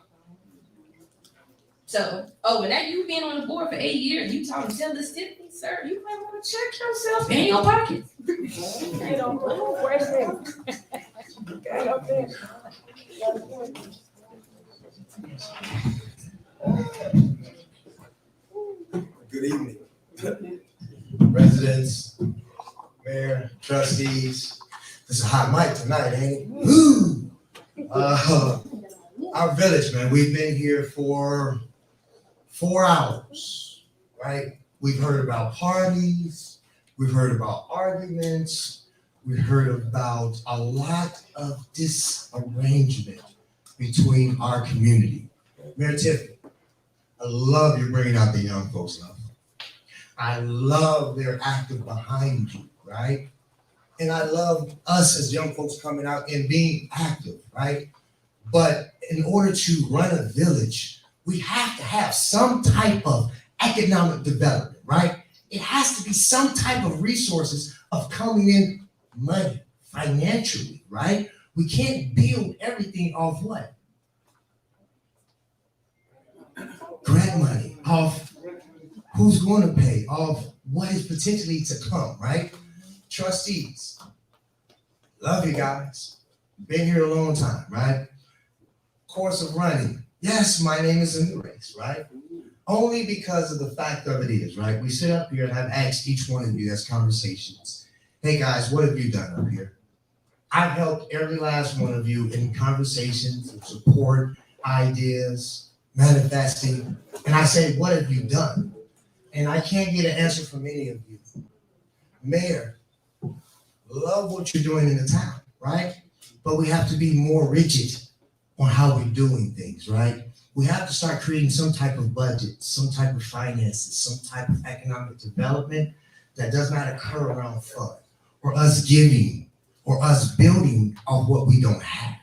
So, and now you been on the board for 8 years, you talking to tell this Tiffany, sir, you might want to check yourself in your pockets. They don't move, wait a minute. Okay, up there. Good evening. Residents, mayor, trustees. This is a hot mic tonight, ain't it? Woo! Our village, man, we've been here for 4 hours, right? We've heard about parties, we've heard about arguments, we've heard about a lot of disarrangement between our community. Mayor Tiffany, I love you bringing out the young folks now. I love they're active behind you, right? And I love us as young folks coming out and being active, right? But in order to run a village, we have to have some type of economic development, right? It has to be some type of resources of coming in money, financially, right? We can't build everything off what? Grant money, off who's going to pay, off what is potentially to come, right? Trustees, love you guys. Been here a long time, right? Course of running. Yes, my name is in the race, right? Only because of the fact of it is, right? We sit up here and I've asked each one of you as conversations. Hey guys, what have you done up here? I've helped every last one of you in conversations and support, ideas, manifesting. And I say, what have you done? And I can't get an answer from any of you. Mayor, love what you're doing in the town, right? But we have to be more rigid on how we're doing things, right? We have to start creating some type of budget, some type of finances, some type of economic development that does not occur around fun or us giving or us building on what we don't have.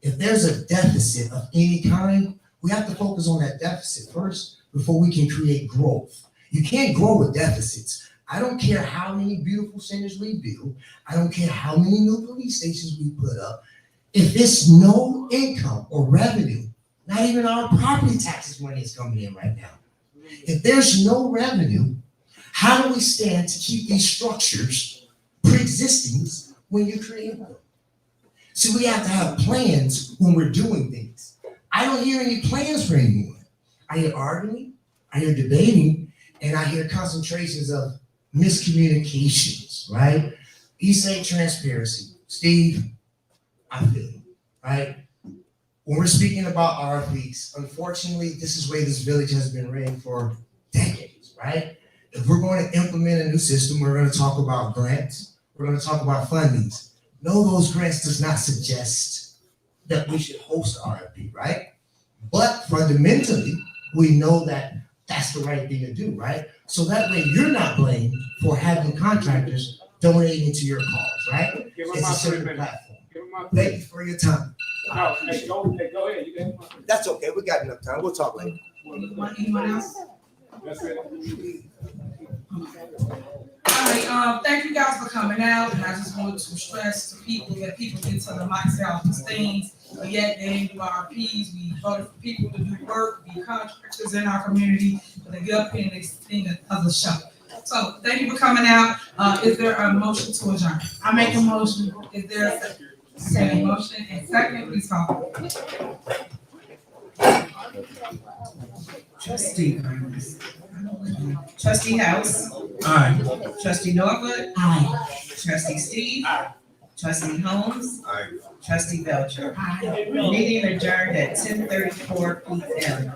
If there's a deficit of any kind, we have to focus on that deficit first before we can create growth. You can't grow with deficits. I don't care how many beautiful centers we build. I don't care how many new police stations we put up. If there's no income or revenue, not even our property taxes money is coming in right now. If there's no revenue, how do we stand to keep these structures pre-existing when you create them? So we have to have plans when we're doing things. I don't hear any plans for anyone. I hear arguing, I hear debating, and I hear concentrations of miscommunications, right? You say transparency. Steve, I feel it, right? When we're speaking about RFPs, unfortunately, this is the way this village has been ran for decades, right? If we're going to implement a new system, we're going to talk about grants, we're going to talk about fundings. No, those grants does not suggest that we should host RFP, right? But fundamentally, we know that that's the right thing to do, right? So that way you're not blamed for having contractors donating to your cause, right? It's a certain platform. Thank you for your time. No, hey, go ahead. You can. That's okay. We got enough time. We'll talk later. Anyone else? That's it. All right, Thank you guys for coming out, and I just want to stress to people that people get to the self things, but yet they ain't do RPs. We voted for people to do work, be contractors in our community, but they get up here and they sing another show. So thank you for coming out. Is there a motion to adjourn? I make a motion. Is there a second? Second motion and second, please call. Trustee Burns. Trustee House. Aye. Trustee Norwood. Aye. Trustee Steve. Trustee Holmes. Aye. Trustee Belcher. Aye. Meeting adjourned at 10:34 p.m.